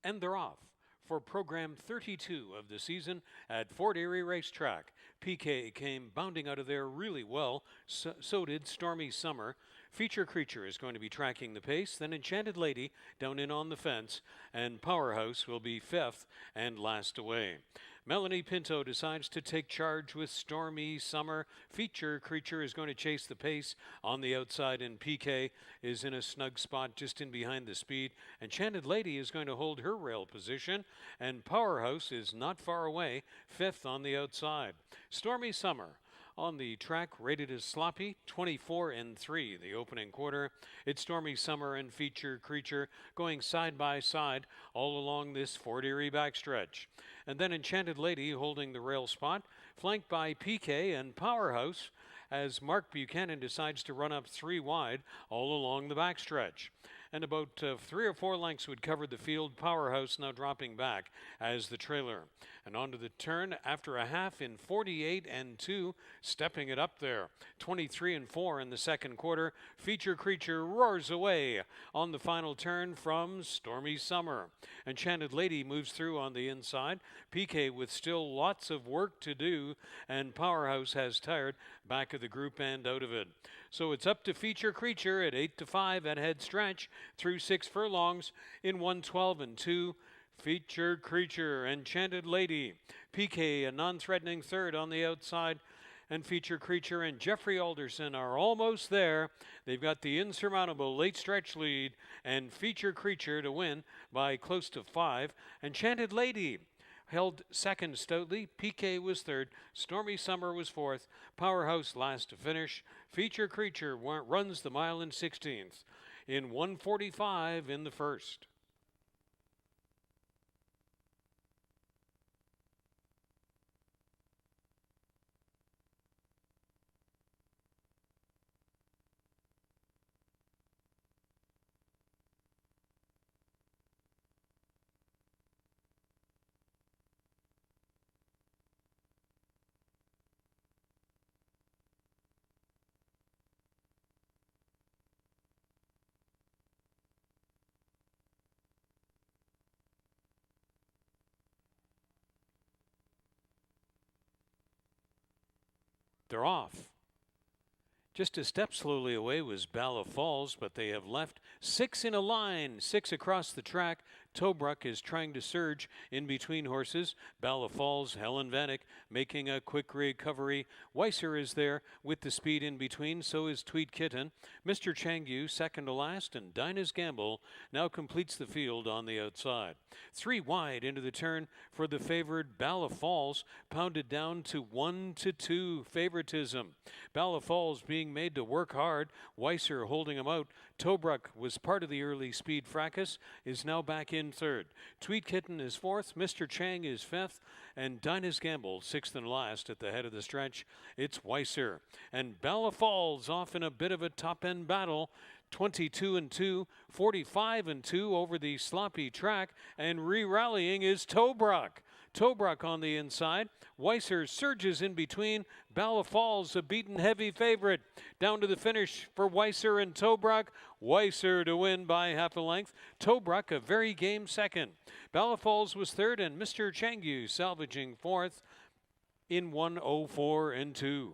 And they're off for program 32 of the season at Fort Erie Racetrack. PK came bounding out of there really well, so did Stormy Summer. Feature Creature is going to be tracking the pace, then Enchanted Lady down in on the fence, and Powerhouse will be fifth and last away. Melanie Pinto decides to take charge with Stormy Summer. Feature Creature is going to chase the pace on the outside, and PK is in a snug spot just in behind the speed. Enchanted Lady is going to hold her rail position, and Powerhouse is not far away, fifth on the outside. Stormy Summer on the track, rated as sloppy, 24-3 the opening quarter. It's Stormy Summer and Feature Creature going side by side all along this Fort Erie backstretch. And then Enchanted Lady holding the rail spot, flanked by PK and Powerhouse as Mark Buchanan decides to run up three wide all along the backstretch. And about 3 or 4 lengths would cover the field. Powerhouse now dropping back as the trailer. And onto the turn after a half in 48-2, stepping it up there. 23-4 in the second quarter. Feature Creature roars away on the final turn from Stormy Summer. Enchanted Lady moves through on the inside. PK with still lots of work to do, and Powerhouse has tired back of the group and out of it. So it's up to Feature Creature at 8-5 at head stretch through 6 furlongs in 1:12-2. Feature Creature, Enchanted Lady, PK a non-threatening third on the outside, and Feature Creature and Jeffrey Alderson are almost there. They've got the insurmountable late stretch lead, and Feature Creature to win by close to 5. Enchanted Lady held second stoutly. PK was third. Stormy Summer was fourth. Powerhouse last to finish. Feature Creature runs the mile in 16th in 1:45 in the first. They're off. Just a step slowly away was Balla Falls, but they have left 6 in a line, 6 across the track. Tobruk is trying to surge in between horses. Balla Falls, Helen Vanek making a quick recovery. Weiser is there with the speed in between, so is Tweed Kitten. Mr. Changyu second to last, and Dinah's Gamble now completes the field on the outside. 3 wide into the turn for the favored Balla Falls, pounded down to 1-2 favoritism. Balla Falls being made to work hard. Weiser holding him out. Tobruk was part of the early speed fracas, is now back in third. Tweed Kitten is fourth. Mr. Chang is fifth. And Dinah's Gamble sixth and last at the head of the stretch. It's Weiser. And Balla Falls off in a bit of a top-end battle. 22-2, 45-2 over the sloppy track. And re-rallying is Tobruk. Tobruk on the inside. Weiser surges in between. Balla Falls, a beaten heavy favorite. Down to the finish for Weiser and Tobruk. Weiser to win by half a length. Tobruk a very game second. Balla Falls was third, and Mr. Changyu salvaging fourth in 1:04-2.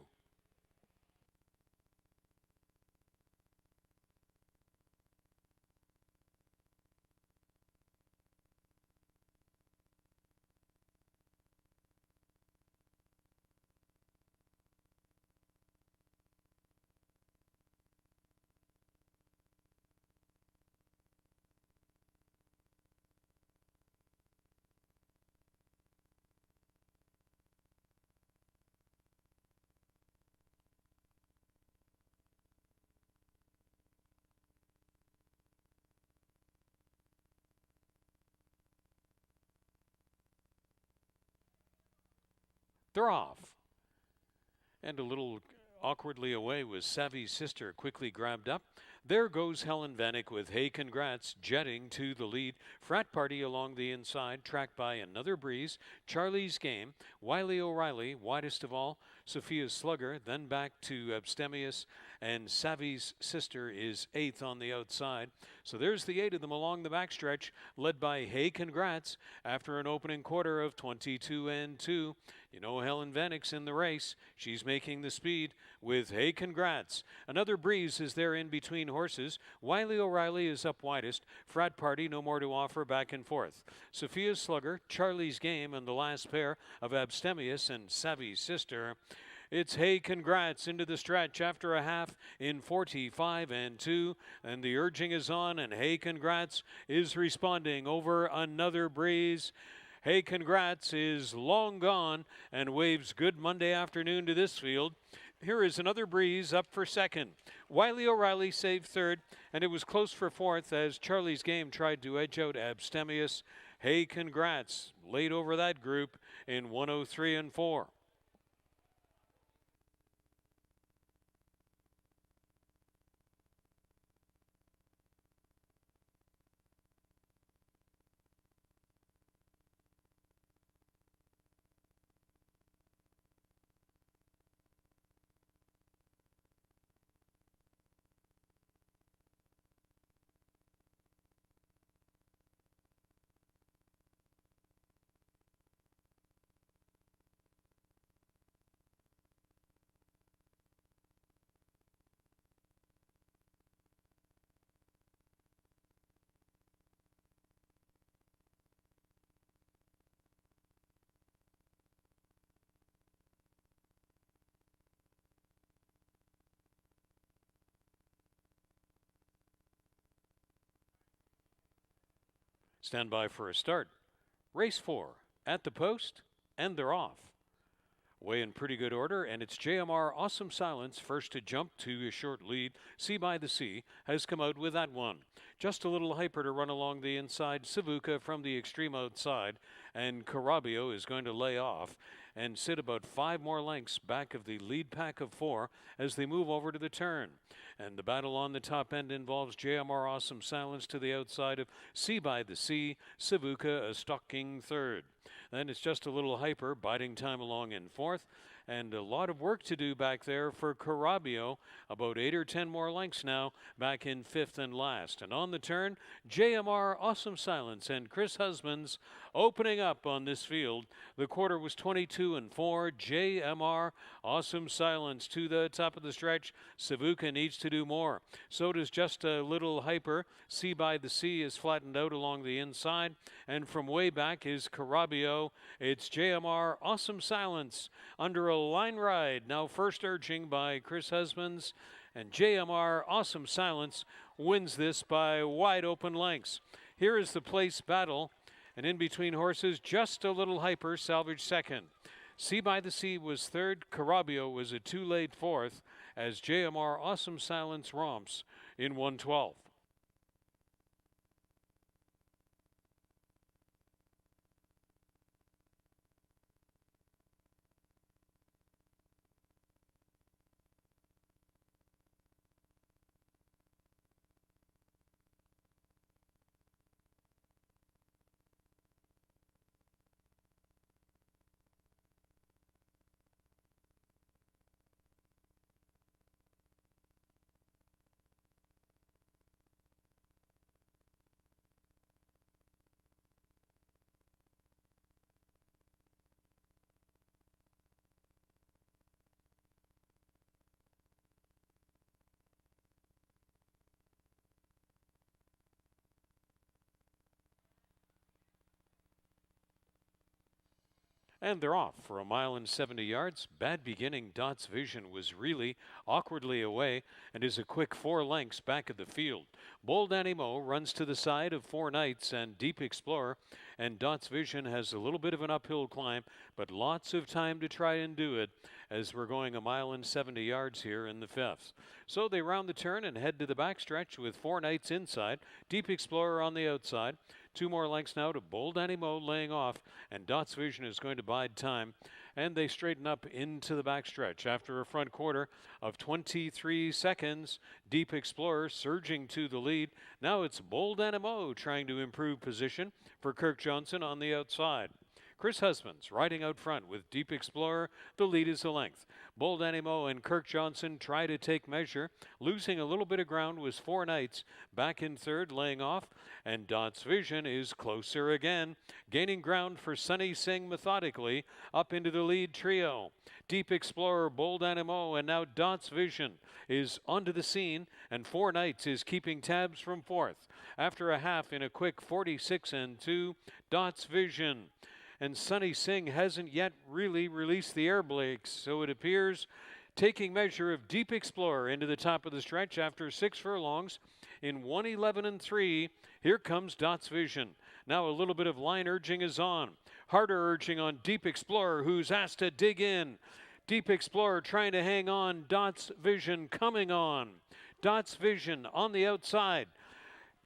They're off. And a little awkwardly away was Savvy's Sister, quickly grabbed up. There goes Helen Vanek with Hey Congrats jetting to the lead. Frat Party along the inside, tracked by Another Breeze, Charlie's Game, Wiley O'Reilly, widest of all, Sophia's Slugger, then back to Abstemious, and Savvy's Sister is eighth on the outside. So there's the 8 of them along the backstretch, led by Hey Congrats after an opening quarter of 22 and 2. You know Helen Vanek's in the race. She's making the speed with Hey Congrats. Another Breeze is there in between horses. Wiley O'Reilly is up widest. Frat Party no more to offer back and forth. Sophia's Slugger, Charlie's Game, and the last pair of Abstemious and Savvy's Sister. It's Hey Congrats into the stretch after a half in 45 and 2. And the urging is on, and Hey Congrats is responding over Another Breeze. Hey Congrats is long gone and waves good Monday afternoon to this field. Here is Another Breeze up for second. Wiley O'Reilly saved third, and it was close for fourth as Charlie's Game tried to edge out Abstemious. Hey Congrats laid over that group in 103 and 4. Stand by for a start. Race 4 at the post, and they're off. Way in pretty good order, and it's JMR Awesome Silence first to jump to a short lead. Sea by the Sea has come out with that one. Just a little hyper to run along the inside. Savuka from the extreme outside, and Carabio is going to lay off and sit about 5 more lengths back of the lead pack of 4 as they move over to the turn. And the battle on the top end involves JMR Awesome Silence to the outside of Sea by the Sea, Savuka a stalking third. Then it's just a little hyper, biding time along in fourth, and a lot of work to do back there for Carabio. About 8 or 10 more lengths now, back in fifth and last. And on the turn, JMR Awesome Silence and Chris Husbands opening up on this field. The quarter was 22 and 4. JMR Awesome Silence to the top of the stretch. Savuka needs to do more. So does just a little hyper. Sea by the Sea is flattened out along the inside. And from way back is Carabio. It's JMR Awesome Silence under a line ride. Now first urging by Chris Husbands. And JMR Awesome Silence wins this by wide open lengths. Here is the place battle. And in between horses, just a little hyper, salvage second. Sea by the Sea was third. Carabio was a 2 late fourth as JMR Awesome Silence romps in 112. And they're off for a mile and 70 yards. Bad beginning. Dot's Vision was really awkwardly away and is a quick 4 lengths back of the field. Bold Animo runs to the side of 4 Knights and Deep Explorer, and Dot's Vision has a little bit of an uphill climb, but lots of time to try and do it as we're going a mile and 70 yards here in the fifth. So they round the turn and head to the backstretch with 4 Knights inside, Deep Explorer on the outside. 2 more lengths now to Bold Animo laying off, and Dot's Vision is going to bide time and they straighten up into the backstretch. After a front quarter of 23 seconds, Deep Explorer surging to the lead. Now it's Bold NMO trying to improve position for Kirk Johnson on the outside. Chris Husbands riding out front with Deep Explorer. The lead is a length. Bold Animo and Kirk Johnson try to take measure. Losing a little bit of ground was Four Knights back in third, laying off. And Dot's Vision is closer again, gaining ground for Sunny Singh methodically up into the lead trio. Deep Explorer, Bold Animo, and now Dot's Vision is onto the scene, and Four Knights is keeping tabs from fourth. After a half in a quick 46-2, Dot's Vision. And Sunny Singh hasn't yet really released the air brakes, so it appears taking measure of Deep Explorer into the top of the stretch after 6 furlongs in 1:11.3. Here comes Dot's Vision. Now a little bit of line urging is on. Harder urging on Deep Explorer, who's asked to dig in. Deep Explorer trying to hang on. Dot's Vision coming on. Dot's Vision on the outside,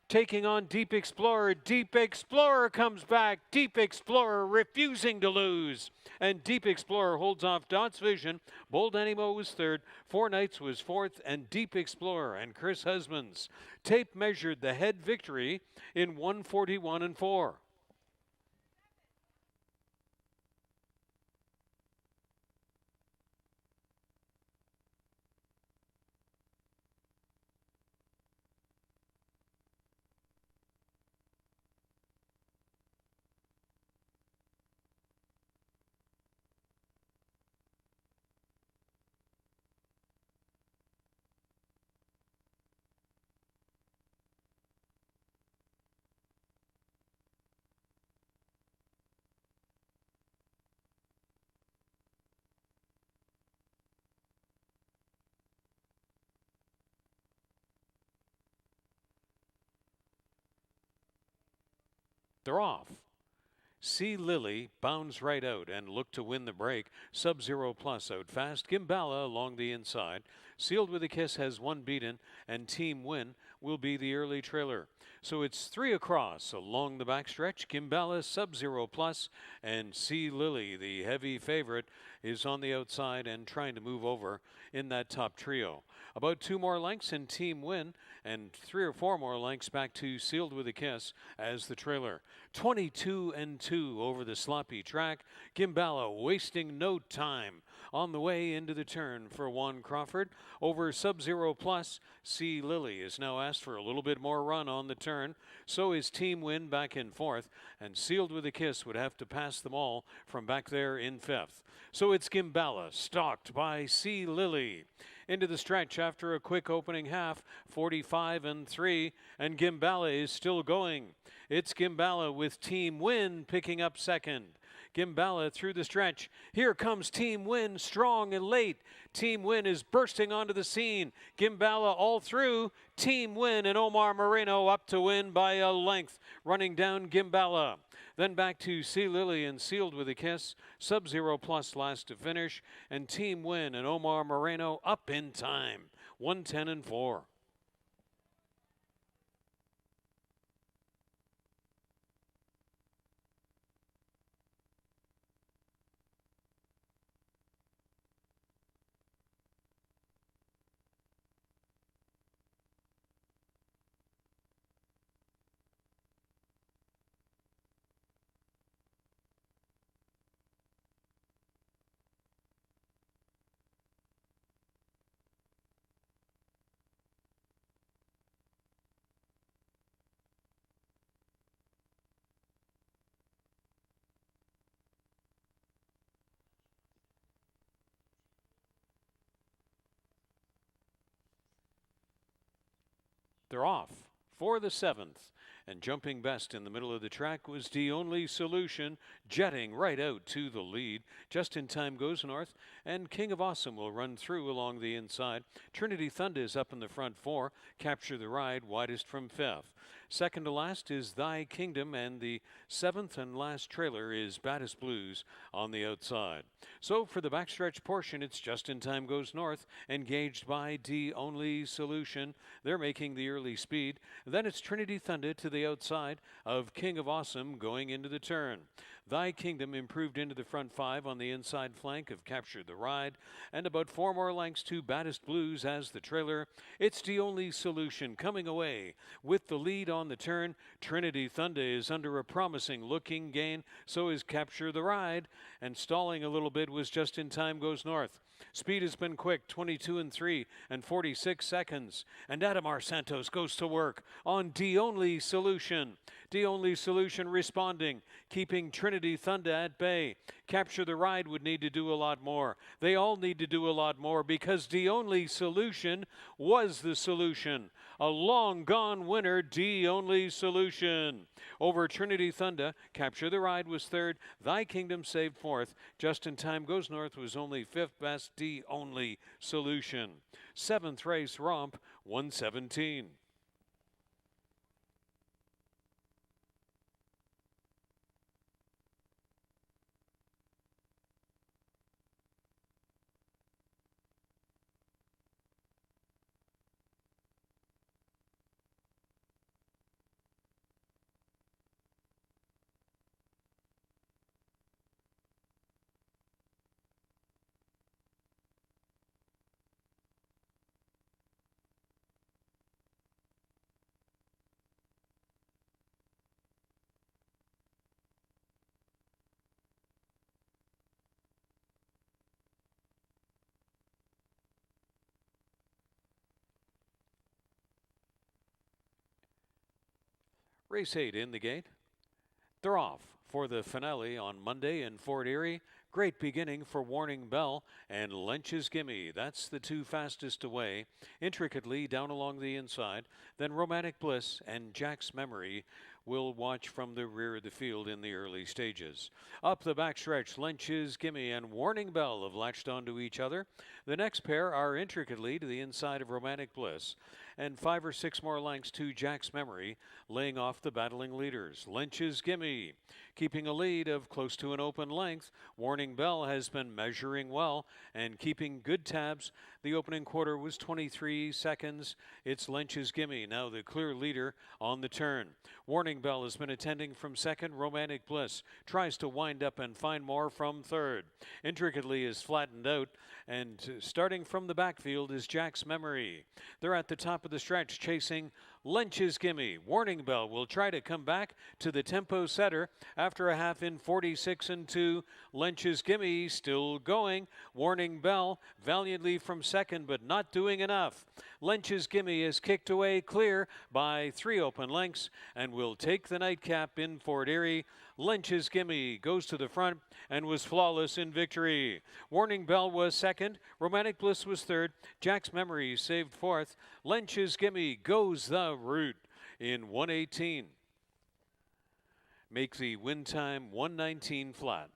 taking on Deep Explorer. Deep Explorer comes back. Deep Explorer refusing to lose. And Deep Explorer holds off Dot's Vision. Bold Animo was third. Four Knights was fourth. And Deep Explorer and Chris Husbands tape measured the head victory in 1:41.4. They're off. Sea Lily bounds right out and looked to win the break. Sub-Zero Plus out fast. Gimbala along the inside. Sealed with a Kiss has one beaten, and Team Win will be the early trailer. So it's 3 across along the backstretch. Gimbala, Sub-Zero Plus, and Sea Lily, the heavy favorite, is on the outside and trying to move over in that top trio. About 2 more lengths in Team Win, and 3 or 4 more lengths back to Sealed with a Kiss as the trailer. 22-2 over the sloppy track. Gimbala wasting no time on the way into the turn for Juan Crawford. Over Sub-Zero Plus, Sea Lily is now asked for a little bit more run on the turn. So is Team Win back in fourth, and Sealed with a Kiss would have to pass them all from back there in fifth. So it's Gimbala, stalked by Sea Lily. Into the stretch after a quick opening half, 45-3, and Gimbala is still going. It's Gimbala with Team Win picking up second. Gimbala through the stretch. Here comes Team Win, strong and late. Team Win is bursting onto the scene. Gimbala all through. Team Win and Omar Moreno up to win by a length, running down Gimbala. Then back to Sea Lily and Sealed with a Kiss. Sub-Zero Plus last to finish. And Team Win and Omar Moreno up in time. 1:10.4. They're off for the 7th. And jumping best in the middle of the track was the only solution, jetting right out to the lead. Just in time goes north, and King of Awesome will run through along the inside. Trinity Thunder is up in the front 4, capture the ride widest from 5th. Second to last is Thy Kingdom, and the 7th and last trailer is Baddest Blues on the outside. So for the backstretch portion, it's Just in Time Goes North, engaged by The Only Solution. They're making the early speed. Then it's Trinity Thunder to the the outside of King of Awesome going into the turn. Thy Kingdom improved into the front 5 on the inside flank of Capture the Ride, and about 4 more lengths to Baddest Blues as the trailer. It's the only solution coming away with the lead on the turn. Trinity Thunder is under a promising looking gain, so is Capture the Ride, and stalling a little bit was Just in Time Goes North. Speed has been quick, 22 and 3 and 46 seconds. And Adamar Santos goes to work on The Only Solution. The Only Solution responding, keeping Trinity Thunder at bay. Capture the Ride would need to do a lot more. They all need to do a lot more because The Only Solution was the solution. A long gone winner, The Only Solution. Over Trinity Thunder, Capture the Ride was third. Thy Kingdom saved fourth. Just in Time Goes North was only fifth best. The Only Solution. Seventh race romp, 117. Race 8 in the gate. They're off for the finale on Monday in Fort Erie. Great beginning for Warning Bell and Lynch's Gimme. That's the two fastest away, intricately down along the inside. Then Romantic Bliss and Jack's Memory will watch from the rear of the field in the early stages. Up the backstretch, Lynch's Gimme and Warning Bell have latched onto each other. The next pair are intricately to the inside of Romantic Bliss, and 5 or 6 more lengths to Jack's Memory, laying off the battling leaders. Lynch's Gimme keeping a lead of close to an open length. Warning Bell has been measuring well and keeping good tabs. The opening quarter was 23 seconds. It's Lynch's Gimme, now the clear leader on the turn. Warning Bell has been attending from second. Romantic Bliss tries to wind up and find more from third. Intricately is flattened out, and starting from the backfield is Jack's Memory. They're at the top of the stretch chasing Lynch's Gimme. Warning Bell will try to come back to the tempo setter after a half in 46 and 2. Lynch's Gimme still going. Warning Bell valiantly from second, but not doing enough. Lynch's Gimme is kicked away clear by 3 open lengths and will take the nightcap in Fort Erie. Lynch's Gimme goes to the front and was flawless in victory. Warning Bell was second. Romantic Bliss was third. Jack's Memory saved fourth. Lynch's Gimme goes the route in 118. Make the win time 119 flat.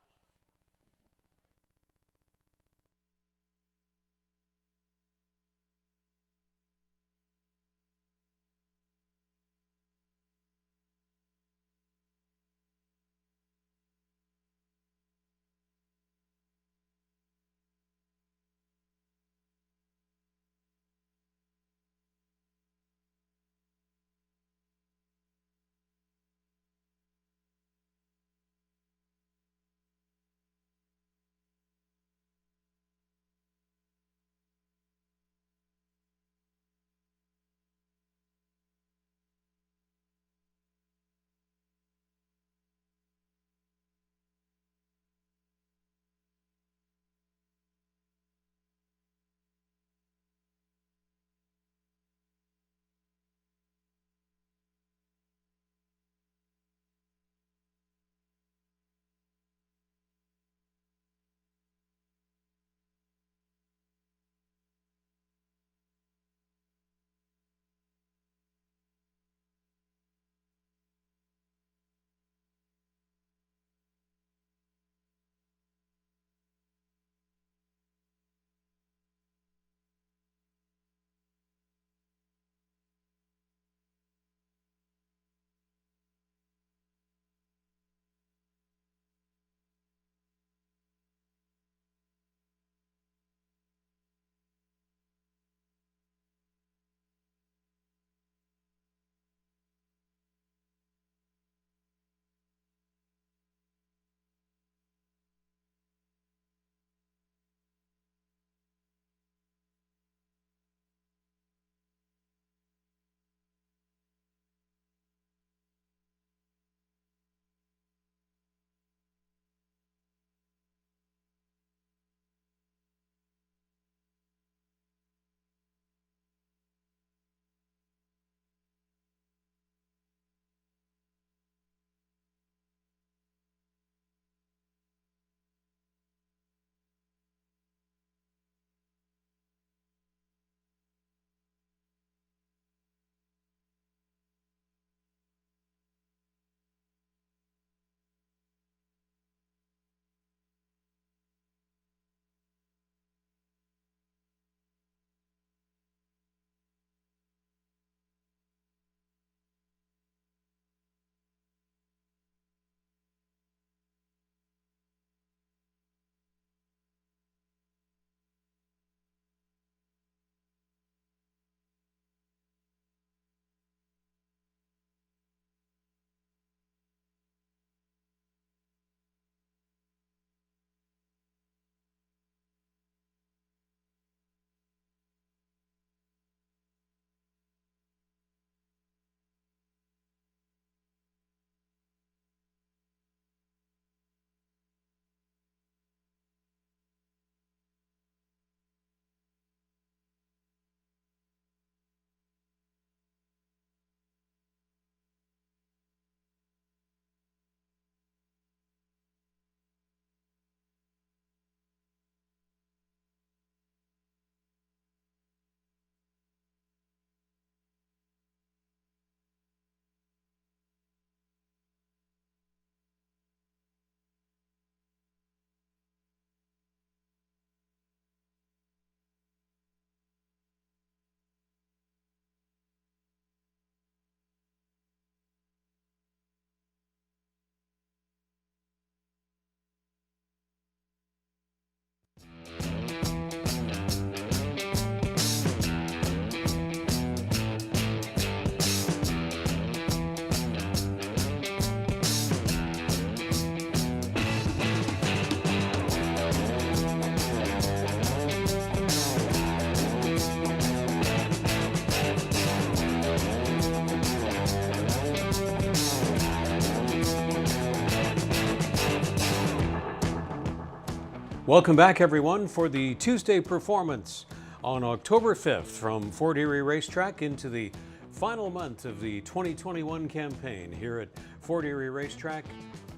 Welcome back, everyone, for the Tuesday performance on October 5th from Fort Erie Racetrack into the final month of the 2021 campaign here at Fort Erie Racetrack.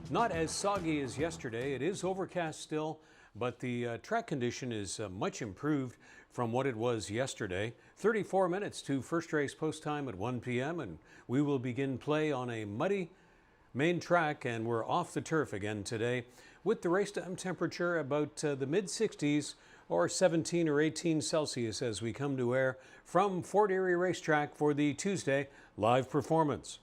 Not as soggy as yesterday. It is overcast still, but the track condition is much improved from what it was yesterday. 34 minutes to first race post time at 1 p.m. and we will begin play on a muddy main track, and we're off the turf again today with the race time temperature about the mid-60s or 17 or 18 Celsius as we come to air from Fort Erie Racetrack for the Tuesday live performance.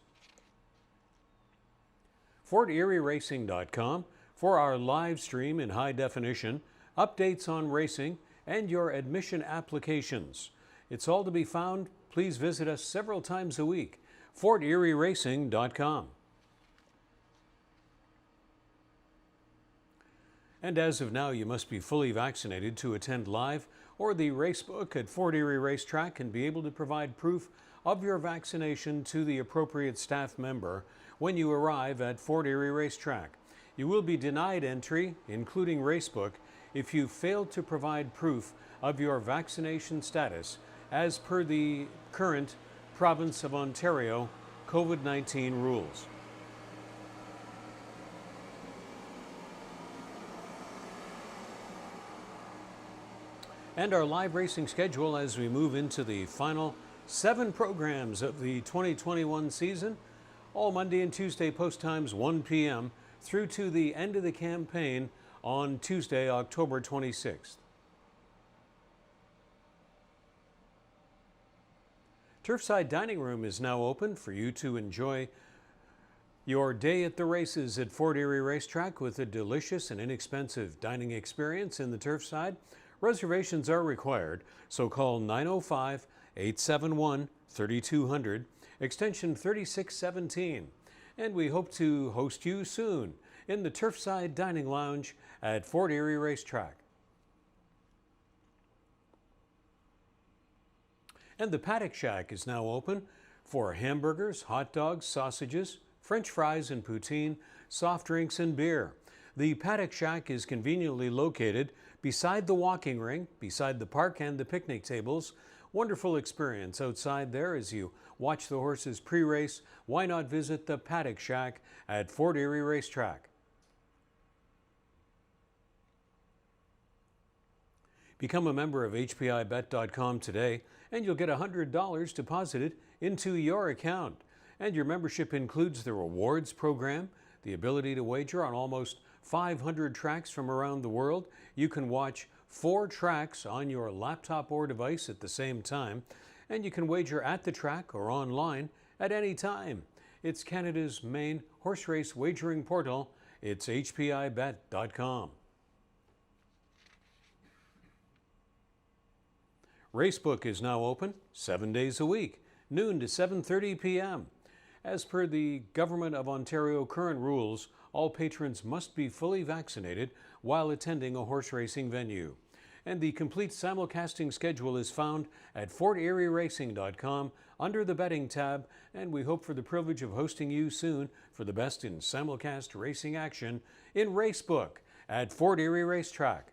FortErieRacing.com for our live stream in high definition, updates on racing, and your admission applications. It's all to be found. Please visit us several times a week. FortErieRacing.com. And as of now, you must be fully vaccinated to attend live or the racebook at Fort Erie Racetrack and be able to provide proof of your vaccination to the appropriate staff member when you arrive at Fort Erie Racetrack. You will be denied entry, including racebook, if you fail to provide proof of your vaccination status as per the current Province of Ontario COVID-19 rules. And our live racing schedule as we move into the final 7 programs of the 2021 season, all Monday and Tuesday post times 1 p.m. through to the end of the campaign on Tuesday, October 26th. Turfside Dining Room is now open for you to enjoy your day at the races at Fort Erie Racetrack with a delicious and inexpensive dining experience in the Turfside. Reservations are required, so call 905-871-3200, extension 3617. And we hope to host you soon in the Turfside Dining Lounge at Fort Erie Racetrack. And the Paddock Shack is now open for hamburgers, hot dogs, sausages, French fries and poutine, soft drinks and beer. The Paddock Shack is conveniently located beside the walking ring, beside the park and the picnic tables. Wonderful experience outside there as you watch the horses pre-race. Why not visit the Paddock Shack at Fort Erie Racetrack? Become a member of HPIBet.com today and you'll get $100 deposited into your account. And your membership includes the rewards program, the ability to wager on almost 500 tracks from around the world. You can watch 4 tracks on your laptop or device at the same time, and you can wager at the track or online at any time. It's Canada's main horse race wagering portal. It's HPIBet.com. Racebook is now open 7 days a week, noon to 7:30 p.m. As per the Government of Ontario current rules, all patrons must be fully vaccinated while attending a horse racing venue. And the complete simulcasting schedule is found at FortErieRacing.com under the betting tab, and we hope for the privilege of hosting you soon for the best in simulcast racing action in Racebook at Fort Erie Racetrack.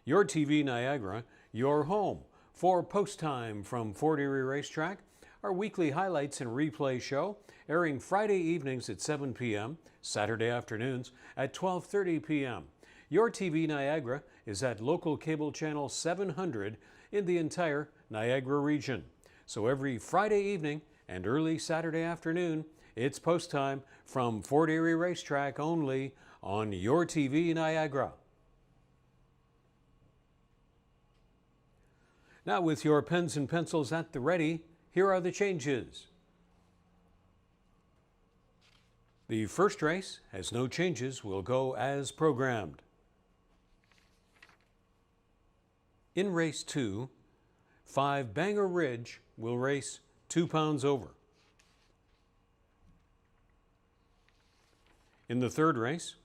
Your TV Niagara, your home for post time from Fort Erie Racetrack. Our weekly highlights and replay show airing Friday evenings at 7 p.m., Saturday afternoons at 12:30 p.m. Your TV Niagara is at local cable channel 700 in the entire Niagara region. So every Friday evening and early Saturday afternoon, it's post time from Fort Erie Racetrack only on Your TV Niagara. Now, with your pens and pencils at the ready, here are the changes. The first race has no changes, will go as programmed. In race 2, 5 Banger Ridge will race 2 pounds over. In the third race,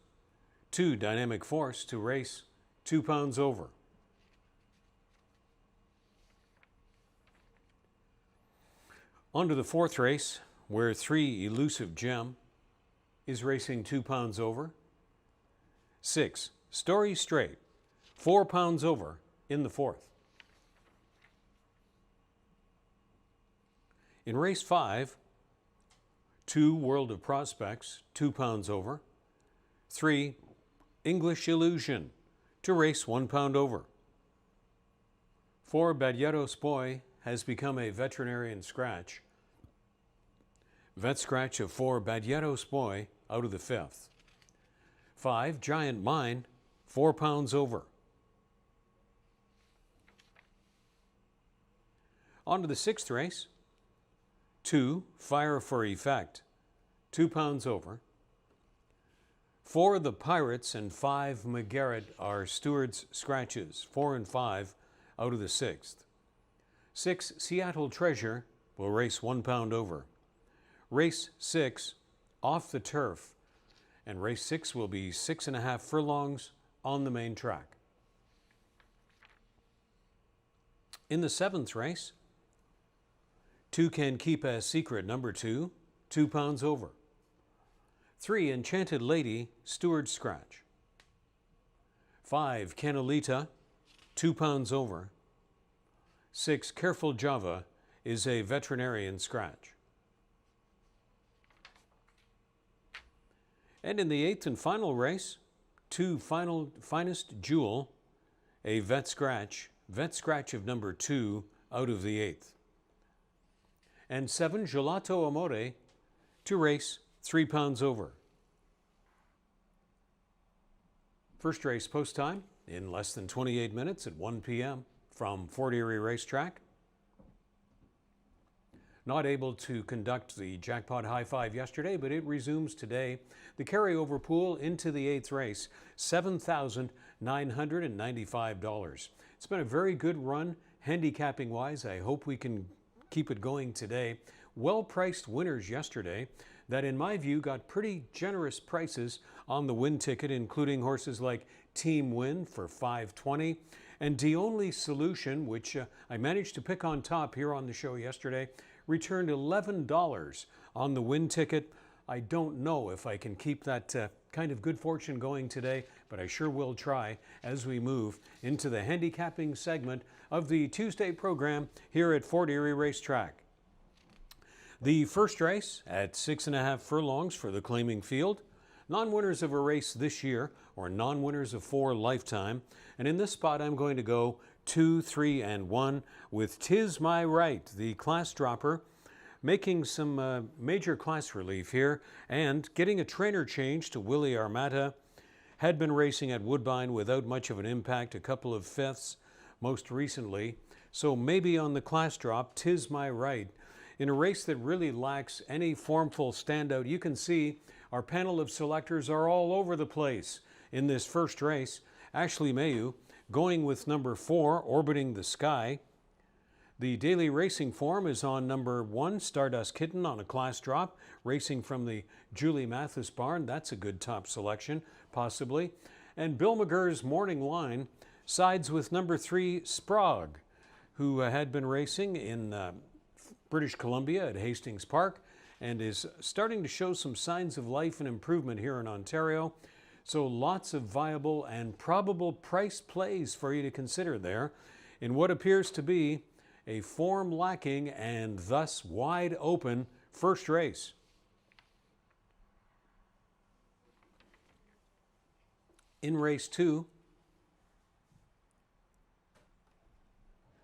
2 Dynamic Force to race 2 pounds over. On to the fourth race, where 3 Elusive Gem is racing 2 pounds over. 6, Story Straight, 4 pounds over in the 4th. In race 5, 2, World of Prospects, 2 pounds over. 3, English Illusion, to race 1 pound over. 4, Badyeros Boy has become a veterinarian scratch. Vet scratch of 4, Badyeros Boy, out of the 5th. 5, Giant Mine, 4 pounds over. On to the 6th race. 2, Fire for Effect, 2 pounds over. 4, The Pirates, and 5, McGarrett are Stewart's scratches, 4 and 5 out of the 6th. 6, Seattle Treasure, will race 1 pound over. Race 6, Off the Turf, and race 6 will be 6.5 furlongs on the main track. In the 7th race, 2, Can Keep a Secret, number 2, 2 pounds over. 3, Enchanted Lady, Stewart scratch. 5, Canalita, 2 pounds over. 6, Careful Java is a veterinarian scratch. And in the 8th and final race, 2, Finest Jewel, a vet scratch of number 2 out of the 8th. And 7, Gelato Amore, to race 3 pounds over. First race post time in less than 28 minutes at 1 p.m. from Fort Erie Racetrack. Not able to conduct the Jackpot High Five yesterday, but it resumes today. The carryover pool into the 8th race, $7,995. It's been a very good run, handicapping-wise. I hope we can keep it going today. Well-priced winners yesterday that, in my view, got pretty generous prices on the win ticket, including horses like Team Win for $5.20 and The Only Solution, which I managed to pick on top here on the show yesterday, returned $11 on the win ticket. I don't know if I can keep that kind of good fortune going today, but I sure will try as we move into the handicapping segment of the Tuesday program here at Fort Erie Racetrack. The first race at 6.5 furlongs for the claiming field. Non-winners of a race this year, or non-winners of 4 lifetime. And in this spot, I'm going to go 2, 3, and 1 with 'Tis My Right, the class dropper, making some major class relief here and getting a trainer change to Willie Armata. Had been racing at Woodbine without much of an impact, a couple of 5ths most recently. So maybe on the class drop, 'Tis My Right, in a race that really lacks any formful standout. You can see our panel of selectors are all over the place in this first race. Ashley Mayu going with number 4, Orbiting the Sky. The daily racing form is on number 1, Stardust Kitten, on a class drop, racing from the Julie Mathis barn. That's a good top selection, possibly. And Bill McGurr's Morning Line sides with number 3, Sprague, who had been racing in British Columbia at Hastings Park and is starting to show some signs of life and improvement here in Ontario. So lots of viable and probable price plays for you to consider there in what appears to be a form lacking and thus wide open first race. In race 2,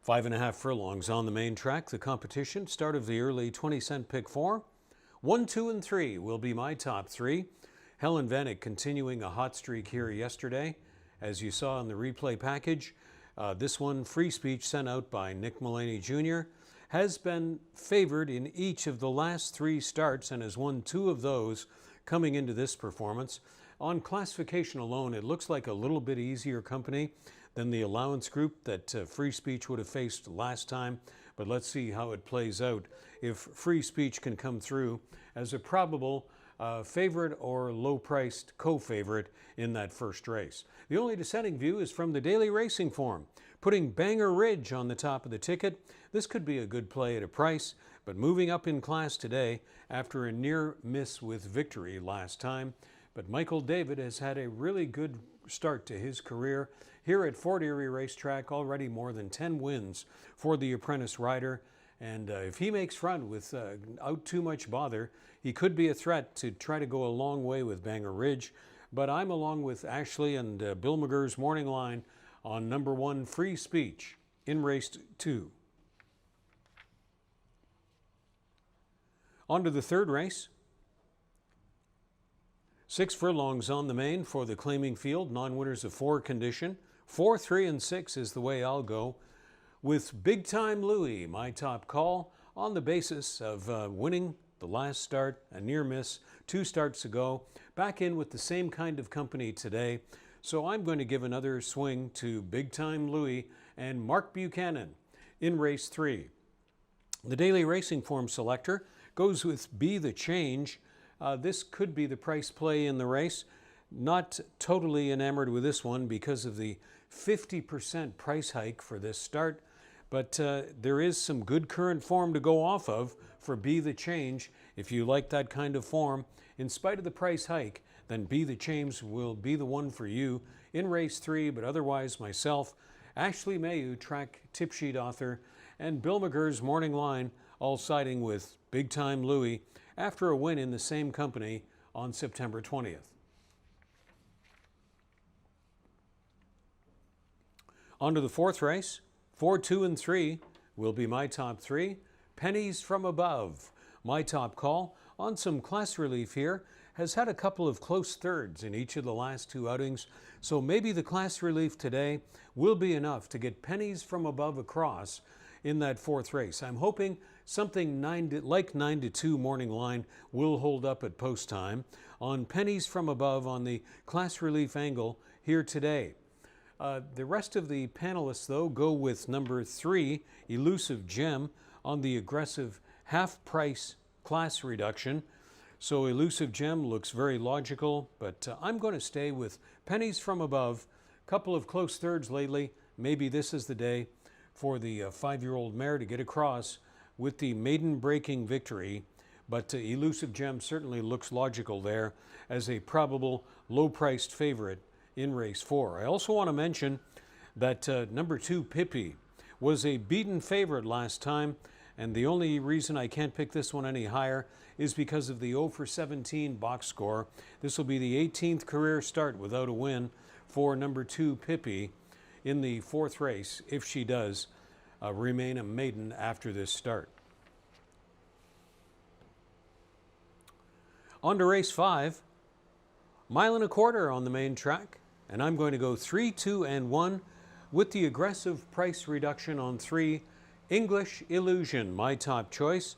5.5 furlongs on the main track, the competition, start of the early 20-cent pick 4. 1, 2, and 3 will be my top 3. Helen Vanek continuing a hot streak here yesterday. As you saw in the replay package, this one, Free Speech, sent out by Nick Mullaney Jr., has been favored in each of the last 3 starts and has won 2 of those coming into this performance. On classification alone, it looks like a little bit easier company than the allowance group that Free Speech would have faced last time. But let's see how it plays out if Free Speech can come through as a probable favorite or low-priced co-favorite in that first race. The only dissenting view is from the Daily Racing Form, putting Banger Ridge on the top of the ticket. This could be a good play at a price, but moving up in class today after a near miss with victory last time. But Michael David has had a really good start to his career here at Fort Erie Racetrack, already more than 10 wins for the apprentice rider. And if he makes front without too much bother, he could be a threat to try to go a long way with Banger Ridge. But I'm along with Ashley and Bill McGurr's morning line on number 1, Free Speech, in race 2. On to the third race. 6 furlongs on the main for the claiming field, non-winners of 4 condition. 4, 3, and 6 is the way I'll go, with Big Time Louie, my top call, on the basis of winning the last start, a near miss 2 starts ago, back in with the same kind of company today. So I'm going to give another swing to Big Time Louie and Mark Buchanan in race 3. The Daily Racing Form selector goes with Be the Change. This could be the price play in the race. Not totally enamored with this one because of the 50% price hike for this start, but there is some good current form to go off of for Be the Change. If you like that kind of form, in spite of the price hike, then Be the Change will be the one for you in race 3, but otherwise myself, Ashley Mayu, track tip sheet author, and Bill McGurr's morning line, all siding with Big Time Louie after a win in the same company on September 20th. On to the fourth race. 4, 2, and 3 will be my top 3. Pennies from Above, my top call, on some class relief here, has had a couple of close thirds in each of the last 2 outings, so maybe the class relief today will be enough to get Pennies from Above across in that 4th race. I'm hoping something like 9-2 morning line will hold up at post time on Pennies from Above on the class relief angle here today. The rest of the panelists, though, go with number 3, Elusive Gem, on the aggressive half-price class reduction. So Elusive Gem looks very logical, but I'm going to stay with Pennies from Above. Couple of close thirds lately. Maybe this is the day for the 5-year-old mare to get across with the maiden-breaking victory. But Elusive Gem certainly looks logical there as a probable low-priced favorite in race 4. I also want to mention that number 2, Pippi, was a beaten favorite last time, and the only reason I can't pick this one any higher is because of the 0 for 17 box score. This will be the 18th career start without a win for number 2, Pippi, in the 4th race, if she does remain a maiden after this start. On to race 5. 1.25 miles on the main track, and I'm going to go 3, 2, and 1 with the aggressive price reduction on 3, English Illusion, my top choice.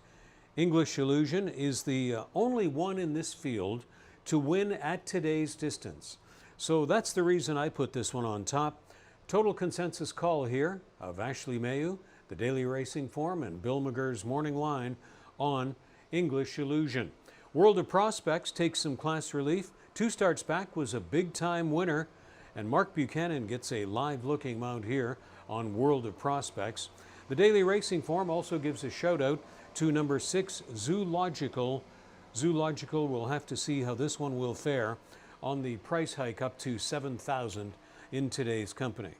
English Illusion is the only one in this field to win at today's distance. So that's the reason I put this one on top. Total consensus call here of Ashley Mayu, the Daily Racing Form, and Bill McGurr's morning line on English Illusion. World of Prospects takes some class relief. 2 starts back was a big-time winner, and Mark Buchanan gets a live-looking mount here on World of Prospects. The Daily Racing Form also gives a shout-out to number 6, Zoological. Zoological, we'll have to see how this one will fare on the price hike up to $7,000 in today's company.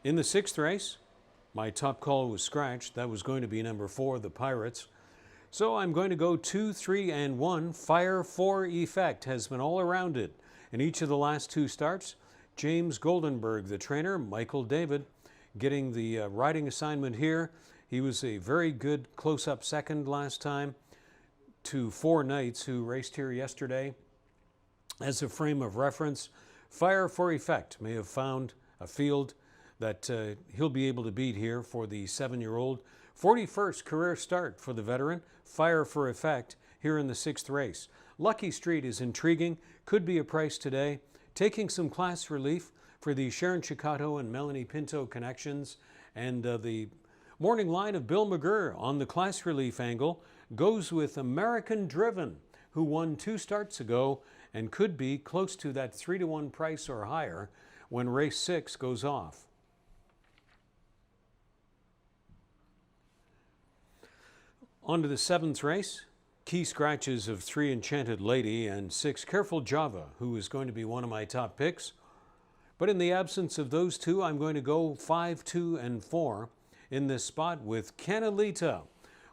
In the 6th race, my top call was scratched. That was going to be number 4, the Pirates. So I'm going to go 2, 3, and 1. Fire for Effect has been all around it in each of the last 2 starts. James Goldenberg, the trainer, Michael David, getting the riding assignment here. He was a very good close-up second last time to 4 Knights who raced here yesterday. As a frame of reference, Fire for Effect may have found a field that he'll be able to beat here for the 7-year-old. 41st career start for the veteran, Fire for Effect, here in the 6th race. Lucky Street is intriguing, could be a price today. Taking some class relief for the Sharon Chicato and Melanie Pinto connections, and the Morning line of Bill McGurr on the class relief angle goes with American Driven, who won 2 starts ago and could be close to that 3-to-1 price or higher when race 6 goes off. On to the 7th race. Key scratches of 3 Enchanted Lady and 6 Careful Java, who is going to be one of my top picks. But in the absence of those two, I'm going to go 5, 2, and 4 in this spot with Canalita,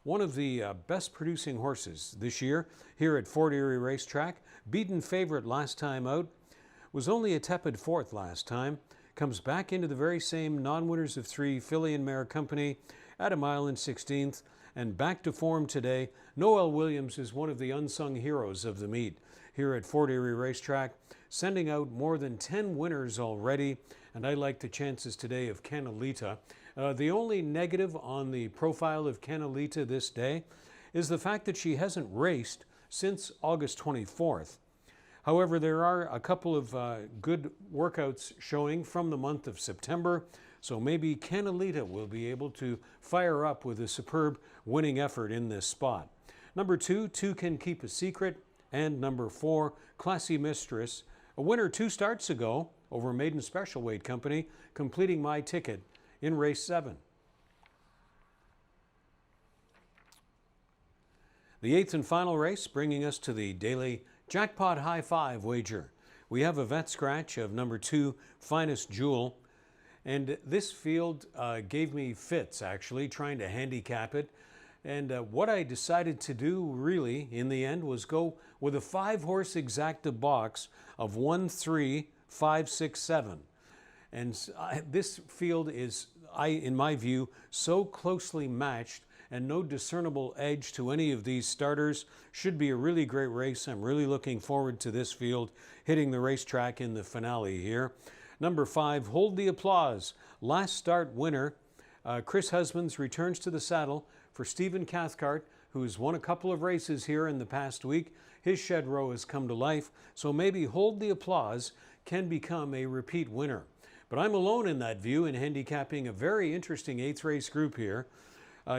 one of the best producing horses this year here at Fort Erie Racetrack. Beaten favorite last time out, was only a tepid 4th last time. Comes back into the very same non-winners of 3 filly and mare company at 1 mile and 16th. And back to form today. Noel Williams is one of the unsung heroes of the meet here at Fort Erie Racetrack, sending out more than 10 winners already, and I like the chances today of Canalita. The only negative on the profile of Canalita this day is the fact that she hasn't raced since August 24th. However, there are a couple of good workouts showing from the month of September, so maybe Canalita will be able to fire up with a superb winning effort in this spot. Number 2, Two Can Keep a Secret, and number 4, Classy Mistress, a winner 2 starts ago over Maiden Special Weight Company, completing my ticket in race 7. The 8th and final race bringing us to the daily Jackpot High 5 wager. We have a vet scratch of number 2, Finest Jewel. And this field gave me fits, actually, trying to handicap it. And what I decided to do, really, in the end, was go with a 5-horse exacta box of 1, 3, 5, 6, 7. And this field is, in my view, so closely matched and no discernible edge to any of these starters. Should be a really great race. I'm really looking forward to this field hitting the racetrack in the finale here. Number 5, Hold the Applause. Last start winner. Chris Husbands returns to the saddle for Stephen Cathcart, who has won a couple of races here in the past week. His shed row has come to life, so maybe Hold the Applause can become a repeat winner. But I'm alone in that view in handicapping a very interesting 8th race group here.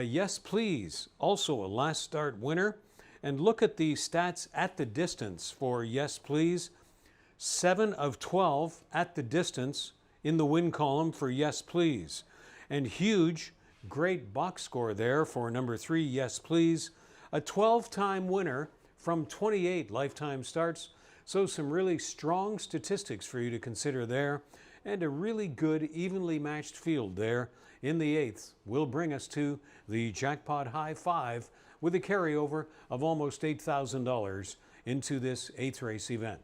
Yes Please, also a last start winner. And look at the stats at the distance for Yes Please. 7 of 12 at the distance in the win column for Yes Please. And huge, great box score there for number 3, Yes Please. A 12-time winner from 28 lifetime starts. So some really strong statistics for you to consider there. And a really good, evenly matched field there in the 8th will bring us to the Jackpot High 5 with a carryover of almost $8,000 into this 8th race event.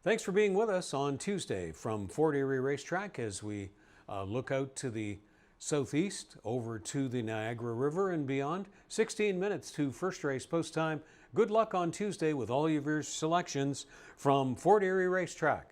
Thanks for being with us on Tuesday from Fort Erie Racetrack as we look out to the southeast over to the Niagara River and beyond. 16 minutes to first race post time. Good luck on Tuesday with all of your selections from Fort Erie Racetrack.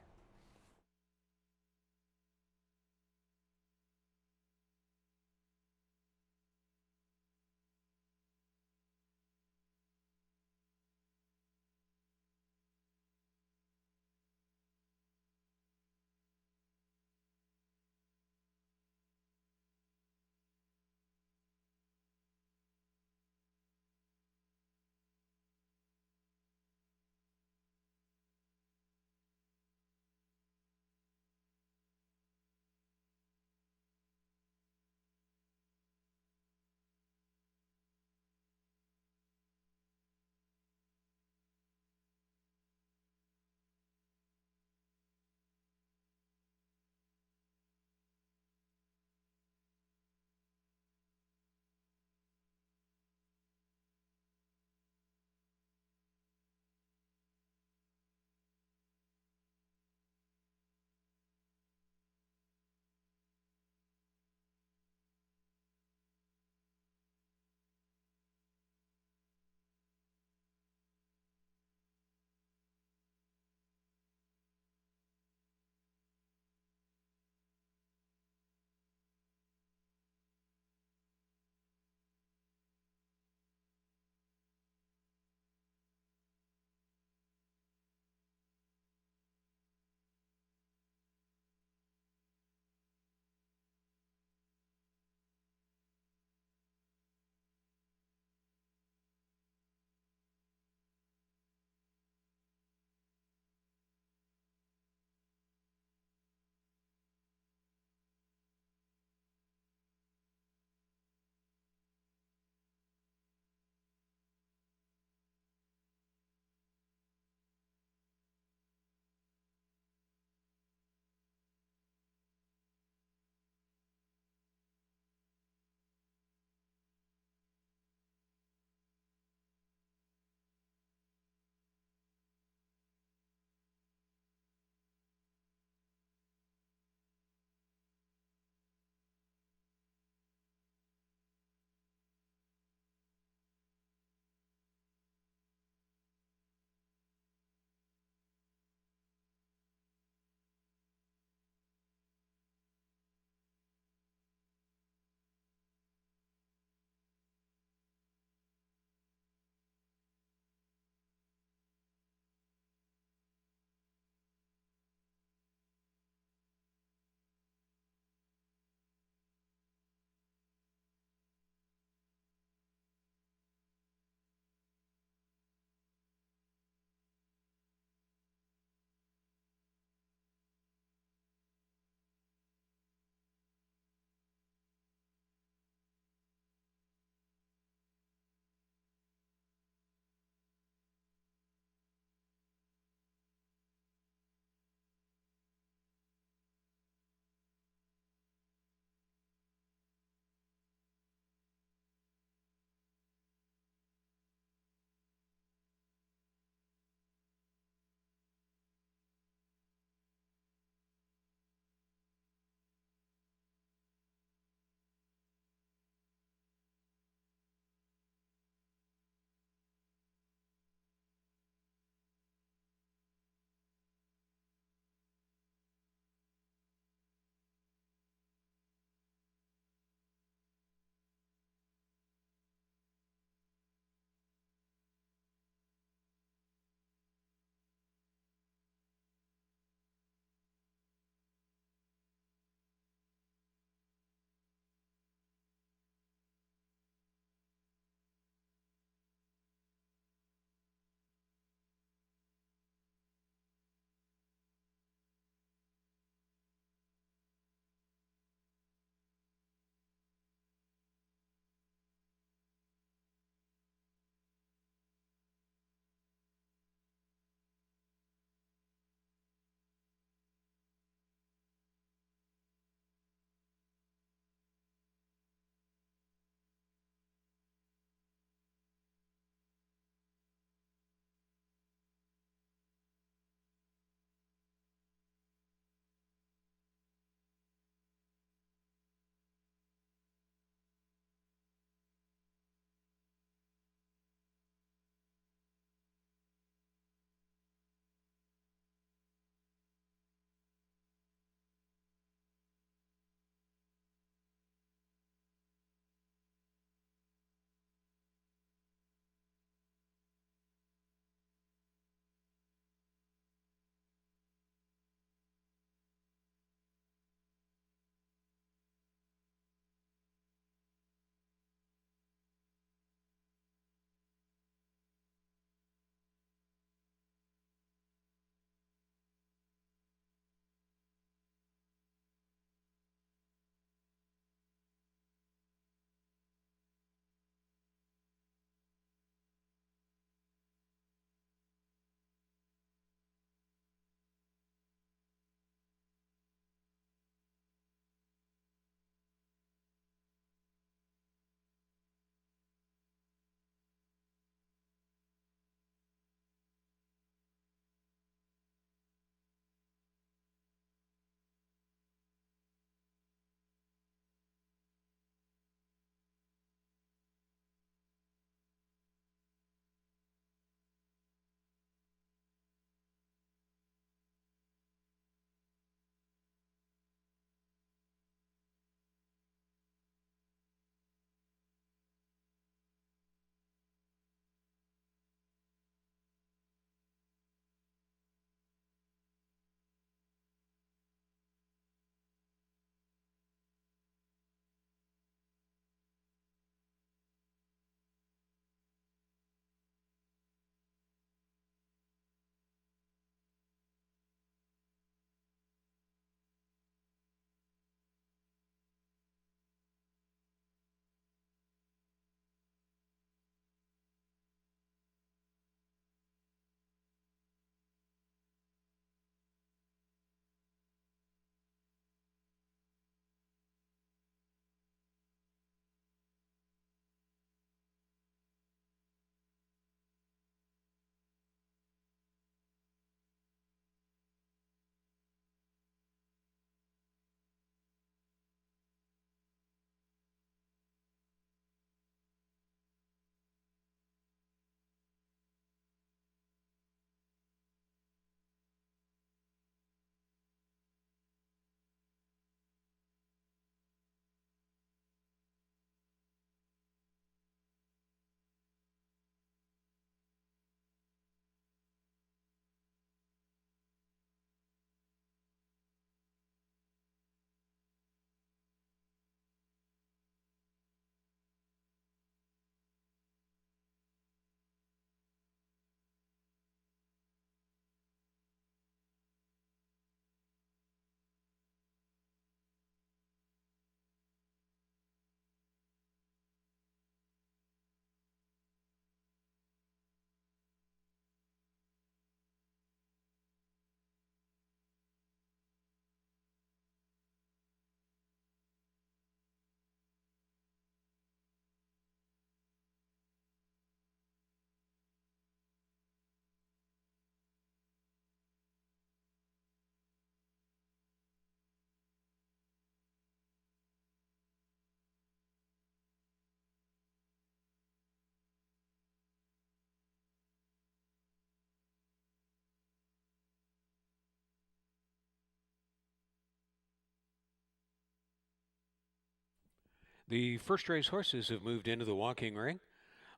The first race horses have moved into the walking ring.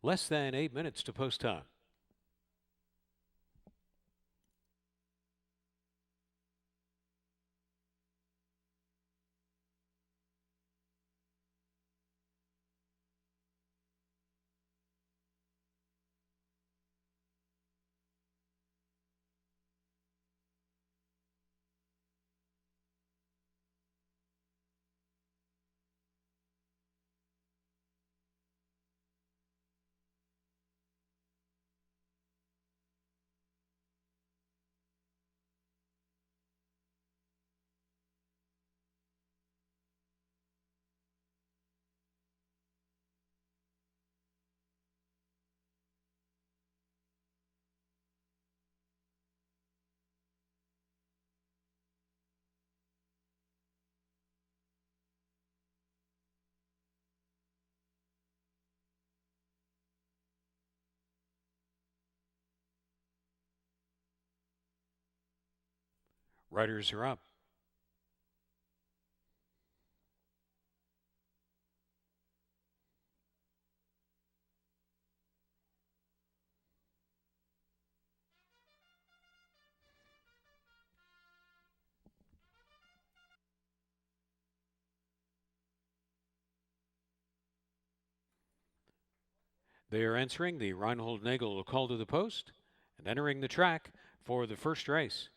Less than 8 minutes to post time. Riders are up. They are answering the Reinhold Nagel call to the post and entering the track for the first race.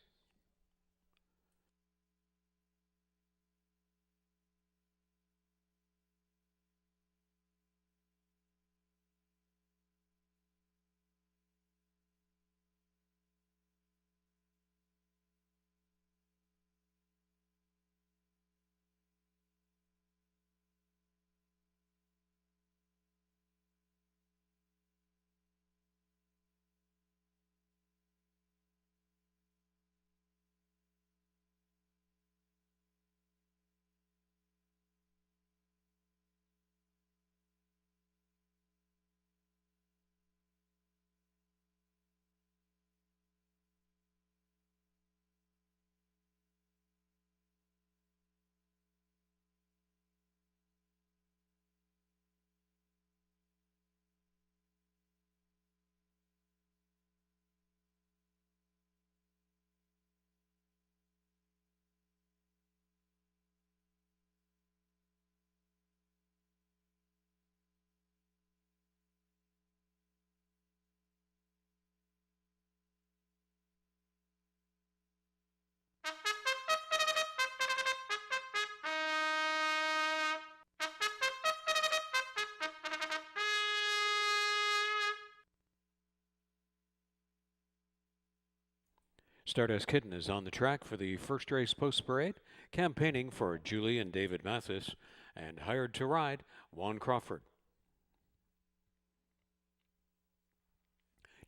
Stardust Kitten is on the track for the first race post parade, campaigning for Julie and David Mathis, and hired to ride Juan Crawford.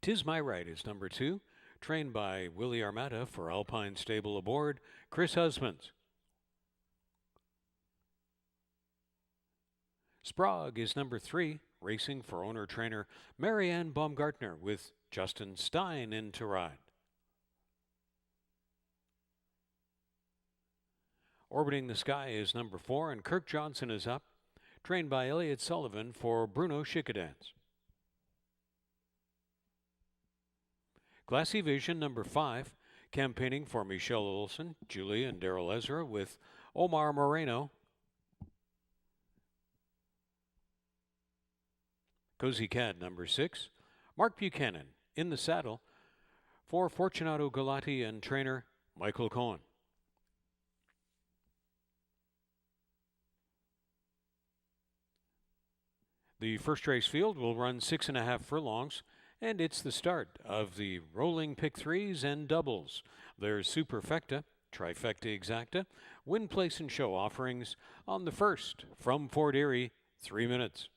Tis My Right is number 2, trained by Willie Armada for Alpine Stable aboard Chris Husbands. Sprague is number 3, racing for owner-trainer Marianne Baumgartner with Justin Stein in to ride. Orbiting the Sky is number 4, and Kirk Johnson is up, trained by Elliott Sullivan for Bruno Schickadance. Glassy Vision number 5, campaigning for Michelle Olson, Julie, and Daryl Ezra with Omar Moreno. Cozy Cat number 6, Mark Buchanan in the saddle for Fortunato Galati and trainer Michael Cohen. The first race field will run 6.5 furlongs, and it's the start of the rolling pick threes and doubles. There's Superfecta, Trifecta Exacta, Win Place and Show offerings on the first from Fort Erie, 3 minutes.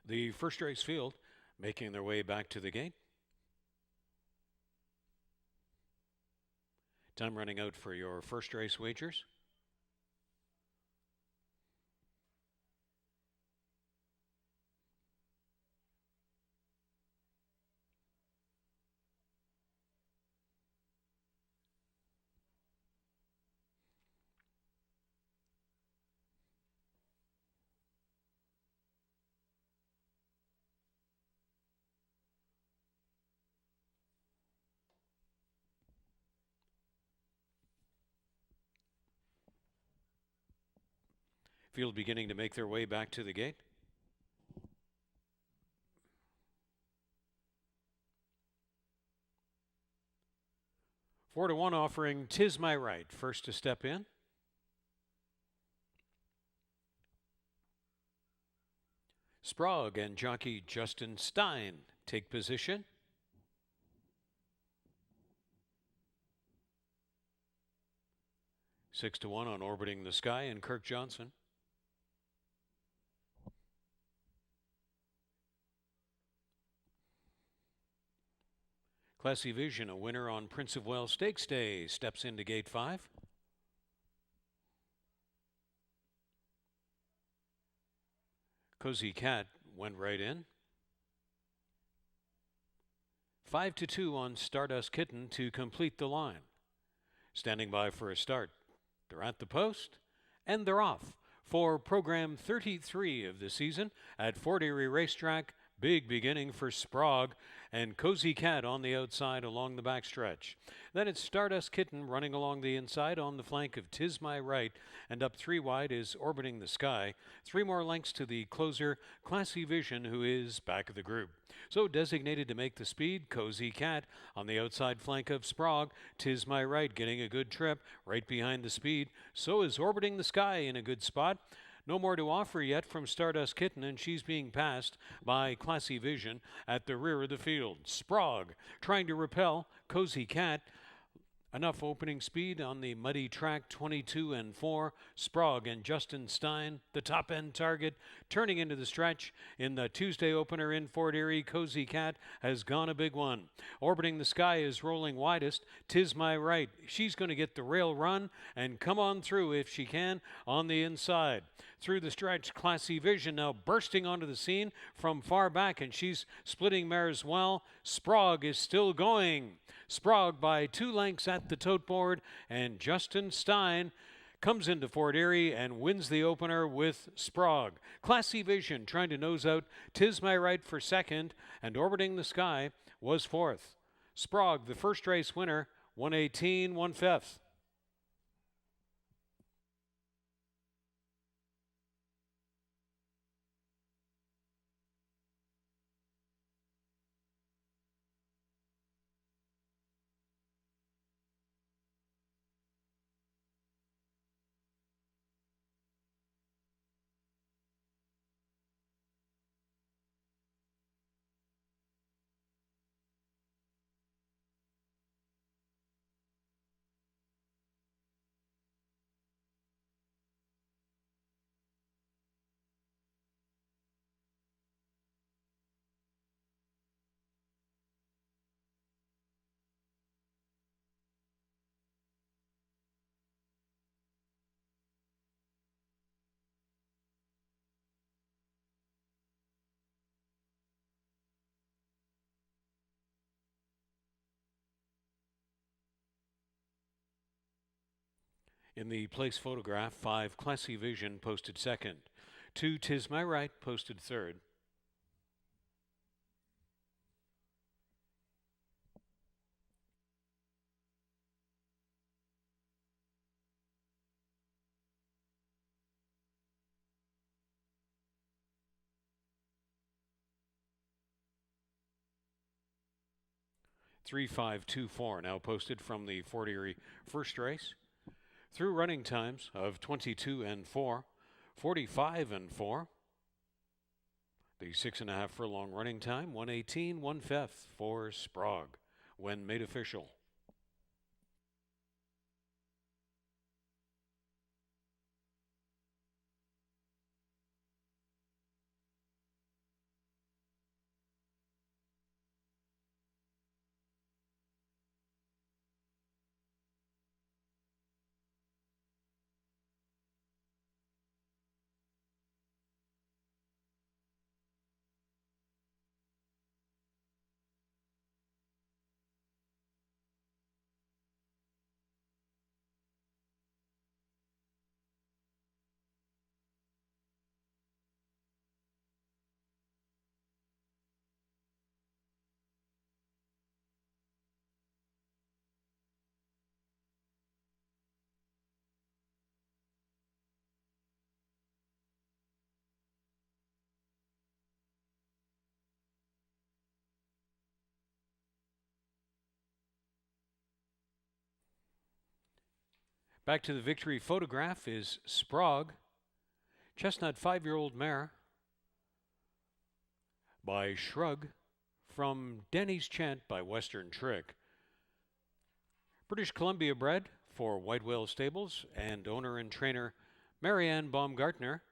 The first race field making their way back to the gate. Time running out for your first race wagers. Field beginning to make their way back to the gate. Four to one offering "'Tis My Right" first to step in. Sprague and jockey Justin Stein take position. Six to one on Orbiting the Sky and Kirk Johnson. Classy Vision, a winner on Prince of Wales Stakes Day, steps into gate 5. Cozy Cat went right in. 5 to 2 on Stardust Kitten to complete the line. Standing by for a start. They're at the post, and they're off for program 33 of the season at Fort Erie Racetrack. Big beginning for Sprague and Cozy Cat on the outside along the backstretch. Then it's Stardust Kitten running along the inside on the flank of "'Tis My Right," and up 3 wide is Orbiting the Sky. 3 more lengths to the closer, Classy Vision, who is back of the group. So designated to make the speed, Cozy Cat on the outside flank of Sprague. "'Tis My Right" getting a good trip right behind the speed. So is Orbiting the Sky in a good spot. No more to offer yet from Stardust Kitten, and she's being passed by Classy Vision at the rear of the field. Sprague trying to repel Cozy Cat. Enough opening speed on the muddy track, 22 and 4. Sprague and Justin Stein, the top end target, turning into the stretch in the Tuesday opener in Fort Erie. Cozy Cat has gone a big one. Orbiting the Sky is rolling widest. "'Tis My Right." She's going to get the rail run and come on through if she can on the inside. Through the stretch, Classy Vision now bursting onto the scene from far back, and she's splitting mares well. Sprague is still going. Sprague by 2 lengths at the tote board, and Justin Stein comes into Fort Erie and wins the opener with Sprague. Classy Vision trying to nose out "'Tis My Right" for second, and Orbiting the Sky was fourth. Sprague, the first race winner, 118 1/5. In the place photograph, 5 Classy Vision posted second. 2 "'Tis My Right" posted third. Three, 5, 2, 4 now posted from the Fort Erie first race. Through running times of 22 and 4, 45 and 4. The 6.5 furlong running time, 118 1/5 for Sprague when made official. Back to the victory photograph is Sprague, Chestnut 5-year-old mare by Shrug from Denny's Chant by Western Trick. British Columbia bred for White Whale Stables and owner and trainer Marianne Baumgartner.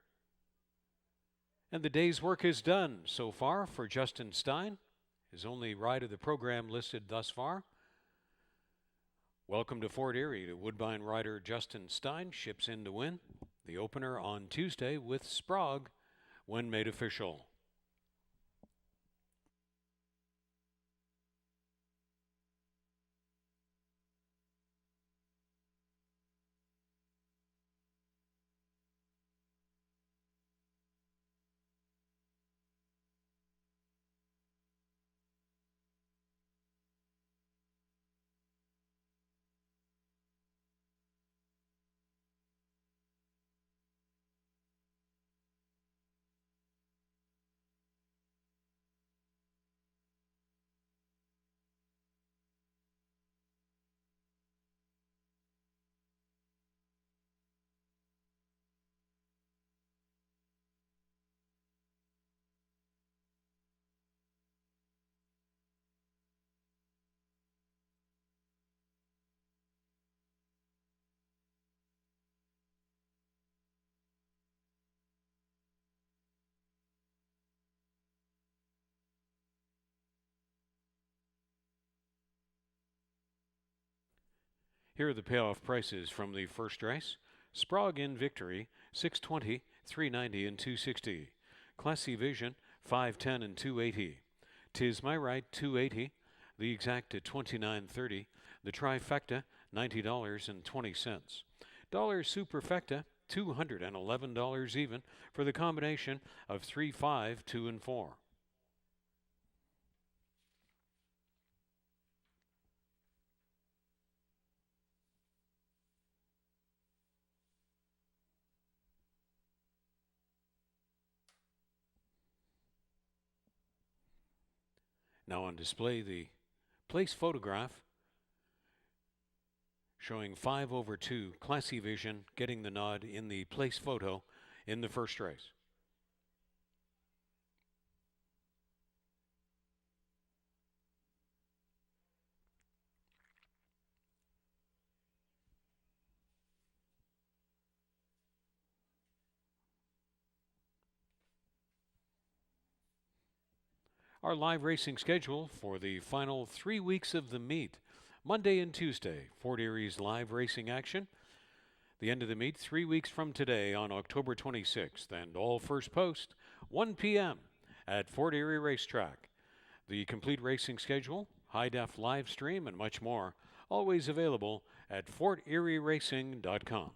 And the day's work is done so far for Justin Stein, his only ride of the program listed thus far. Welcome to Fort Erie to Woodbine rider Justin Stein, ships in to win the opener on Tuesday with Sprague when made official. Here are the payoff prices from the first race. Sprague in victory, 620, 390, and 260. Classy Vision, 510 and 280. Tis My Right, 280. The Exact at 29.30. The Trifecta, $90.20. Dollar Superfecta, $211 even for the combination of 3, 5, 2, and 4. Now on display, the place photograph showing 5/2 Classy Vision getting the nod in the place photo in the first race. Our live racing schedule for the final 3 weeks of the meet. Monday and Tuesday, Fort Erie's live racing action. The end of the meet 3 weeks from today on October 26th, and all first post 1 p.m. at Fort Erie Racetrack. The complete racing schedule, high-def live stream, and much more, always available at forterieracing.com.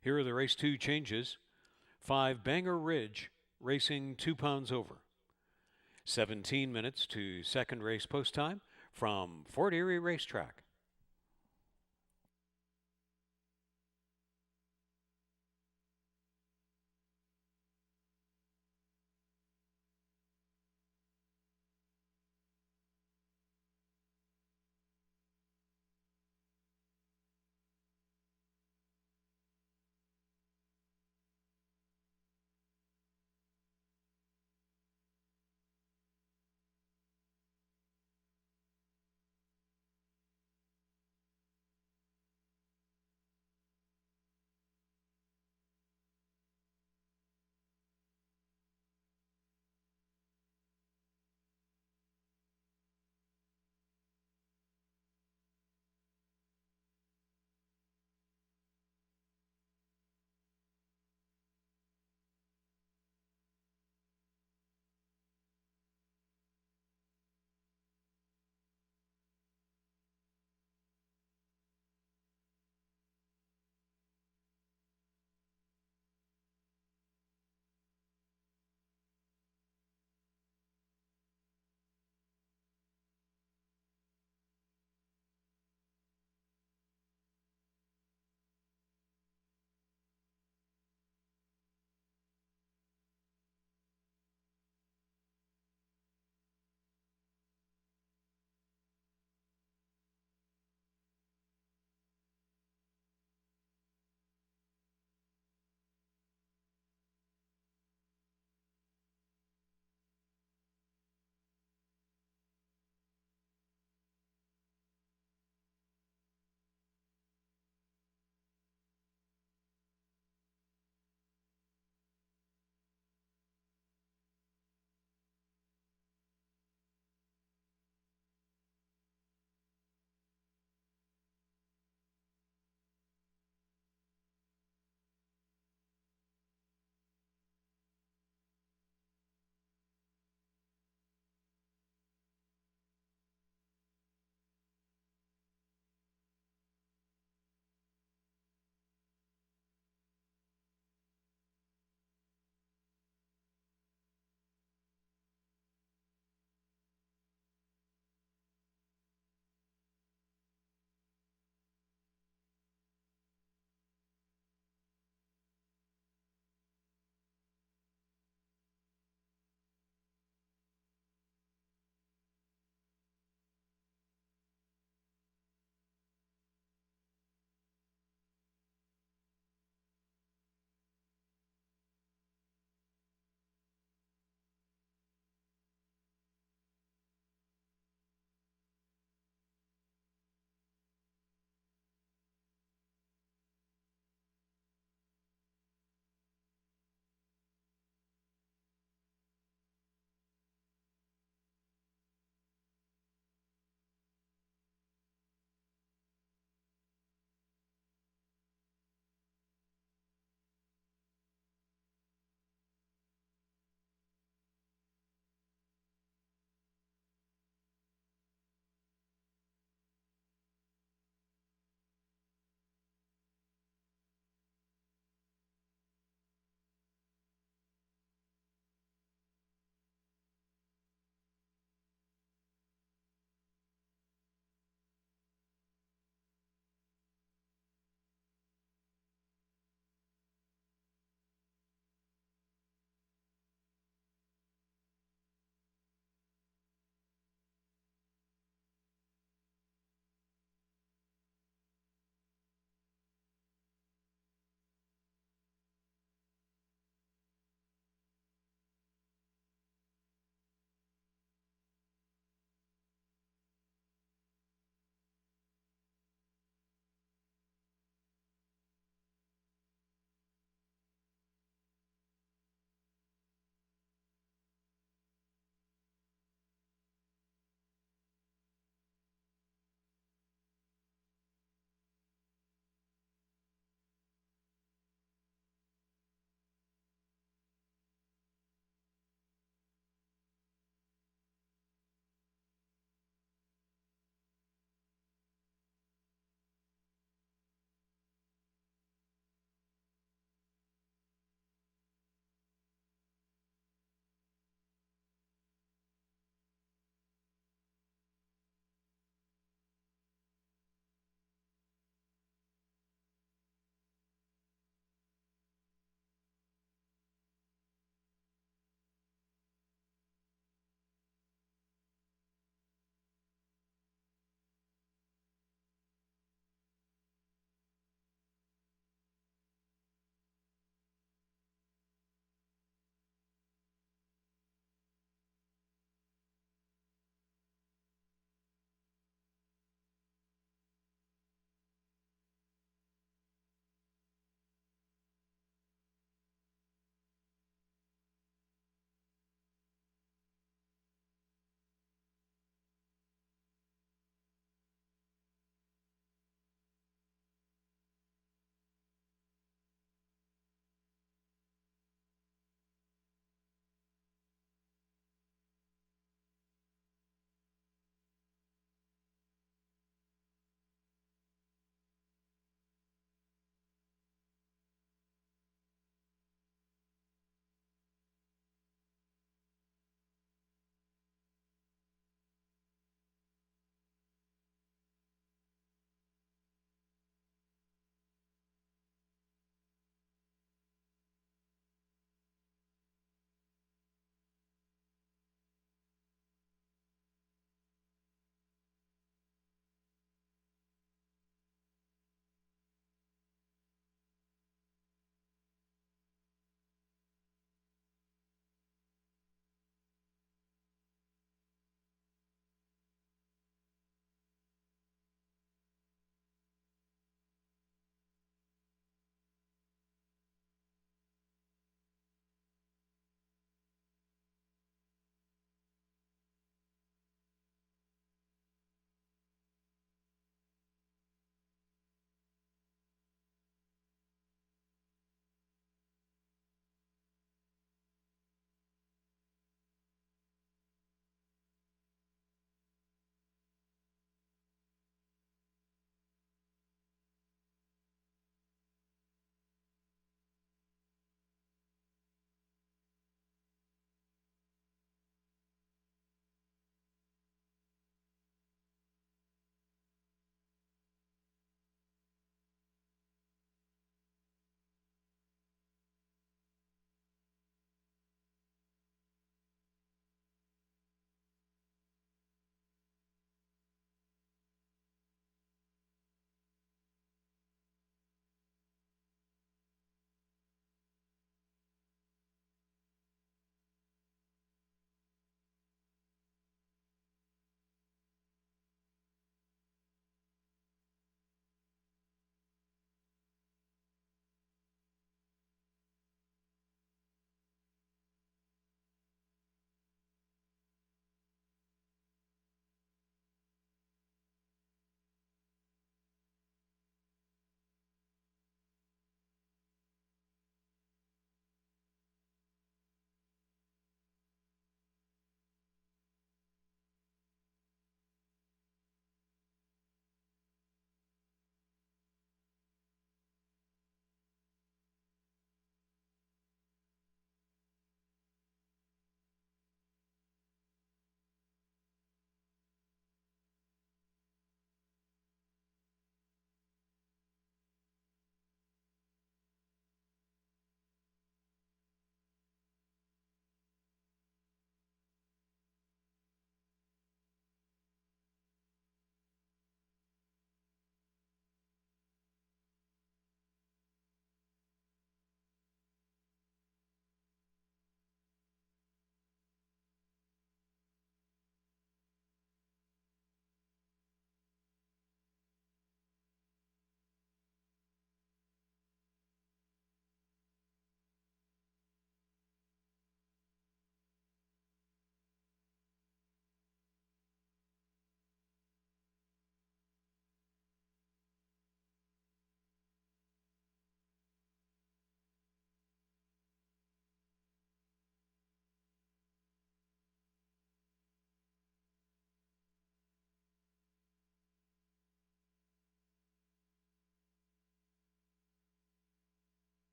Here are the race 2 changes. 5 Banger Ridge, racing 2 pounds over. 17 minutes to second race post time from Fort Erie Racetrack.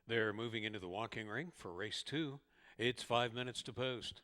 They're moving into the walking ring for race 2. It's 5 minutes to post.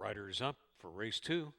Riders up for race 2.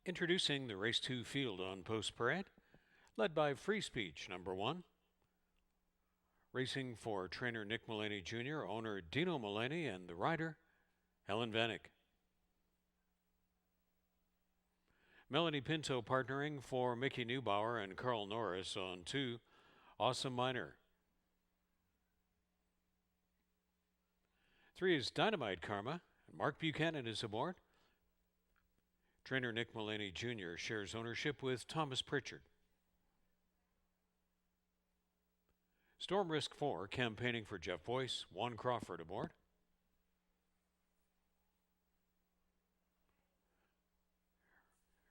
Introducing the race 2 field on Post Parade, led by Free Speech number 1. Racing for trainer Nick Mullaney Jr., owner Dino Mullaney, and the rider Helen Vanek. Melanie Pinto partnering for Mickey Neubauer and Carl Norris on 2, Awesome Miner. 3 is Dynamite Karma, and Mark Buchanan is aboard. Trainer Nick Mullaney Jr. shares ownership with Thomas Pritchard. Storm Risk 4, campaigning for Jeff Boyce, Juan Crawford aboard.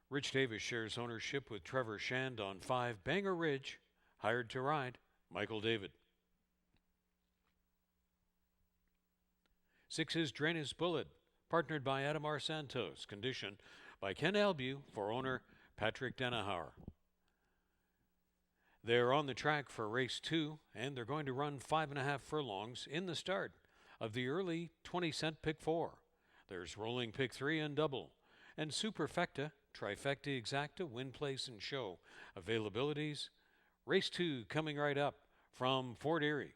Rich Davis shares ownership with Trevor Shand on 5 Banger Ridge. Hired to ride, Michael David. 6 is Drainus Bullet, partnered by Adamar Santos, conditioned by Ken Albu for owner Patrick Denahauer. They're on the track for race 2, and they're going to run 5.5 furlongs in the start of the early 20-cent pick 4. There's rolling pick 3 and double, and superfecta, trifecta exacta, win, place, and show availabilities. Race 2 coming right up from Fort Erie.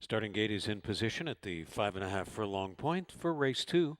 Starting gate is in position at the 5.5 furlong point for race 2.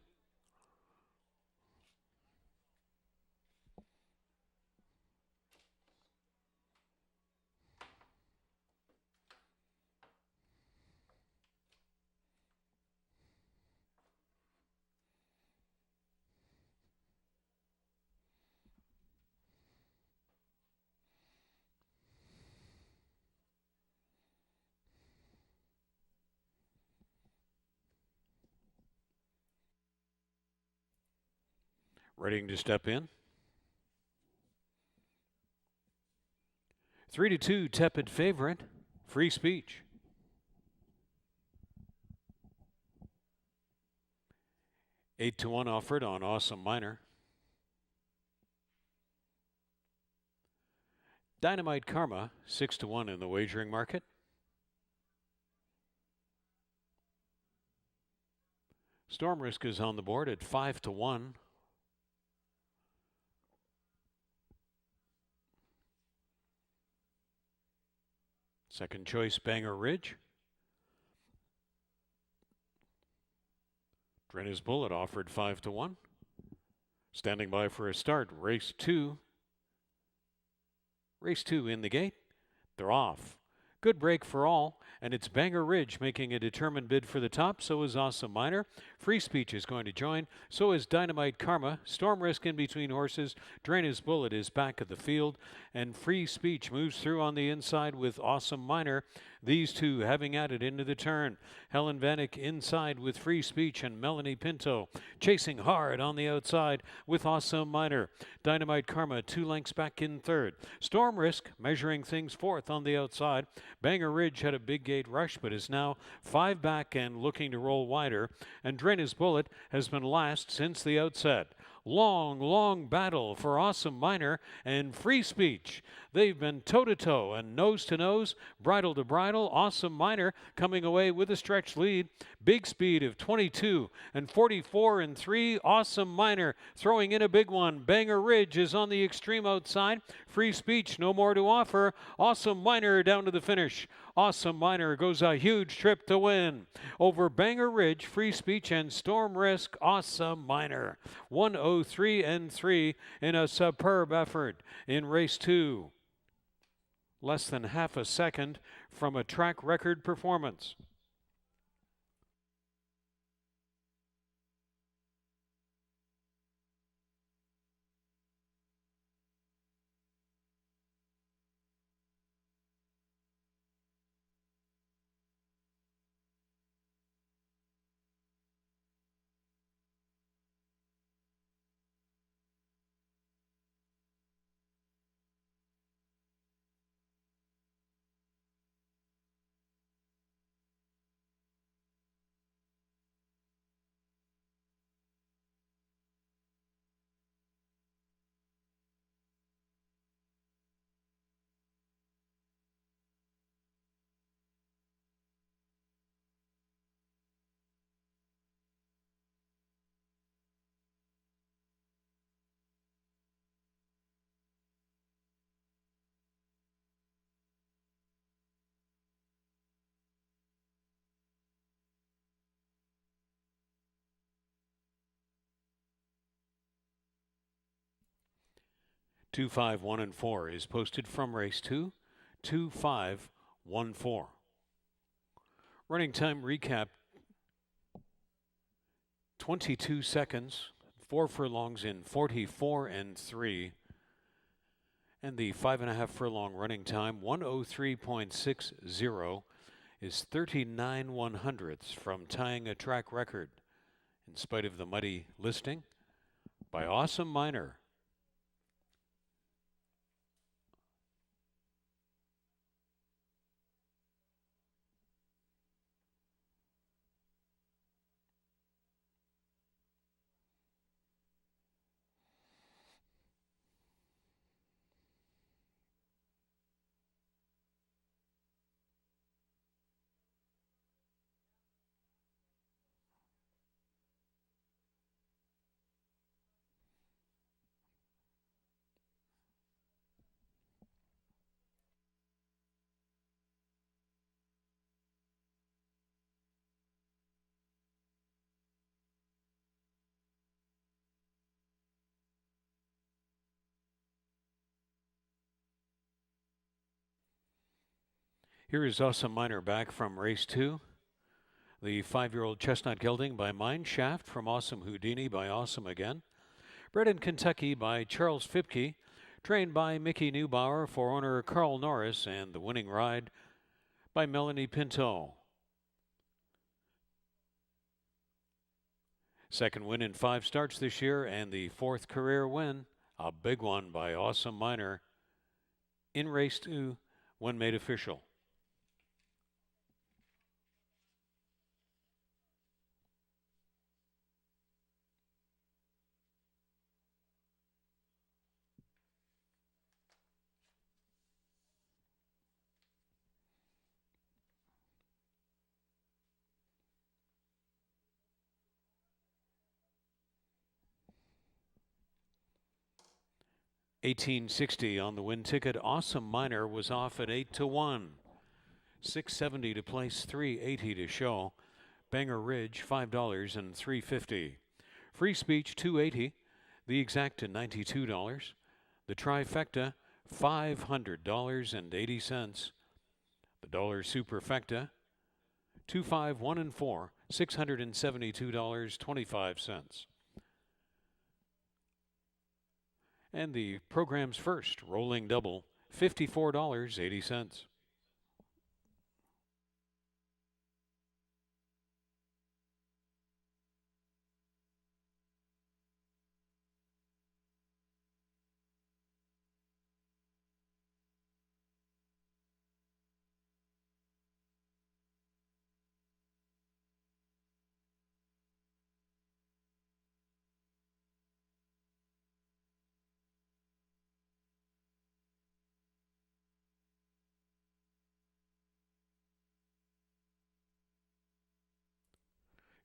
Ready to step in. 3-2 tepid favorite, Free Speech. 8-1 offered on Awesome Minor. Dynamite Karma, 6-1 in the wagering market. Storm Risk is on the board at 5-1. Second choice, Banger Ridge. Drainus Bullet offered 5-1. Standing by for a start, race 2. Race 2 in the gate. They're off. Good break for all, and it's Banger Ridge making a determined bid for the top. So is Awesome Minor. Free Speech is going to join. So is Dynamite Karma. Storm Risk in between horses. Drainus Bullet is back at the field, and Free Speech moves through on the inside with Awesome Minor. These two having at it into the turn. Helen Vanek inside with Free Speech and Melanie Pinto chasing hard on the outside with Awesome Miner. Dynamite Karma 2 lengths back in third. Storm Risk measuring things fourth on the outside. Banger Ridge had a big gate rush but is now 5 back and looking to roll wider. And Draina's Bullet has been last since the outset. Long battle for Awesome Miner and Free Speech. They've been toe-to-toe and nose-to-nose, bridle to bridle. Awesome Miner coming away with a stretch lead. Big speed of 22 and 44 and 3. Awesome Miner throwing in a big one. Banger Ridge is on the extreme outside. Free Speech no more to offer. Awesome Miner down to the finish. Awesome Miner goes a huge trip to win. Over Banger Ridge, Free Speech and Storm Risk, Awesome Miner. 103 and 3 in a superb effort in race 2. Less than half a second from a track record performance. Two, 5, 1, and 4 is posted from race 2. 2, 5, 1, 4. Running time recap 22 seconds, 4 furlongs in 44 and 3. And the 5.5 furlong running time, 103.60, is 39 100ths from tying a track record, in spite of the muddy listing, by Awesome Miner. Here is Awesome Miner back from race 2. The 5-year-old Chestnut Gelding by Mine Shaft from Awesome Houdini by Awesome Again. Bred in Kentucky by Charles Fipke. Trained by Mickey Neubauer for owner Carl Norris, and the winning ride by Melanie Pinto. Second win in 5 starts this year and the 4th career win. A big one by Awesome Miner in race 2 when made official. $18.60 on the win ticket. Awesome Miner was off at 8 to 1. $6.70 to place, $3.80 to show. Banger Ridge $5 and $3.50. Free Speech $2.80. The Exact to $92. The Trifecta $500.80. The Dollar Superfecta 2, 5, 1, and 4 $672.25. And the program's first rolling double, $54.80.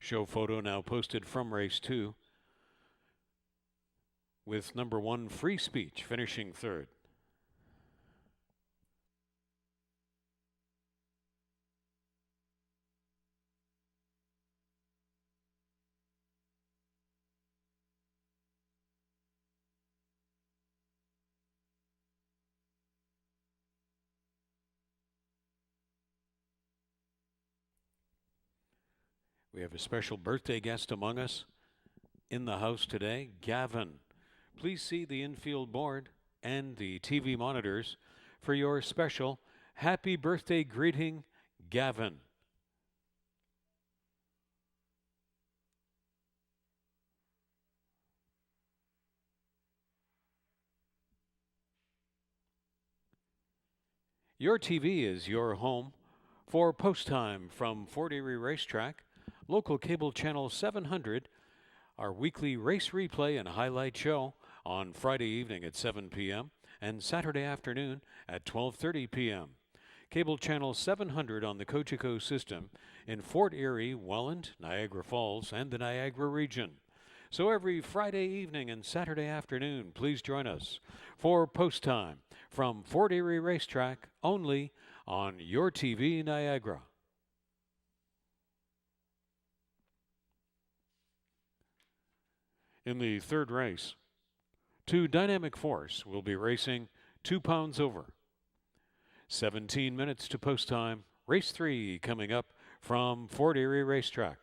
Show photo now posted from race 2, with number 1 Free Speech finishing third. We have a special birthday guest among us in the house today, Gavin. Please see the infield board and the TV monitors for your special happy birthday greeting, Gavin. Your TV is your home for post time from Fort Erie Racetrack, local cable channel 700, our weekly race replay and highlight show on Friday evening at 7 p.m. and Saturday afternoon at 12:30 p.m. Cable channel 700 on the Cogeco system in Fort Erie, Welland, Niagara Falls, and the Niagara region. So every Friday evening and Saturday afternoon, please join us for post time from Fort Erie Racetrack, only on Your TV Niagara. In the third race, 2 Dynamic Force will be racing 2 pounds over. 17 minutes to post time. Race 3 coming up from Fort Erie Racetrack.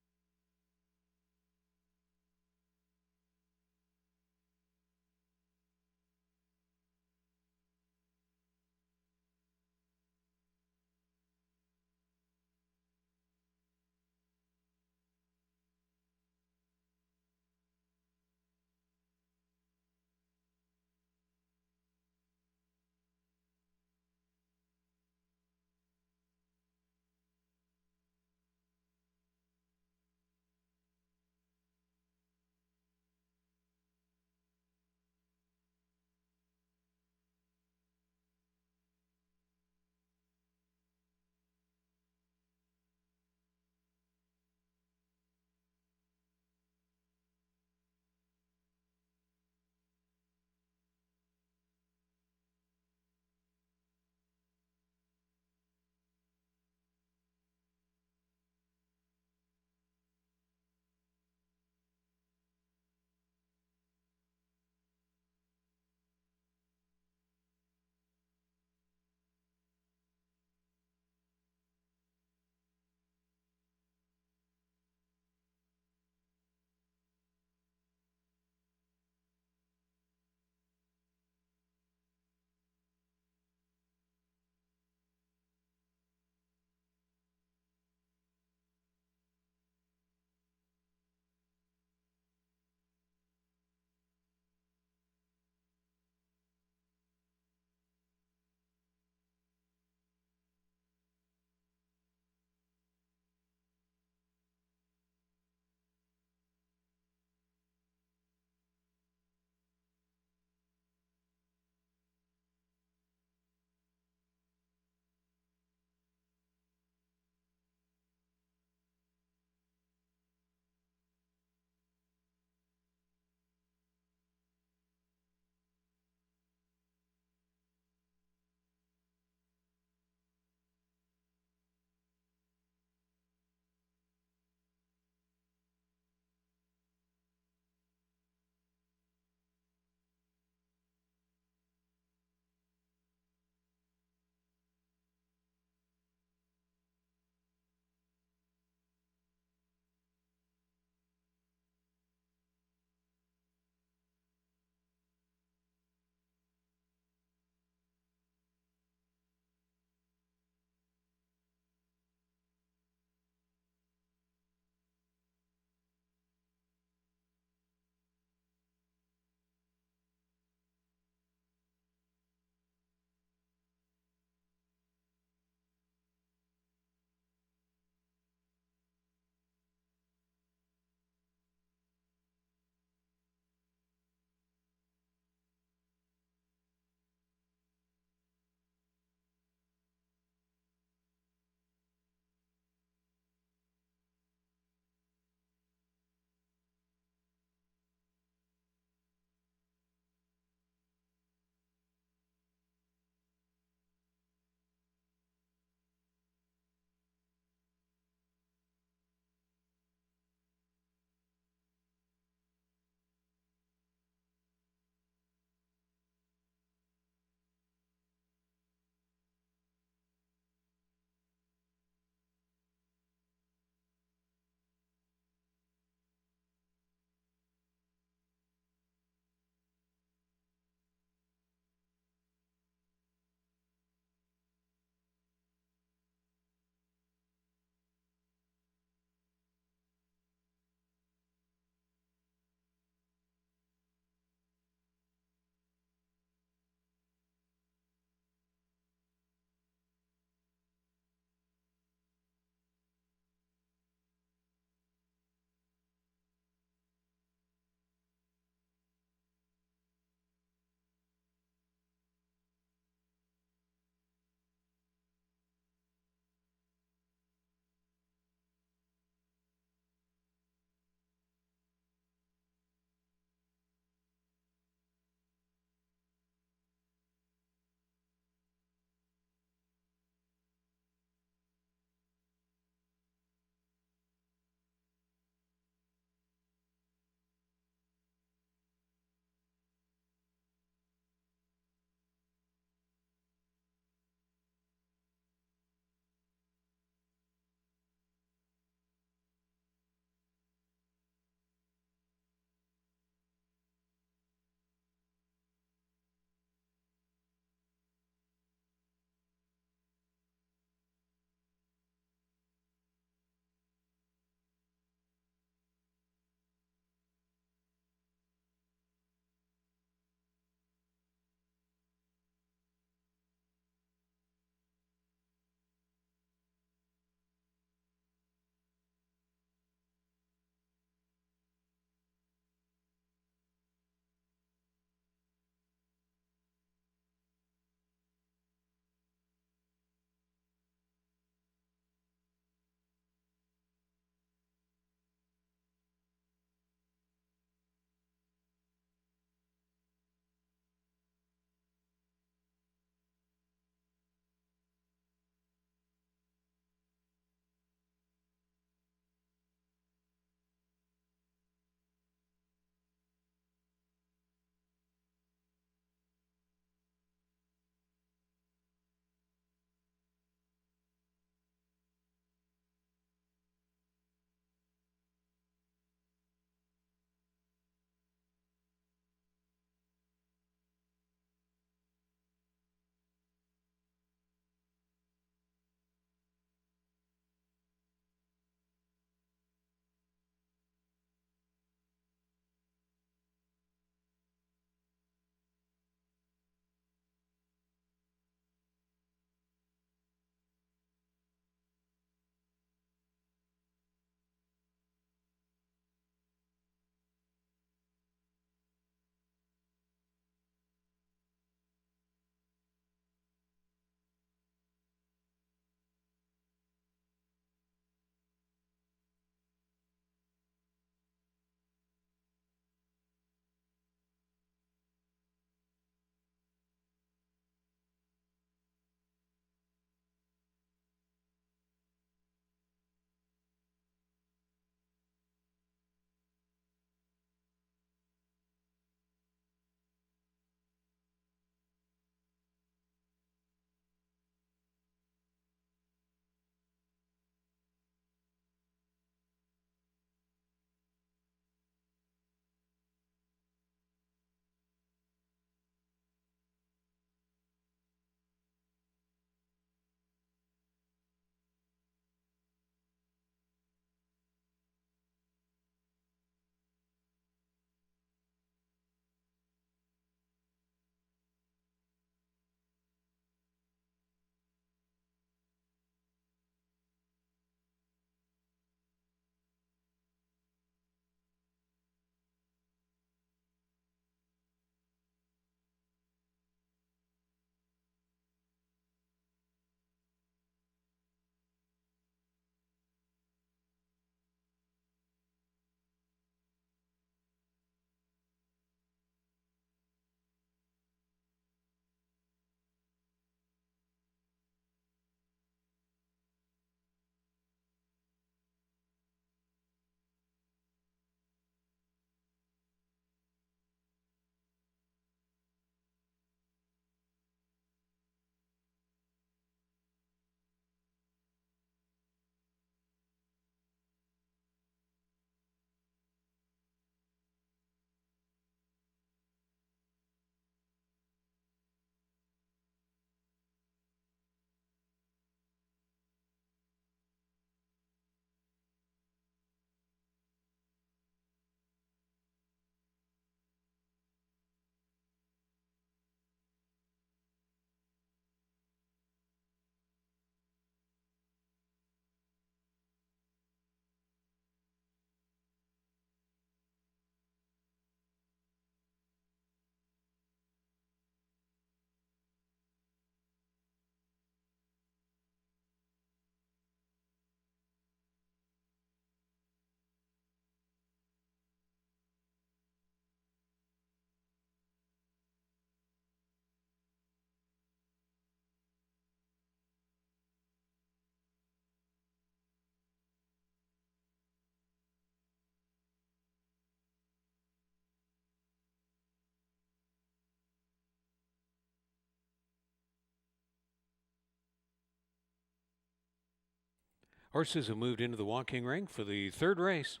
Horses have moved into the walking ring for the third race.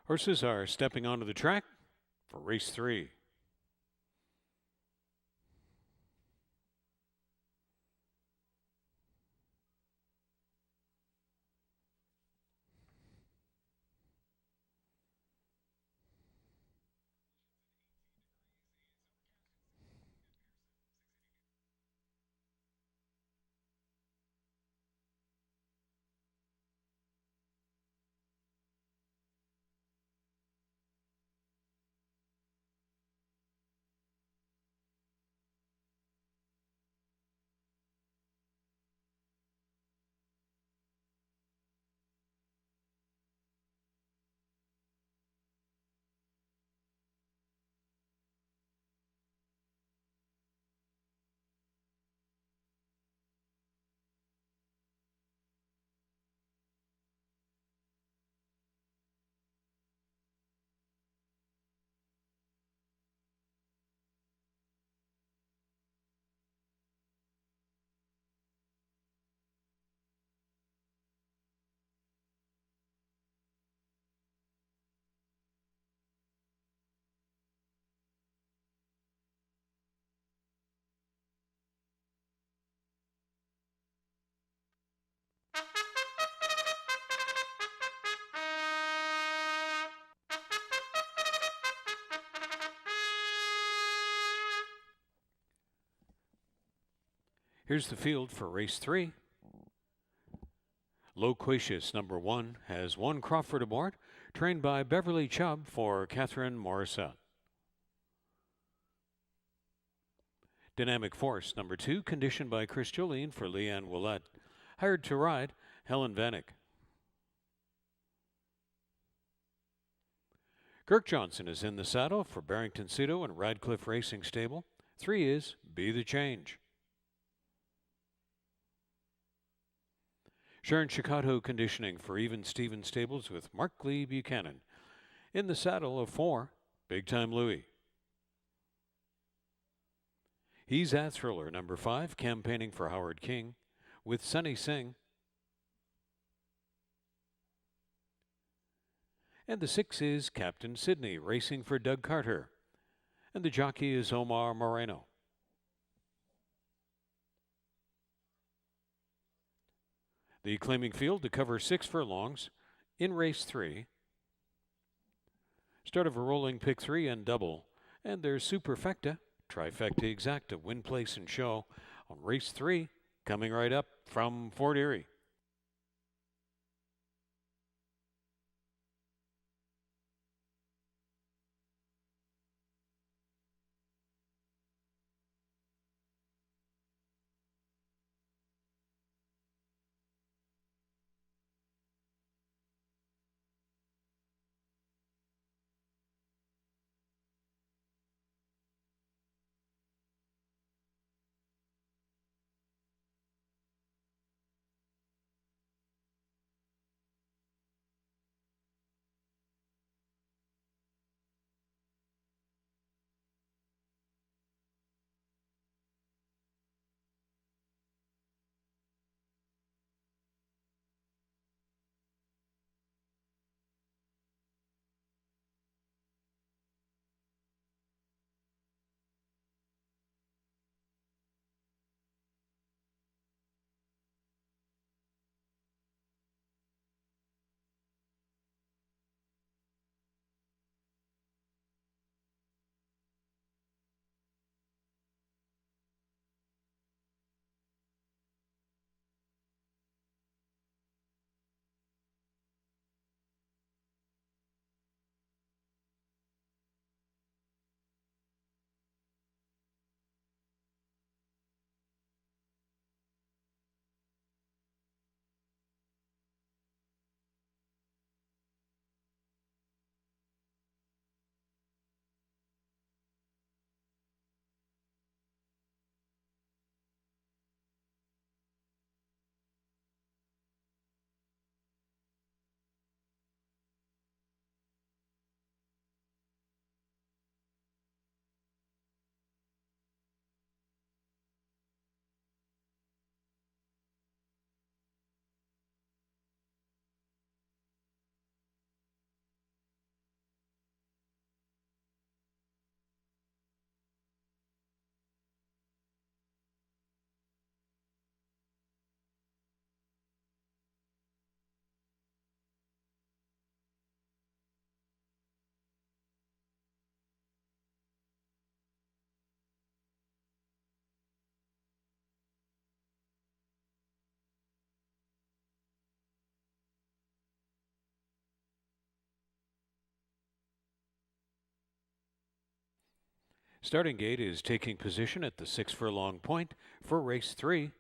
Horses are stepping onto the track for race 3. Here's the field for race 3. Loquacious number 1 has one Crawford aboard, trained by Beverly Chubb for Catherine Morissette. Dynamic Force number 2, conditioned by Chris Jolene for Leanne Willette. Hired to ride, Helen Vanek. Kirk Johnson is in the saddle for Barrington Cito and Radcliffe Racing Stable. 3 is Be the Change. Sharon Chicato conditioning for Even Steven Stables with Mark Lee Buchanan. In the saddle of 4, Big Time Louie. He's at Thriller number 5, campaigning for Howard King with Sunny Singh. And the 6 is Captain Sydney, racing for Doug Carter. And the jockey is Omar Moreno. The claiming field to cover 6 furlongs in race 3. Start of a rolling pick 3 and double. And there's Superfecta, Trifecta Exacta, Win, Place, and Show on race 3, coming right up from Fort Erie. Starting gate is taking position at the 6 furlong point for race 3.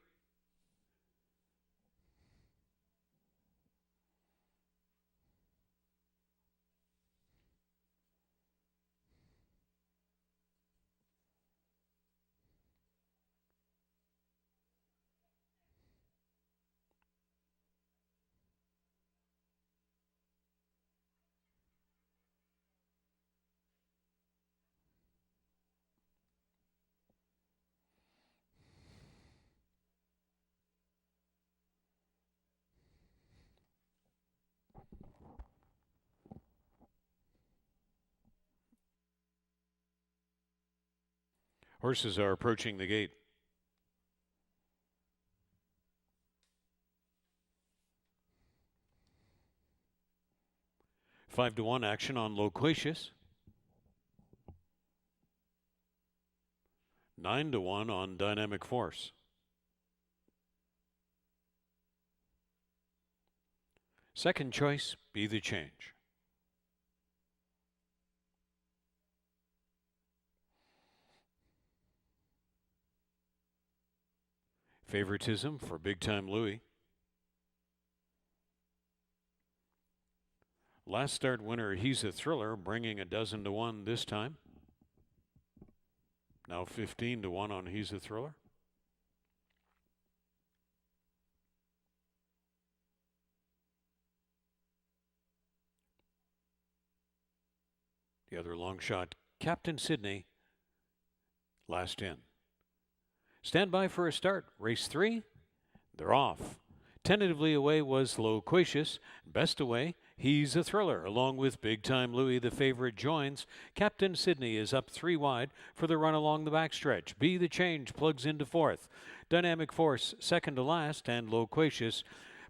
Horses are approaching the gate. Five to 1 action on Loquacious. 9 to 1 on Dynamic Force. Second choice, Be the Change. Favoritism for Big Time Louie. Last start winner, He's a Thriller, bringing 12 to 1 this time. Now 15 to 1 on He's a Thriller. The other long shot, Captain Sydney, last in. Stand by for a start. Race 3, they're off. Tentatively away was Loquacious. Best away, He's a Thriller. Along with Big Time Louie, the favorite joins. Captain Sydney is up 3 wide for the run along the backstretch. Be the Change plugs into 4th. Dynamic Force second to last, and Loquacious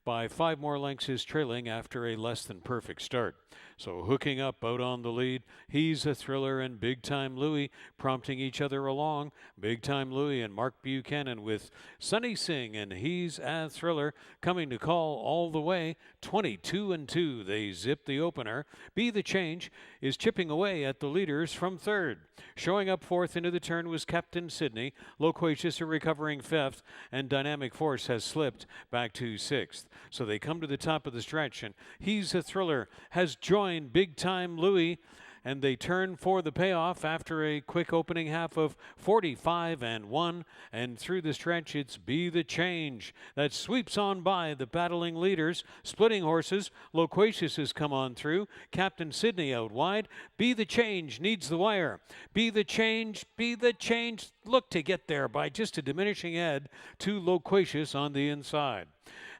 by 5 more lengths is trailing after a less than perfect start. So hooking up out on the lead, He's a Thriller and Big Time Louie prompting each other along. Big Time Louie and Mark Buchanan with Sunny Singh and He's a Thriller coming to call all the way. 22 and 2, they zip the opener. Be the Change is chipping away at the leaders from 3rd. Showing up 4th into the turn was Captain Sydney. Loquacious are recovering 5th, and Dynamic Force has slipped back to 6th. So they come to the top of the stretch, and He's a Thriller has joined Big Time Louie, and they turn for the payoff after a quick opening half of 45 and 1, and through the stretch it's Be the Change that sweeps on by the battling leaders. Splitting horses, Loquacious has come on through. Captain Sydney out wide. Be the Change needs the wire. Be the Change, Be the Change, look to get there by just a diminishing head to Loquacious on the inside.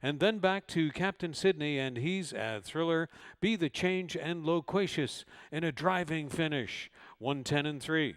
And then back to Captain Sydney and He's a Thriller, Be the Change and Loquacious in a driving finish. 110 and 3.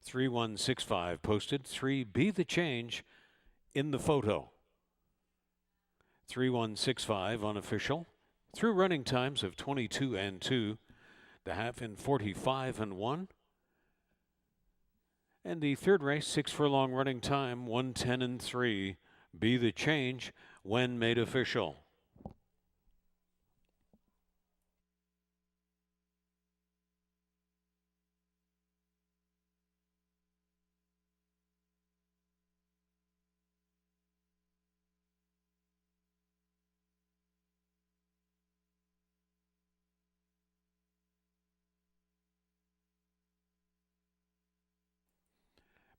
Three 165 posted. 3 Be the Change in the photo. 3165 unofficial. Through running times of 22 and 2. The half in 45 and 1. And the third race, 6 furlong running time, 110 and 3. Be the Change when made official.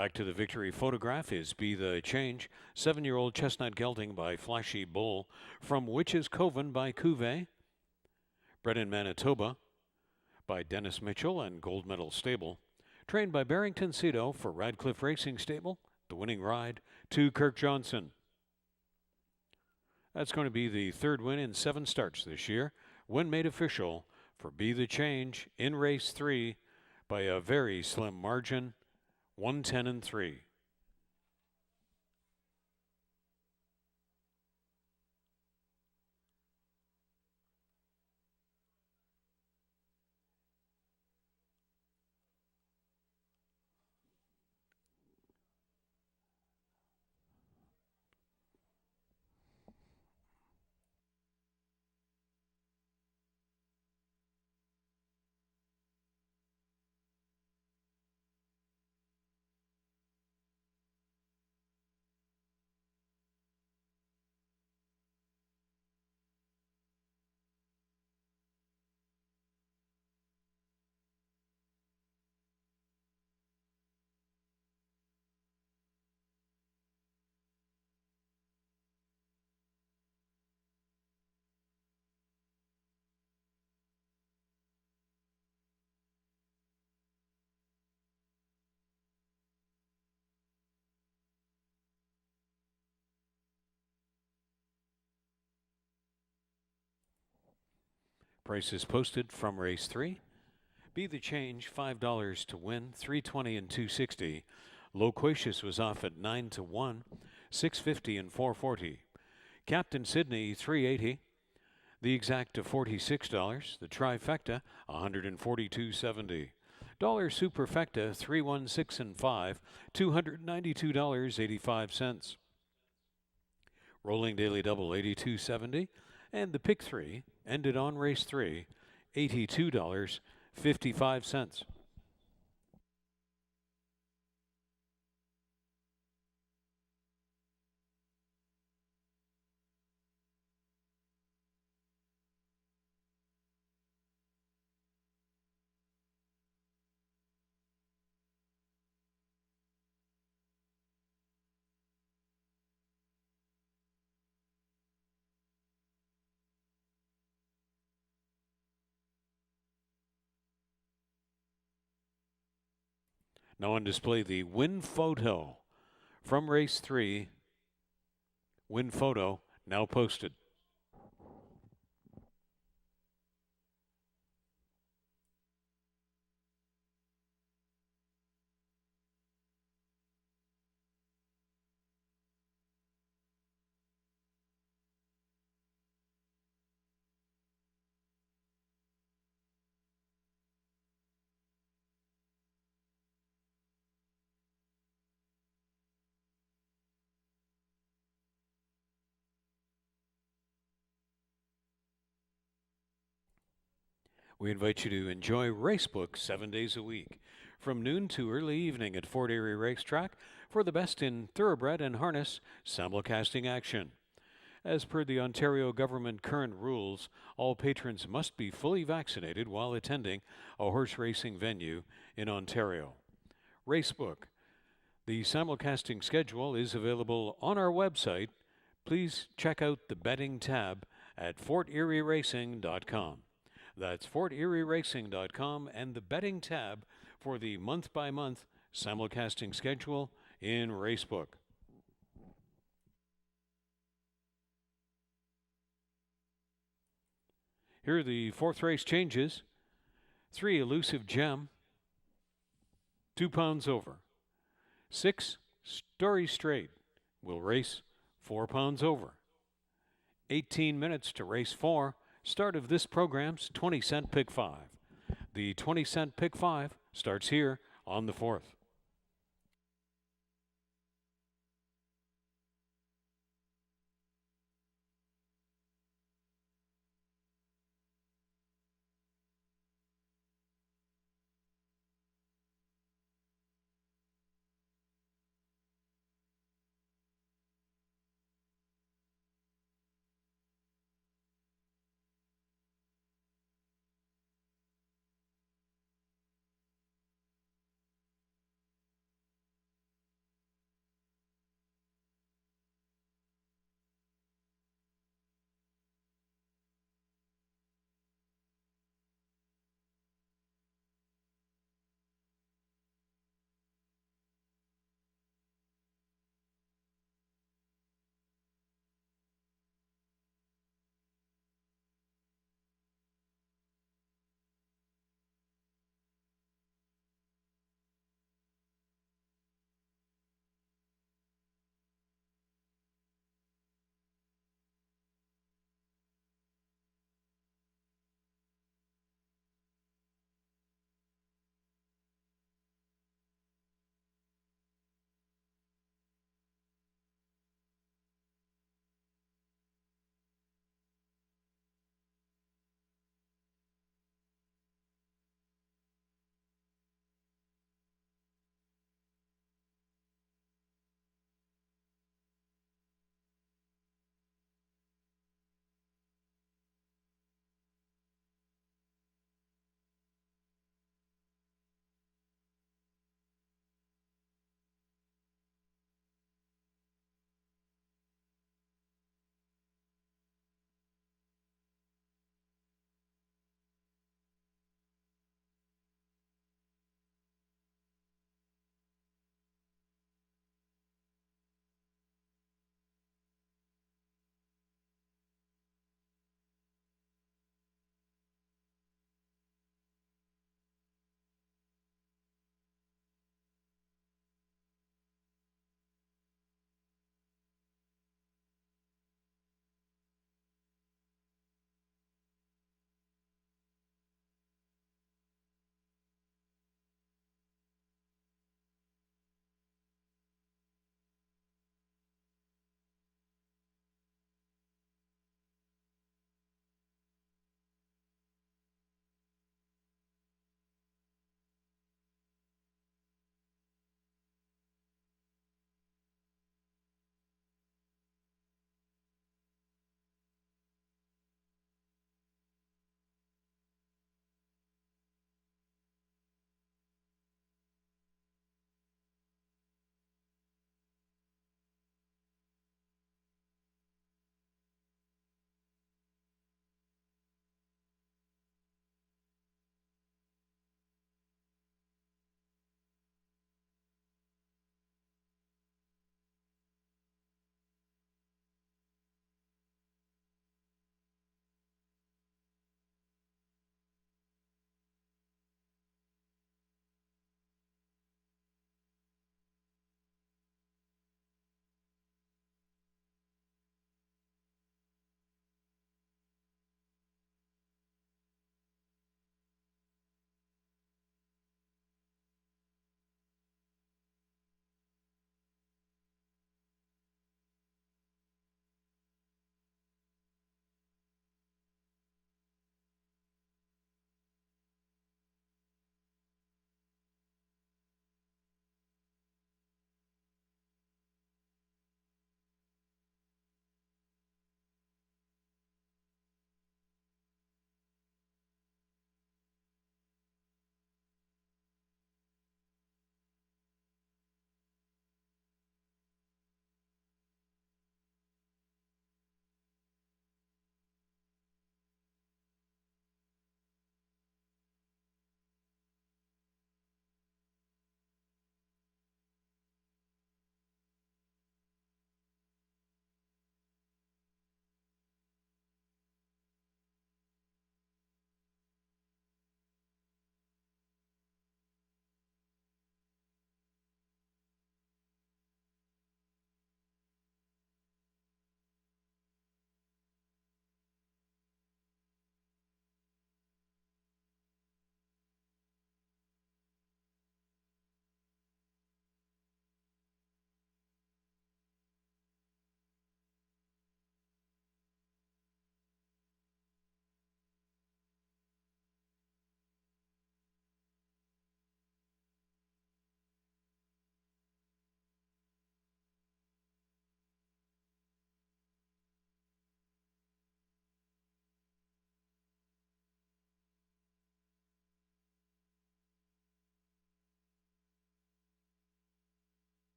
Back to the victory photograph is Be the Change, 7-year-old Chestnut Gelding by Flashy Bull, from Witches Coven by Cuvée, bred in Manitoba by Dennis Mitchell and Gold Medal Stable, trained by Barrington Cito for Radcliffe Racing Stable, the winning ride to Kirk Johnson. That's going to be the third win in 7 starts this year. Win made official for Be the Change in race 3 by a very slim margin, 110-3. Prices posted from race 3. Be the Change, $5 to win, 320 and 260. Loquacious was off at 9 to 1, 650 and 440. Captain Sydney, 380. The Exact to $46. The Trifecta, $142.70. Dollar Superfecta, 316 and 5, $292.85. Rolling Daily Double, $82.70. And the Pick 3 ended on race 3, $82.55. Now on display, the Win Photo from race 3. Win Photo now posted. We invite you to enjoy Racebook 7 days a week, from noon to early evening at Fort Erie Racetrack for the best in thoroughbred and harness simulcasting action. As per the Ontario government current rules, all patrons must be fully vaccinated while attending a horse racing venue in Ontario. Racebook. The simulcasting schedule is available on our website. Please check out the betting tab at forterieracing.com. That's forterieracing.com and the betting tab for the month-by-month simulcasting schedule in Racebook. Here are the 4th race changes. 3, Elusive Gem, 2 pounds over. 6, Story Straight, will race 4 pounds over. 18 minutes to race 4. Start of this program's 20-cent Pick 5. The 20-cent Pick 5 starts here on the 4th.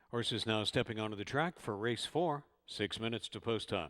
Horses now stepping onto the track for race 4, 6 minutes to post time.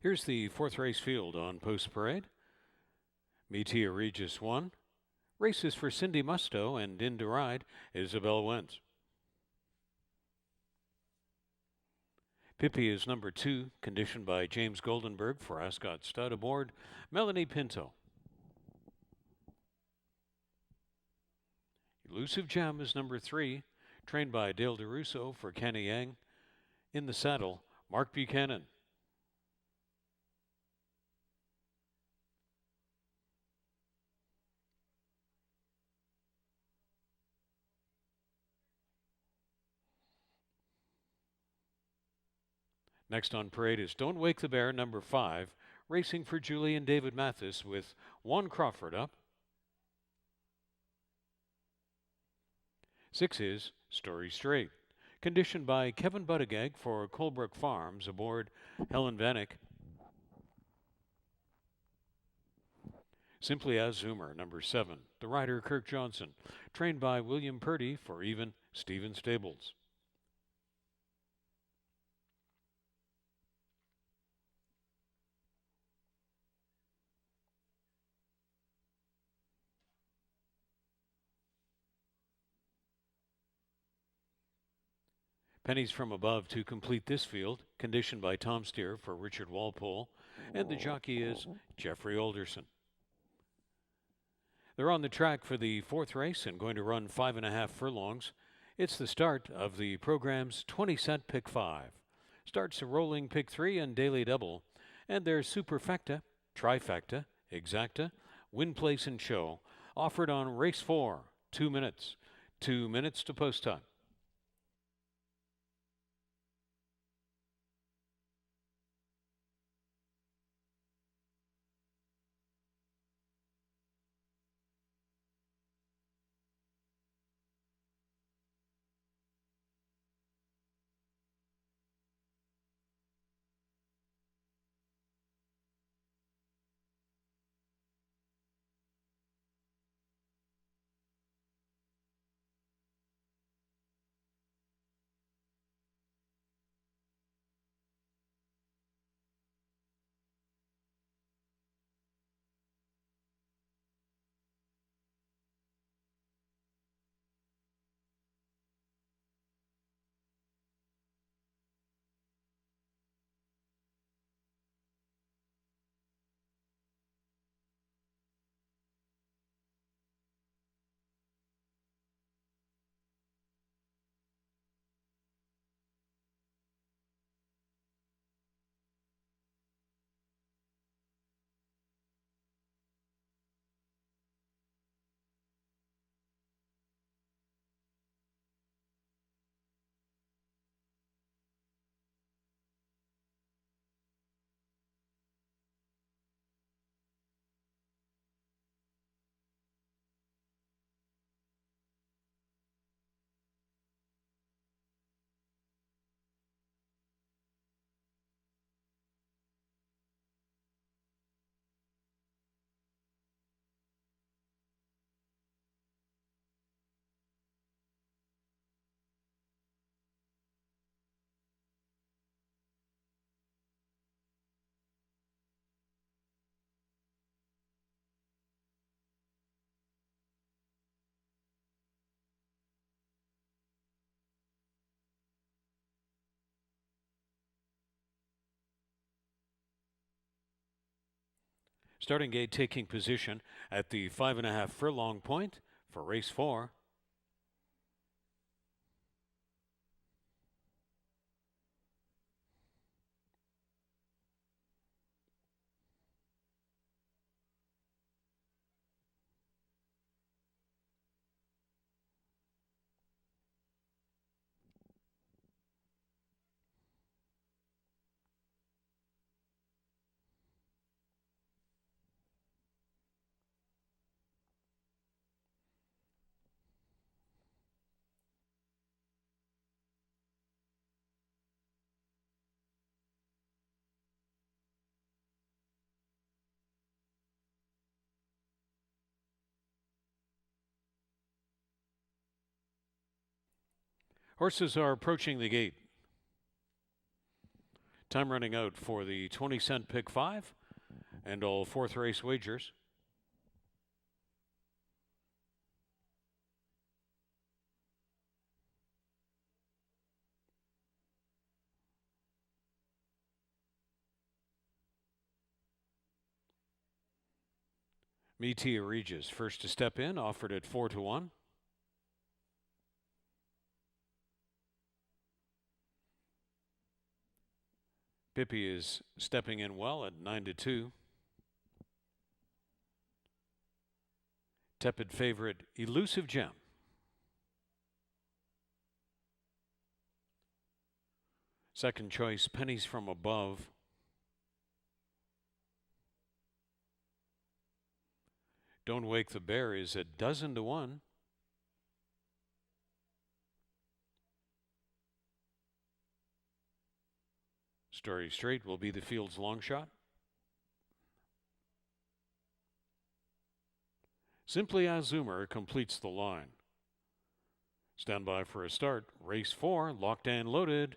Here's the 4th race field on post parade. Meteor Regis 1. Races for Cindy Musto and in to ride Isabel Wentz. Pippi is number 2, conditioned by James Goldenberg for Ascot Stud aboard Melanie Pinto. Elusive Gem is number 3, trained by Dale DeRusso for Kenny Yang. In the saddle, Mark Buchanan. Next on parade is Don't Wake the Bear, number 5, racing for Julie and David Mathis with Juan Crawford up. 6 is Story Straight, conditioned by Kevin Buttigieg for Colebrook Farms aboard Helen Vanek. Simply as Zoomer, number 7, the rider Kirk Johnson, trained by William Purdy for even Steven Stables. Pennies from Above to complete this field, conditioned by Tom Steer for Richard Walpole, and the jockey is Jeffrey Alderson. They're on the track for the 4th race and going to run 5.5 furlongs. It's the start of the program's 20-cent Pick 5. Starts a rolling Pick 3 and daily double, and there's Superfecta, Trifecta, Exacta, Win Place and Show, offered on race 4, 2 minutes. 2 minutes to post time. Starting gate taking position at the 5.5 furlong point for race 4. Horses are approaching the gate. Time running out for the 20-cent pick 5 and all fourth race wagers. Meteor Regis first to step in, offered at 4-1. Pippi is stepping in well at 9-2. Tepid favorite Elusive Gem. Second choice Pennies from Above. Don't Wake the Bear is 12-1. Story Straight will be the field's long shot. Simply As Zoomer completes the line. Stand by for a start. Race 4, locked and loaded.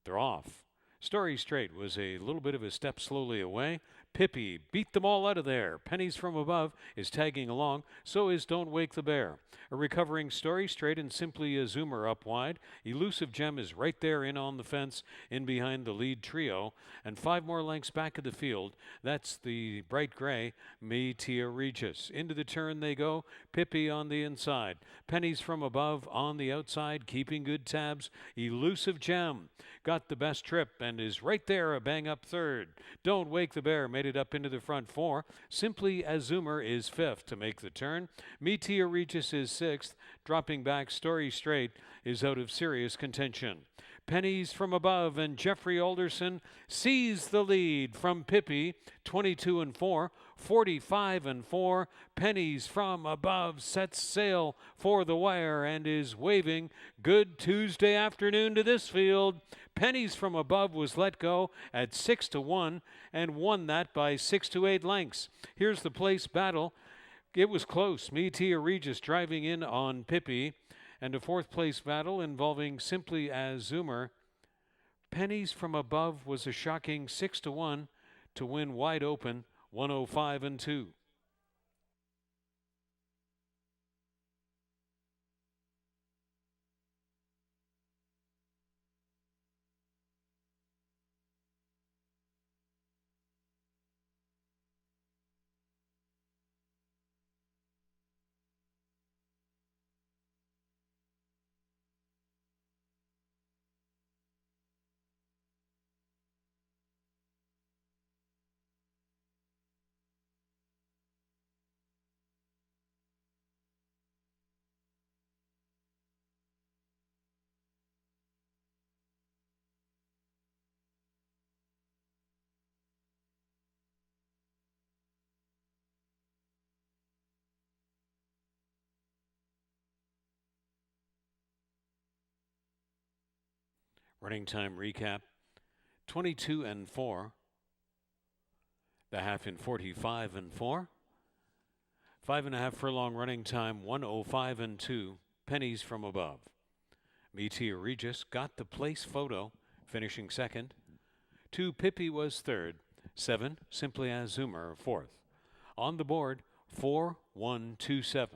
They're off. Story Straight was a little bit of a step slowly away. Pippi beat them all out of there. Pennies from Above is tagging along. So is Don't Wake the Bear. A recovering Story Straight and Simply a Zoomer up wide. Elusive Gem is right there in on the fence, in behind the lead trio. And 5 more lengths back of the field. That's the bright gray Meteor Regis. Into the turn they go. Pippi on the inside. Pennies from Above on the outside, keeping good tabs. Elusive Gem got the best trip and is right there, a bang up third. Don't Wake the Bear made it up into the front 4. Simply As Zoomer is 5th to make the turn. Meteor Regis is 6th. Dropping back, Story Straight is out of serious contention. Pennies from Above and Jeffrey Alderson seize the lead from Pippi, 22-4, 45-4. Pennies from Above sets sail for the wire and is waving good Tuesday afternoon to this field. Pennies from Above was let go at 6-1 and won that by 6 to 8 lengths. Here's the place battle. It was close. Meteor Regis driving in on Pippi, and a fourth place battle involving Simply As Zoomer. Pennies from Above was a shocking 6-1 to win wide open 105-2. Running time recap, 22-4. The half in 45-4. 5.5 furlong running time, 105-2. Pennies from Above. Meteor Regis got the place photo, finishing second. 2 Pippi was third. 7 Simply As Zoomer fourth. On the board, 4-1-2-7.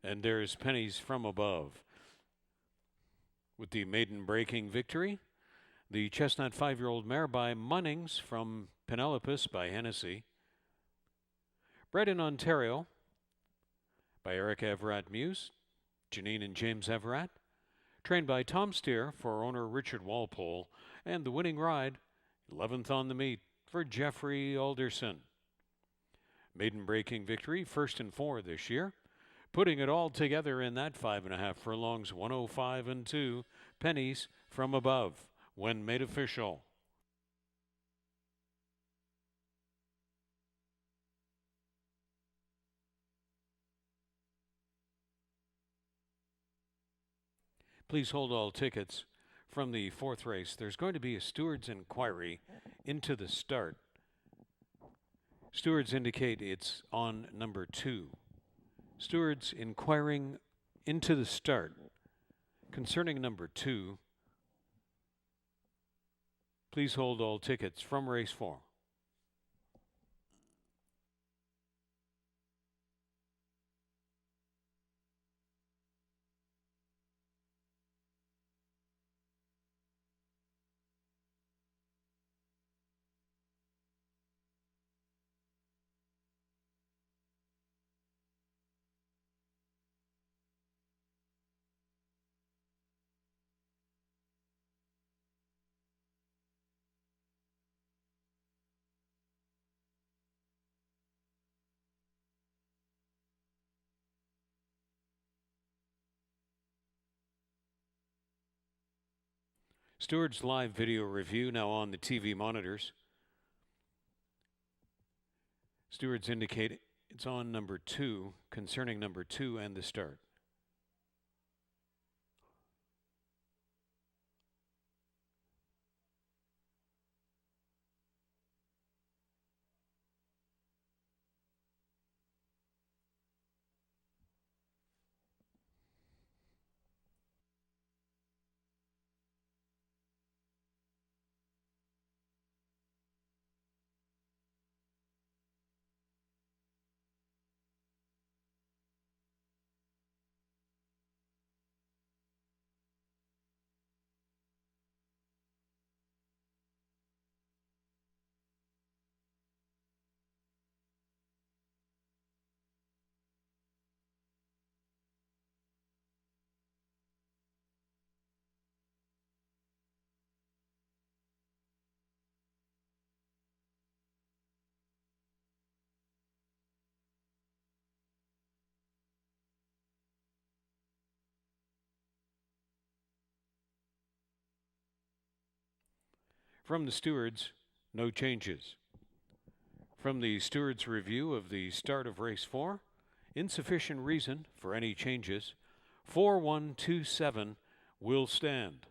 And there's Pennies from Above. With the maiden breaking victory, the Chestnut 5-year-old mare by Munnings from Penelopus by Hennessy. Bred in Ontario by Eric Everett Muse, Janine and James Everett. Trained by Tom Steer for owner Richard Walpole. And the winning ride, 11th on the meet, for Jeffrey Alderson. Maiden breaking victory, 1st and 4 this year. Putting it all together in that 5.5 furlongs, 105 and 2, Pennies from Above, when made official. Please hold all tickets. From the 4th race, there's going to be a steward's inquiry into the start. Stewards indicate it's on number 2. Stewards inquiring into the start concerning number 2. Please hold all tickets from race 4. Stewards live video review now on the TV monitors. Stewards indicate it's on number 2, concerning number 2 and the start. From the stewards, no changes. From the stewards' review of the start of race 4, insufficient reason for any changes. 4127 will stand.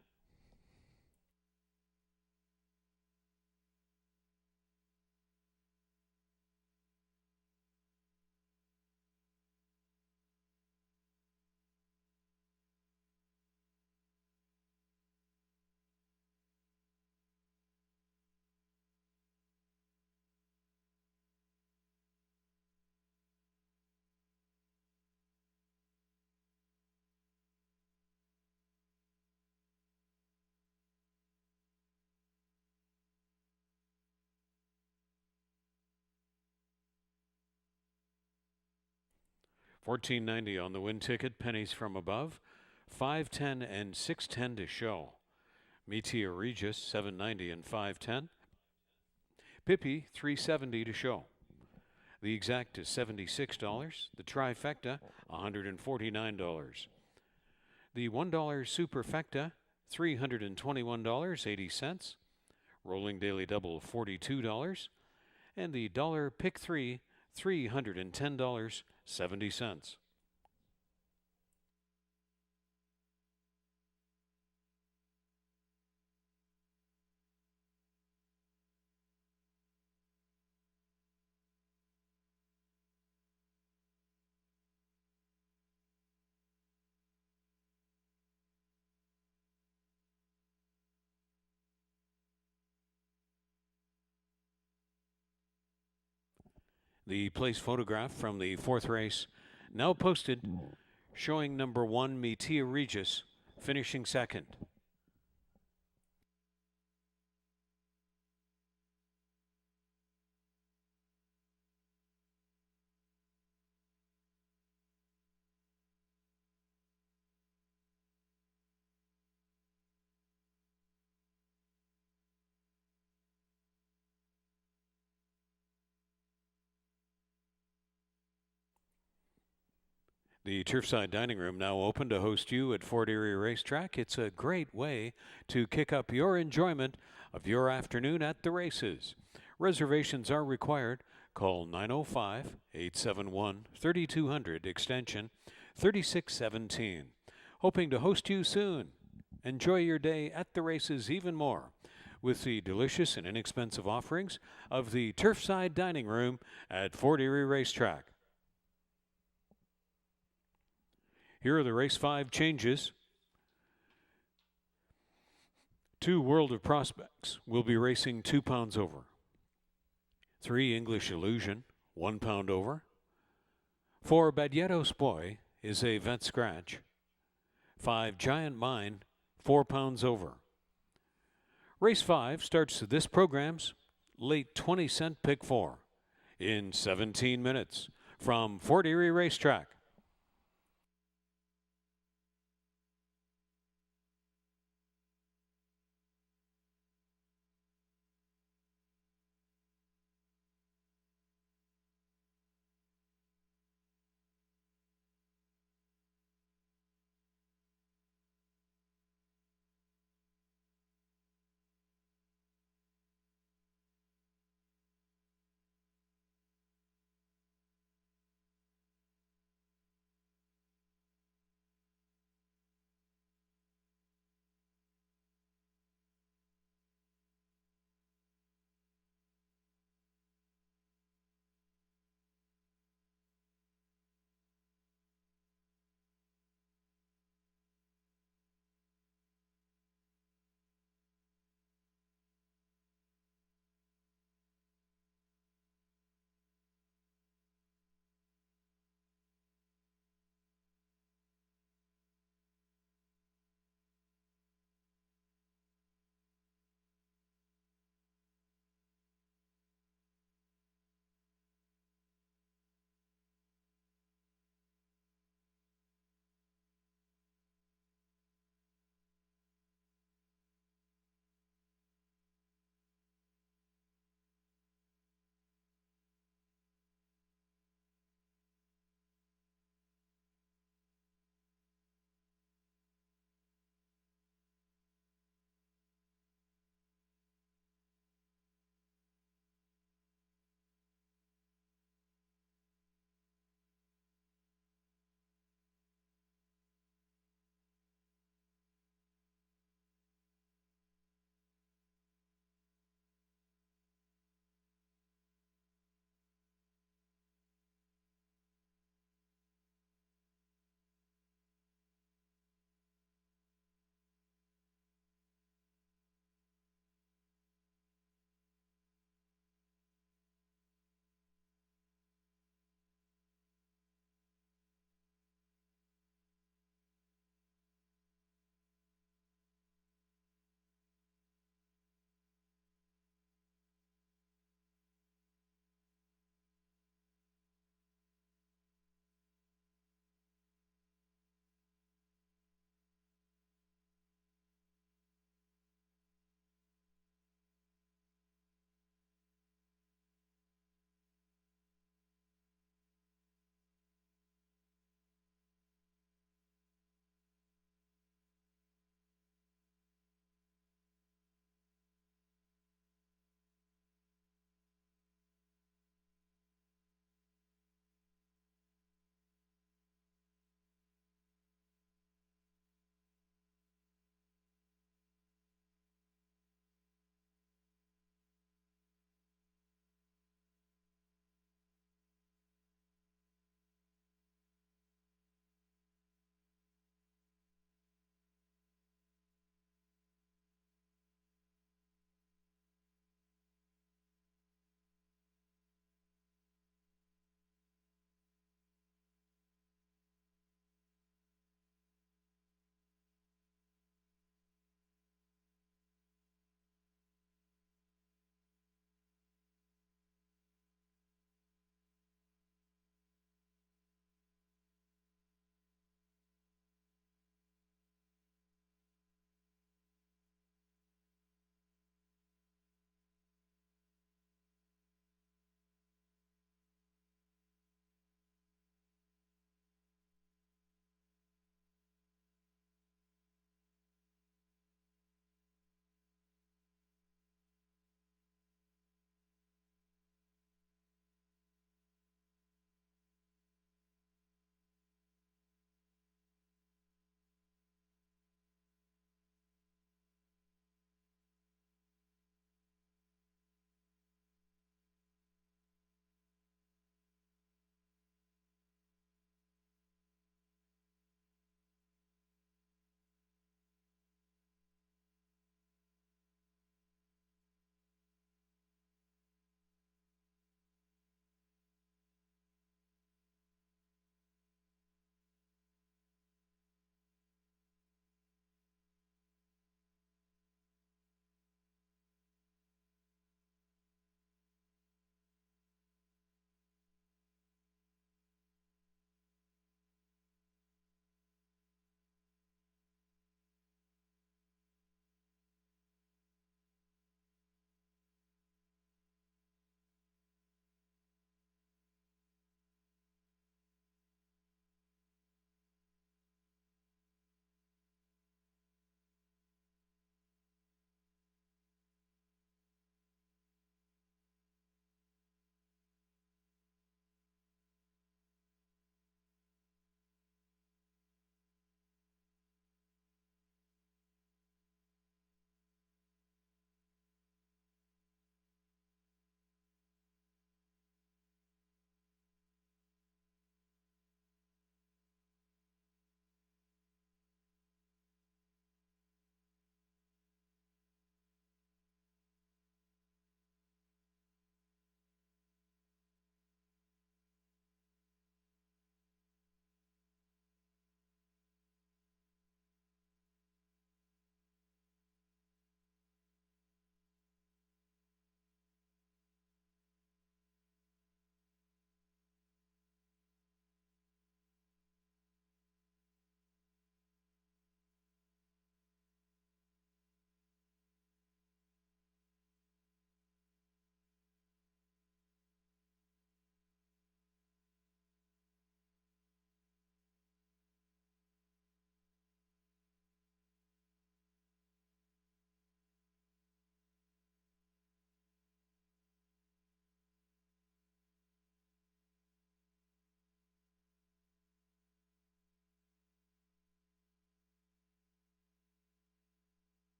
$14.90 on the win ticket, Pennies from Above. 510 and 610 to show. Meteor Regis, $7.90 and 510. Pippi, $3.70 to show. The exact is $76. The trifecta, $149. The $1 superfecta, $321.80. Rolling daily double, $42. And the dollar pick 3, $310.70. The place photograph from the 4th race now posted showing number 1 Metea Regis, finishing second. The Turfside Dining Room now open to host you at Fort Erie Racetrack. It's a great way to kick up your enjoyment of your afternoon at the races. Reservations are required. Call 905-871-3200 extension 3617. Hoping to host you soon. Enjoy your day at the races even more with the delicious and inexpensive offerings of the Turfside Dining Room at Fort Erie Racetrack. Here are the race 5 changes. 2 World of Prospects will be racing 2 pounds over. 3 English Illusion, 1 pound over. 4 Badietos Boy is a vet scratch. 5 Giant Mine, 4 pounds over. Race 5 starts this program's late 20-cent pick 4 in 17 minutes from Fort Erie Racetrack.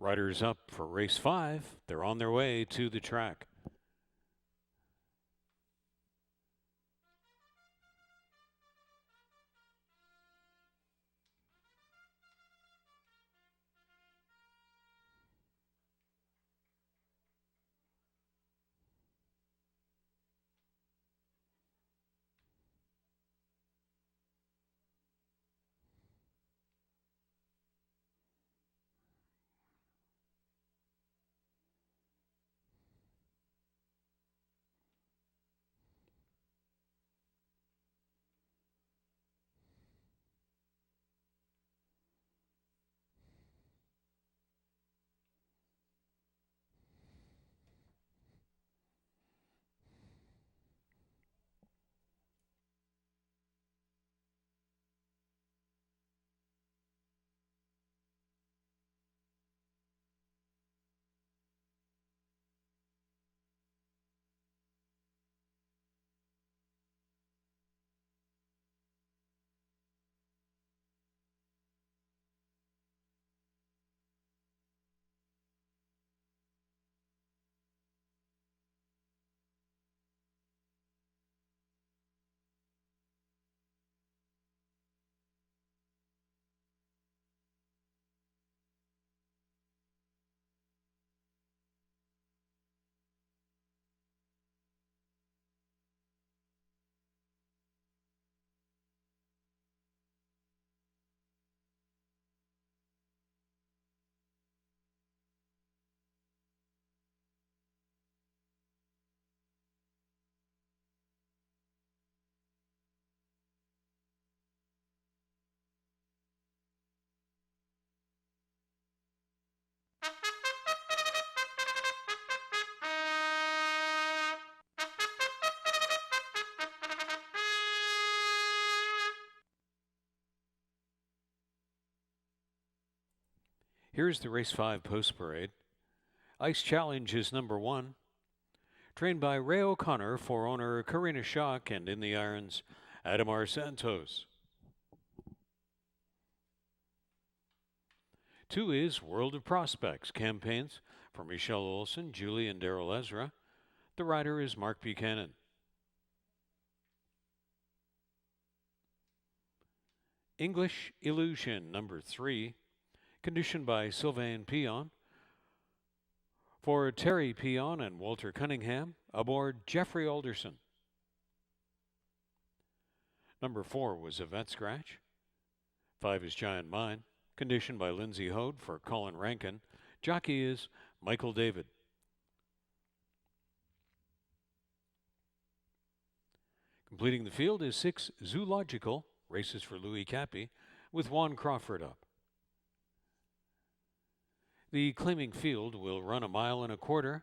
Riders up for race 5. They're on their way to the track. Here's the race 5 post parade. Ice Challenge is number 1. Trained by Ray O'Connor for owner Karina Schock and in the irons, Adamar Santos. 2 is World of Prospects campaigns for Michelle Olson, Julie, and Daryl Ezra. The rider is Mark Buchanan. English Illusion, number 3, conditioned by Sylvain Pion. For Terry Pion and Walter Cunningham, aboard Jeffrey Alderson. Number 4 was a vet scratch. 5 is Giant Mine, conditioned by Lindsay Hode for Colin Rankin. Jockey is Michael David. Completing the field is 6 Zoological, races for Louis Cappy, with Juan Crawford up. The claiming field will run 1.25 miles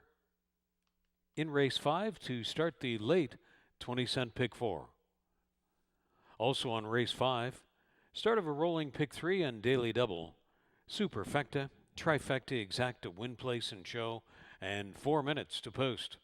in race 5 to start the late 20-cent pick 4. Also on race 5, start of a rolling pick 3 and daily double, superfecta, trifecta, exacta, win, place, and show, and 4 minutes to post.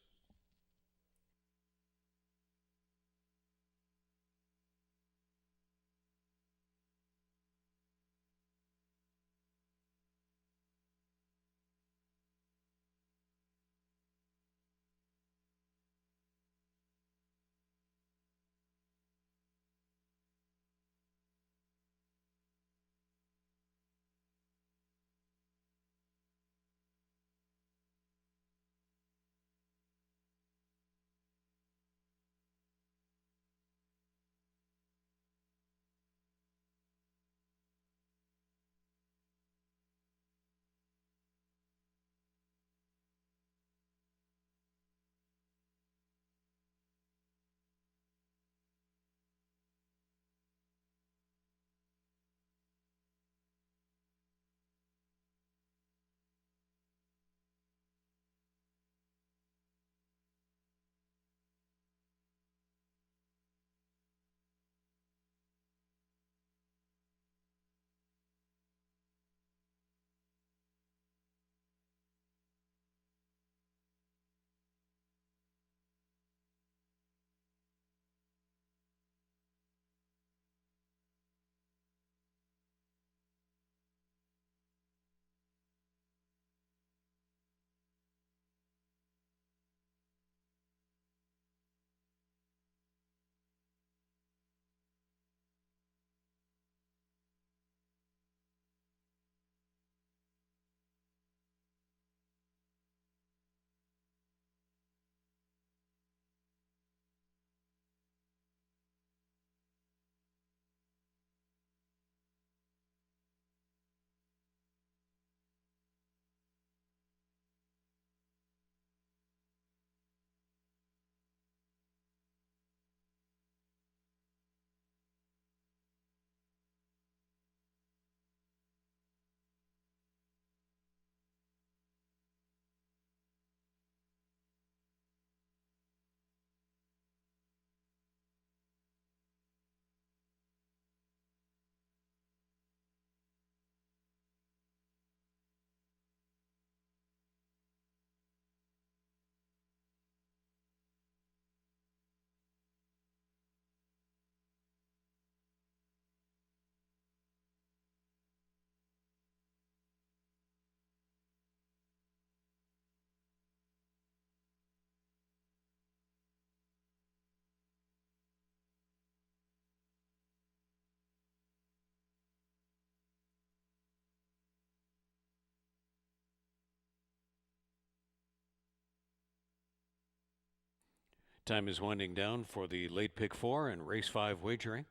Time is winding down for the late pick 4 and race 5 wagering.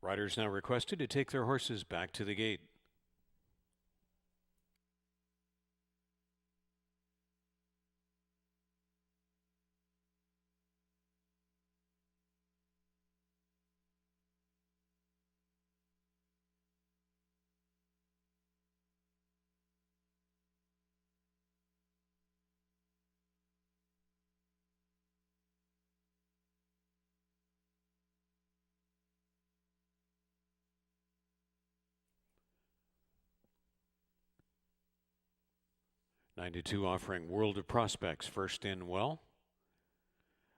Riders now requested to take their horses back to the gate. '92 offering World of Prospects first in well.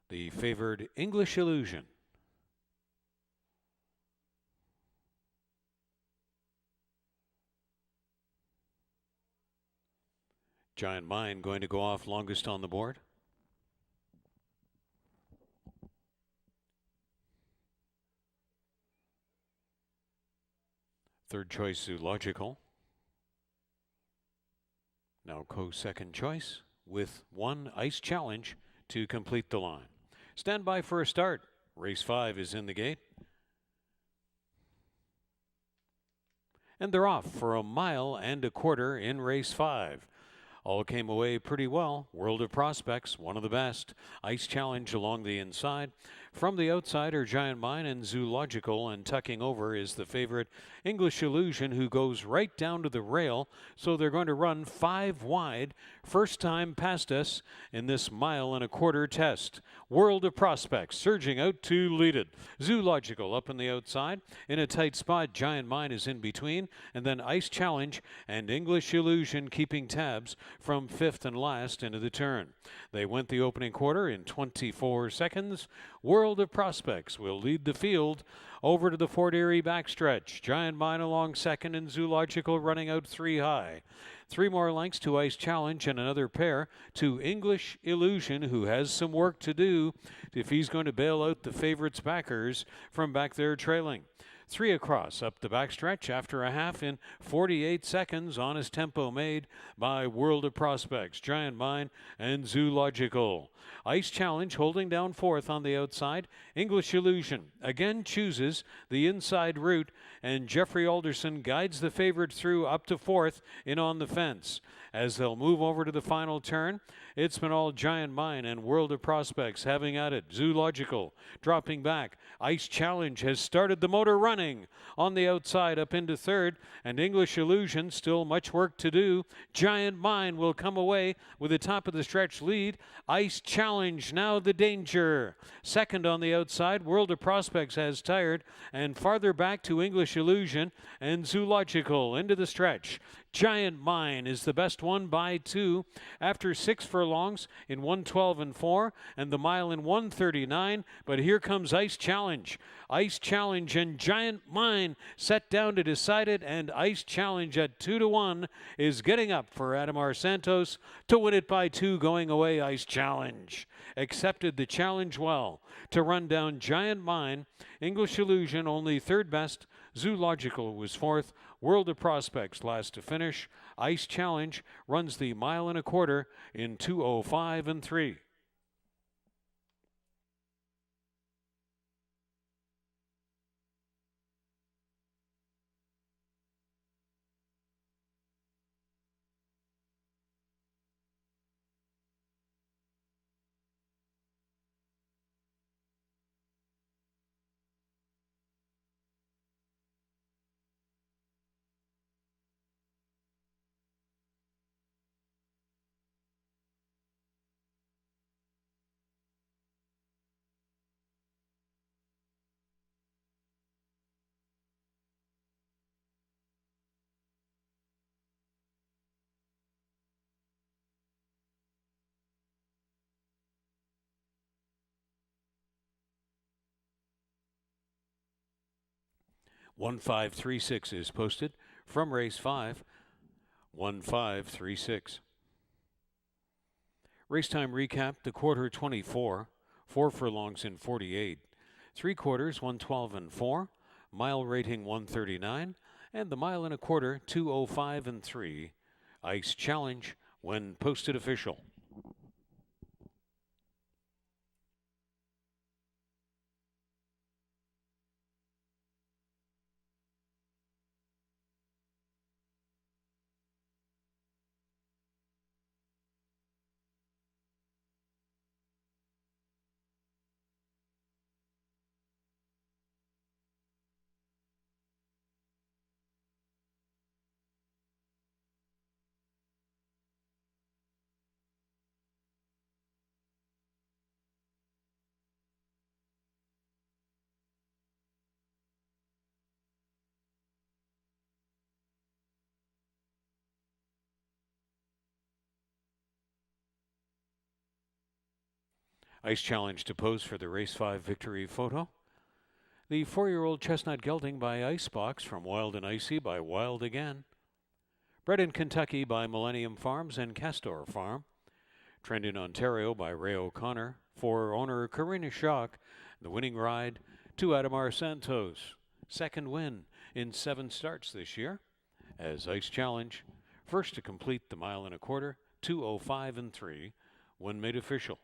The favored English Illusion. Giant Mine going to go off longest on the board. Third choice, Zoological. Now second choice with one Ice Challenge to complete the line. Stand by for a start. Race 5 is in the gate. And they're off for 1.25 miles in race 5. All came away pretty well. World of Prospects, one of the best. Ice Challenge along the inside. From the outside are Giant Mine and Zoological, and tucking over is the favorite English Illusion, who goes right down to the rail. So they're going to run 5 wide. First time past us in this 1.25 mile test. World of Prospects surging out to lead it. Zoological up on the outside. In a tight spot, Giant Mine is in between. And then Ice Challenge and English Illusion keeping tabs from 5th and last into the turn. They went the opening quarter in 24 seconds. World of Prospects will lead the field over to the Fort Erie backstretch. Giant Mine along second and Zoological running out 3 high. 3 more lengths to Ice Challenge and another pair to English Illusion, who has some work to do if he's going to bail out the favorites' backers from back there trailing. 3 across up the backstretch after a half in 48 seconds. Honest tempo made by World of Prospects, Giant Mine, and Zoological. Ice Challenge holding down 4th on the outside. English Illusion again chooses the inside route, and Jeffrey Alderson guides the favorite through up to 4th in on the fence. As they'll move over to the final turn, it's been all Giant Mine and World of Prospects having at it. Zoological dropping back. Ice Challenge has started the motor running on the outside up into 3rd, and English Illusion still much work to do. Giant Mine will come away with the top of the stretch lead. Ice Challenge now the danger. 2nd on the outside, World of Prospects has tired, and farther back to English Illusion and Zoological into the stretch. Giant Mine is the best one by 2 after 6 furlongs in 112 and 4 and the mile in 139. But here comes Ice Challenge. Ice Challenge and Giant Mine set down to decide it, and Ice Challenge at 2-1 is getting up for Adamar Santos to win it by 2 going away. Ice Challenge accepted the challenge well to run down Giant Mine. English Illusion only third best. Zoological was fourth. World of Prospects last to finish. Ice Challenge runs the mile and a quarter in 2:05 and 3. One 1536 is posted from race 5. 1536. Race time recap: the quarter 24, 4 furlongs in 48, 3 quarters 112 and 4, mile rating 139, and the mile and a quarter 2:05 and 3. Ice Challenge when posted official. Ice Challenge to pose for the race 5 victory photo. The 4-year-old Chestnut Gelding by Icebox from Wild and Icy by Wild Again. Bred in Kentucky by Millennium Farms and Castor Farm. Trained in Ontario by Ray O'Connor. For owner Karina Schock. The winning ride to Adamar Santos. Second win in 7 starts this year. As Ice Challenge, first to complete the mile and a quarter, 2:05 and 3, when made official.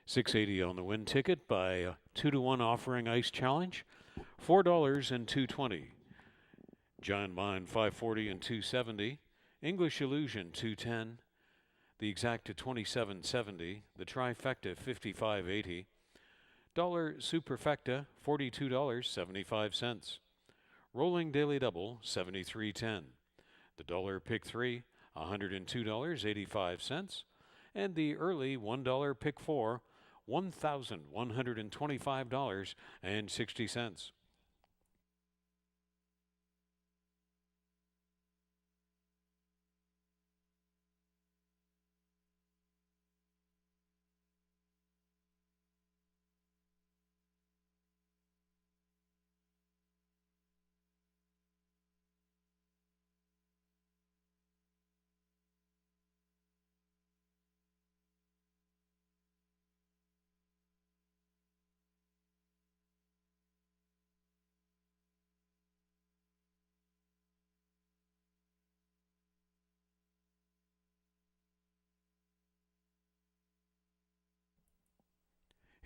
$6.80 on the win ticket by 2-1 offering Ice Challenge. $4 and $2.20. Giant Mine $5.40 and $2.70. English Illusion $2.10. The Exacta $27.70. The Trifecta $55.80. Dollar Superfecta $42.75. Rolling Daily Double $73.10. The Dollar Pick 3 $102.85. And the early $1 Pick 4 $1,125.60.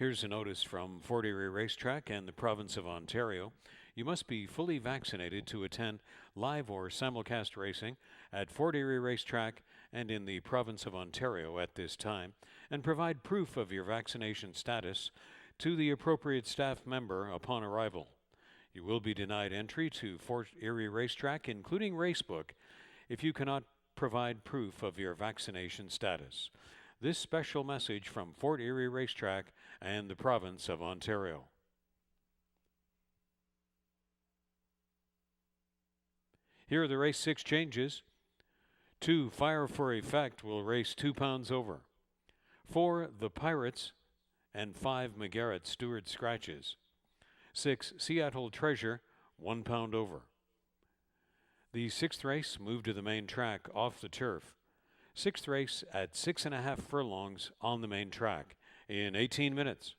Here's a notice from Fort Erie Racetrack and the province of Ontario. You must be fully vaccinated to attend live or simulcast racing at Fort Erie Racetrack and in the province of Ontario at this time, and provide proof of your vaccination status to the appropriate staff member upon arrival. You will be denied entry to Fort Erie Racetrack, including racebook, if you cannot provide proof of your vaccination status. This special message from Fort Erie Racetrack and the province of Ontario. Here are the race 6 changes. 2, Fire for Effect will race 2 pounds over. 4, The Pirates and 5, McGarrett Stewart Scratches. 6, Seattle Treasure, 1 pound over. The 6th race moved to the main track off the turf. 6th race at 6.5 furlongs on the main track in 18 minutes.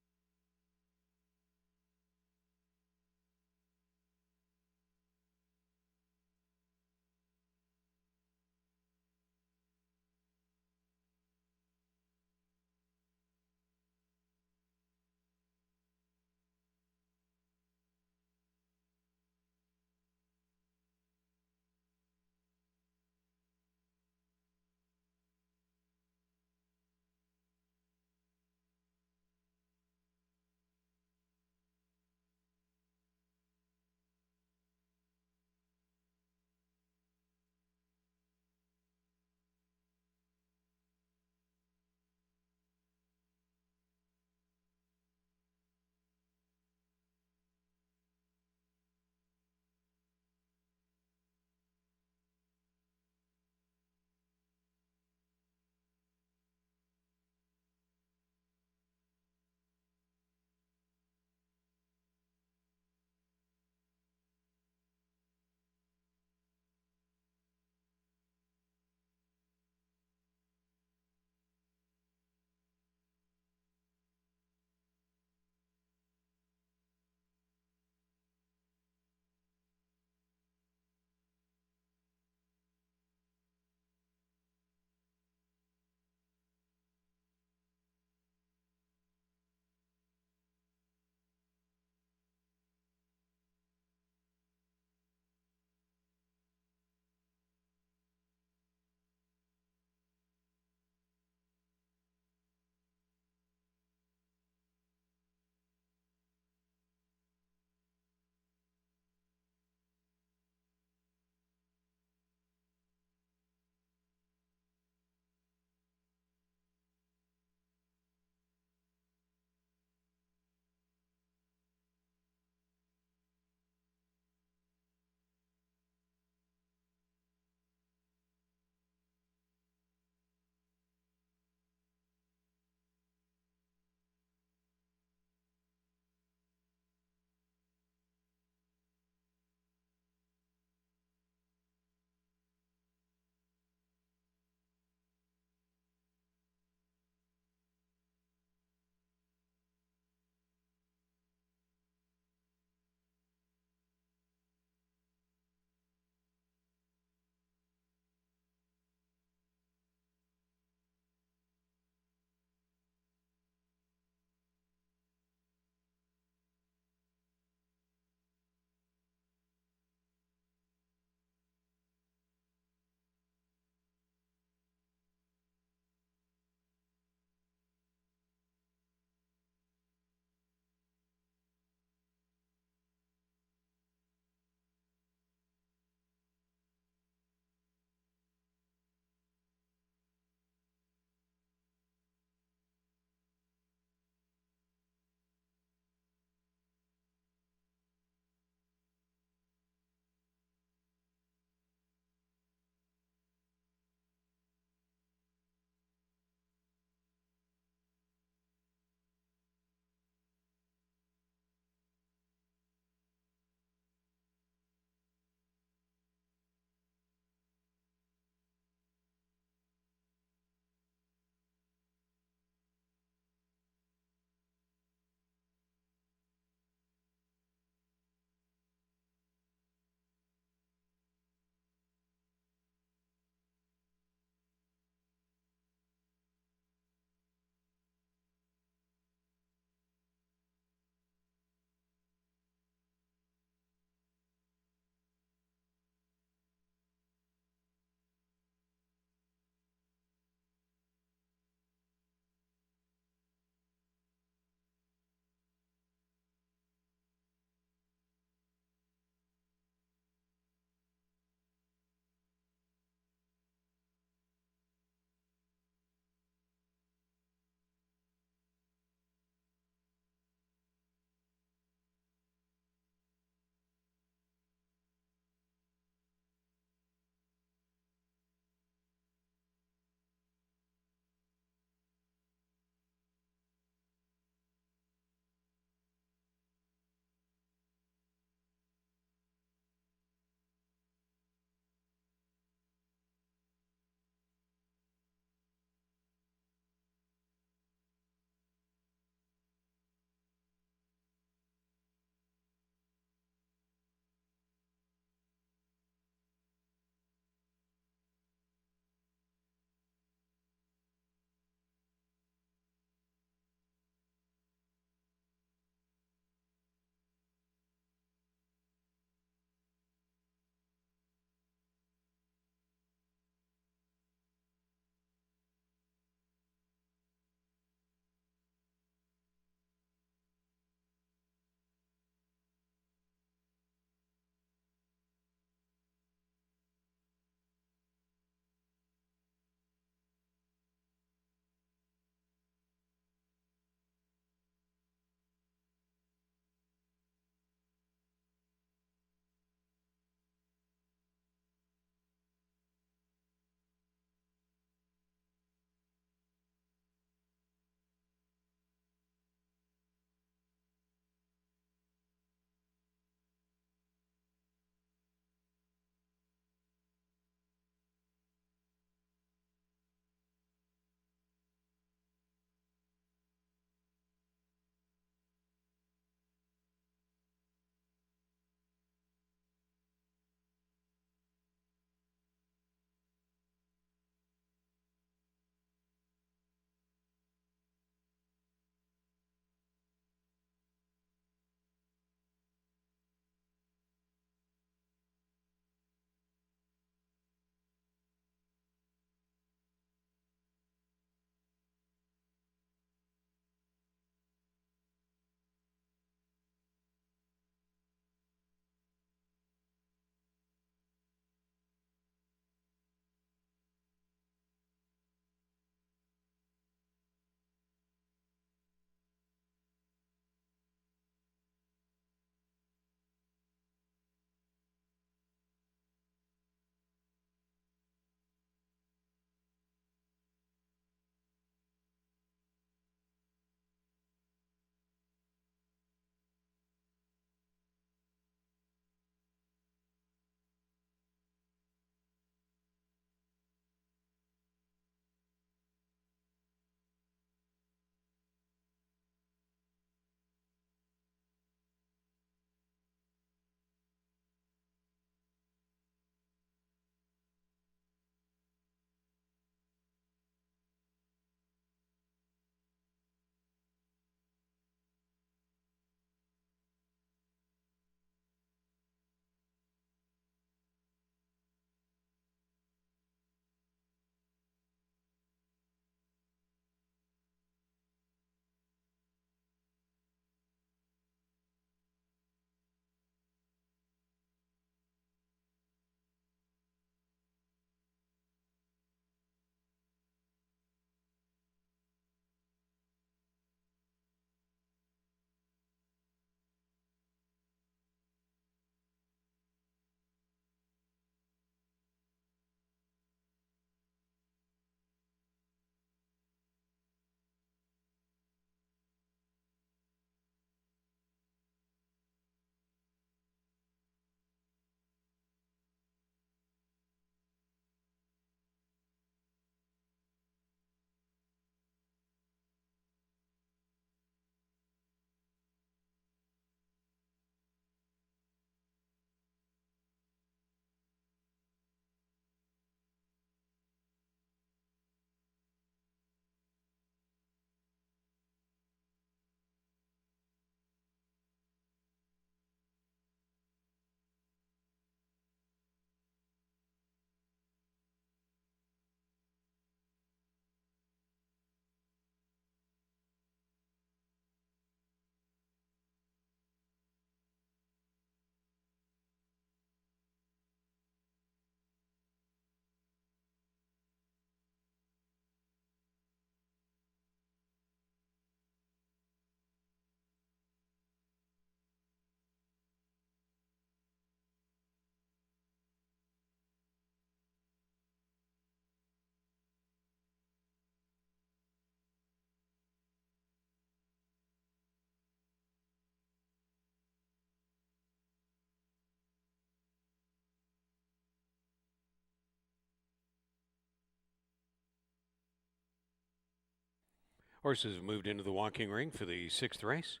Horses have moved into the walking ring for the 6th race.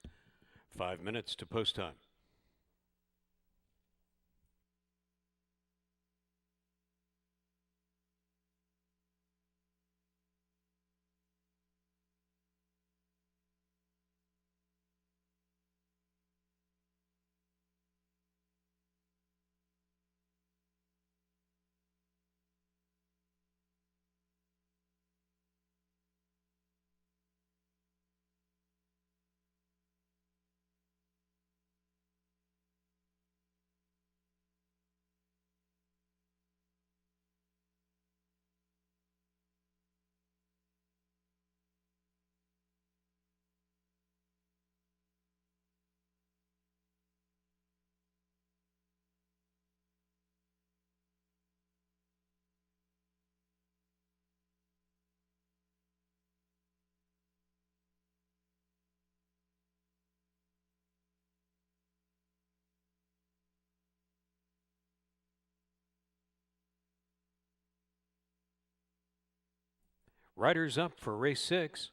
5 minutes to post time. Riders up for race 6.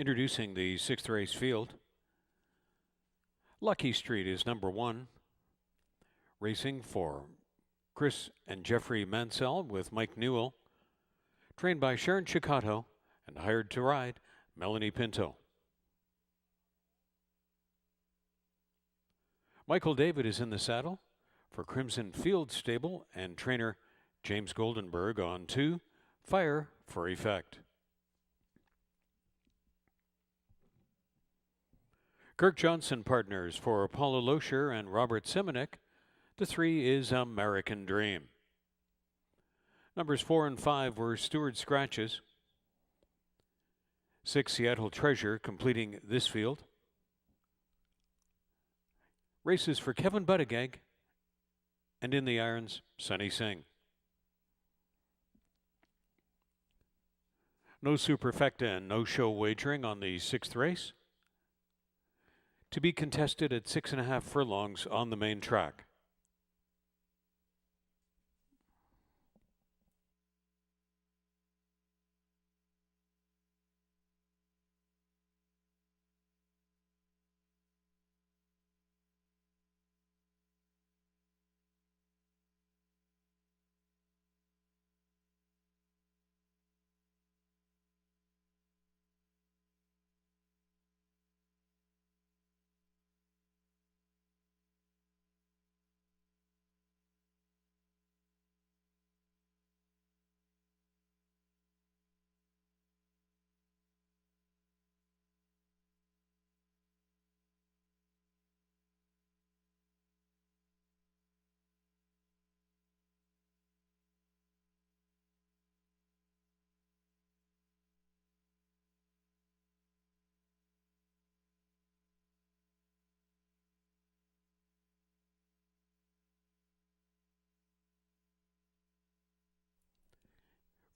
Introducing the 6th race field. Lucky Street is number 1. Racing for Chris and Jeffrey Mansell with Mike Newell. Trained by Sharon Chicato and hired to ride Melanie Pinto. Michael David is in the saddle for Crimson Field Stable and trainer James Goldenberg on 2. Fire for Effect. Kirk Johnson partners for Apollo Loescher and Robert Simonek. The 3 is American Dream. Numbers 4 and 5 were Stewart Scratches. 6 Seattle Treasure completing this field. Races for Kevin Buttigieg and in the irons, Sunny Singh. No superfecta and no show wagering on the 6th race. To be contested at 6.5 furlongs on the main track.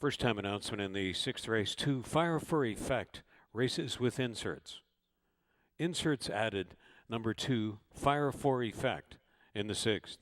First time announcement in the 6th race, 2 Fire for Effect, races with inserts. Inserts added, number 2 Fire for Effect in the 6th.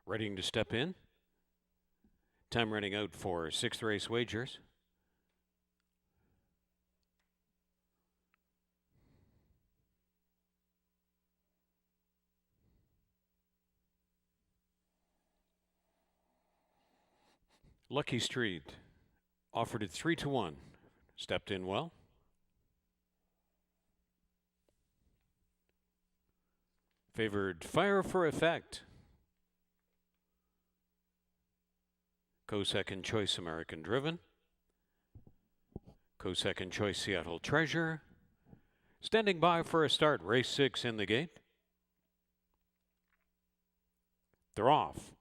Ready to step in. Time running out for 6th race wagers. Lucky Street offered it 3-1. Stepped in well. Favored Fire for Effect. Co-second choice American Driven. Co-second choice Seattle Treasure. Standing by for a start, race 6 in the gate. They're off.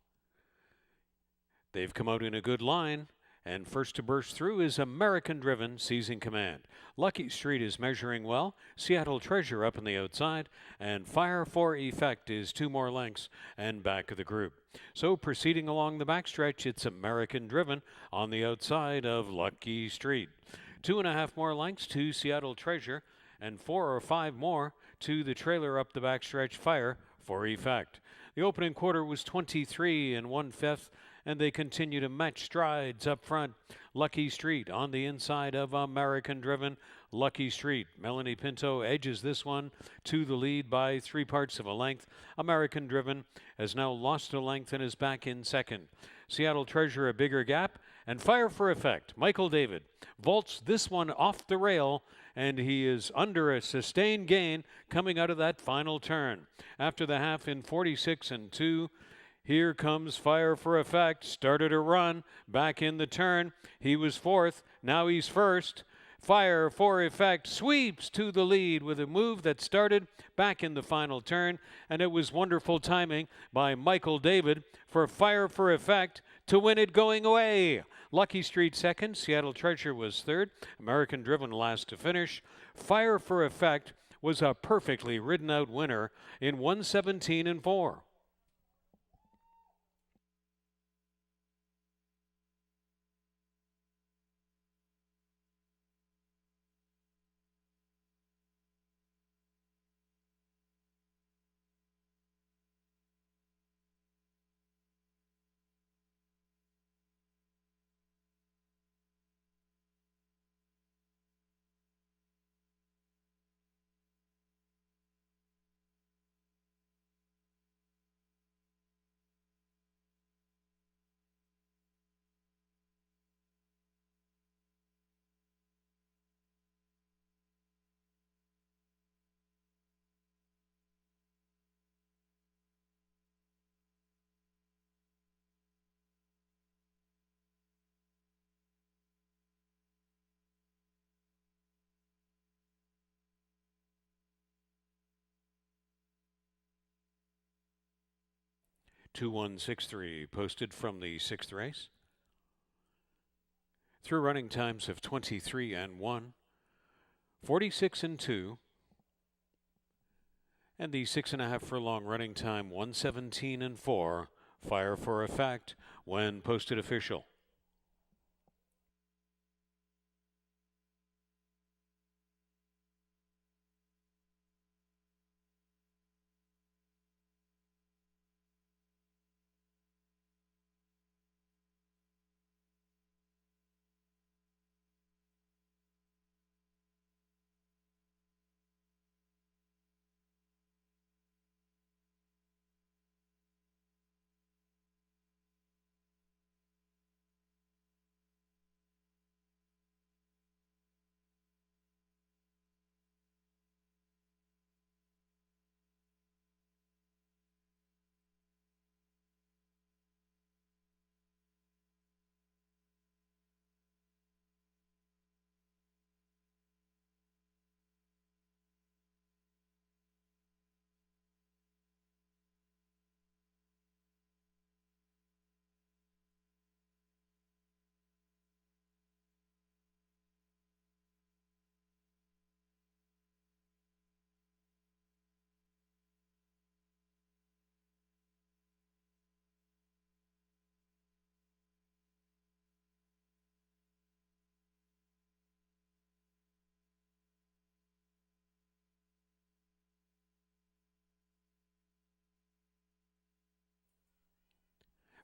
They've come out in a good line, and first to burst through is American Driven, seizing command. Lucky Street is measuring well, Seattle Treasure up on the outside, and Fire for Effect is 2 more lengths and back of the group. So proceeding along the backstretch, it's American Driven on the outside of Lucky Street. 2.5 more lengths to Seattle Treasure, and 4 or 5 more to the trailer up the backstretch, Fire for Effect. The opening quarter was 23 1/5, and they continue to match strides up front. Lucky Street on the inside of American Driven. Lucky Street. Melanie Pinto edges this one to the lead by 3/4 of a length. American Driven has now lost a length and is back in second. Seattle Treasure a bigger gap, and Fire for Effect. Michael David vaults this one off the rail, and he is under a sustained gain coming out of that final turn. After the half in 46 2. Here comes Fire for Effect. Started a run. Back in the turn. He was 4th. Now he's 1st. Fire for Effect sweeps to the lead with a move that started back in the final turn. And it was wonderful timing by Michael David for Fire for Effect to win it going away. Lucky Street 2nd. Seattle Treasure was 3rd. American Driven last to finish. Fire for Effect was a perfectly ridden out winner in 1:17 4. Two 163 posted from the 6th race. through running times of 23 and 1, 46 and 2, and the 6.5 furlong running time 117 and 4. Fire for Effect when posted official.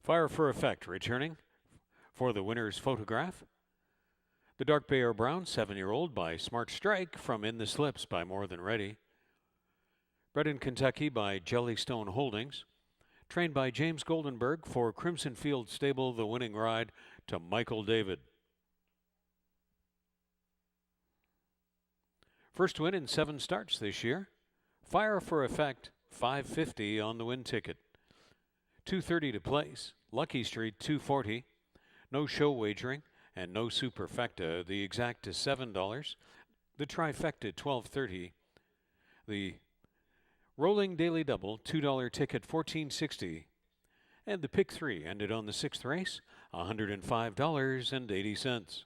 Fire for Effect returning for the winner's photograph. The Dark Bear Brown 7-year-old by Smart Strike from In the Slips by More Than Ready. Bred in Kentucky by Jellystone Holdings. Trained by James Goldenberg for Crimson Field Stable, the winning ride to Michael David. First win in 7 starts this year. Fire for Effect, $5.50 on the win ticket. $2.30 to place. Lucky Street, $2.40. No show wagering and no superfecta. The exact is $7. The trifecta, $12.30. The rolling daily double, $2 ticket, $14.60. And the pick 3 ended on the 6th race, $105.80.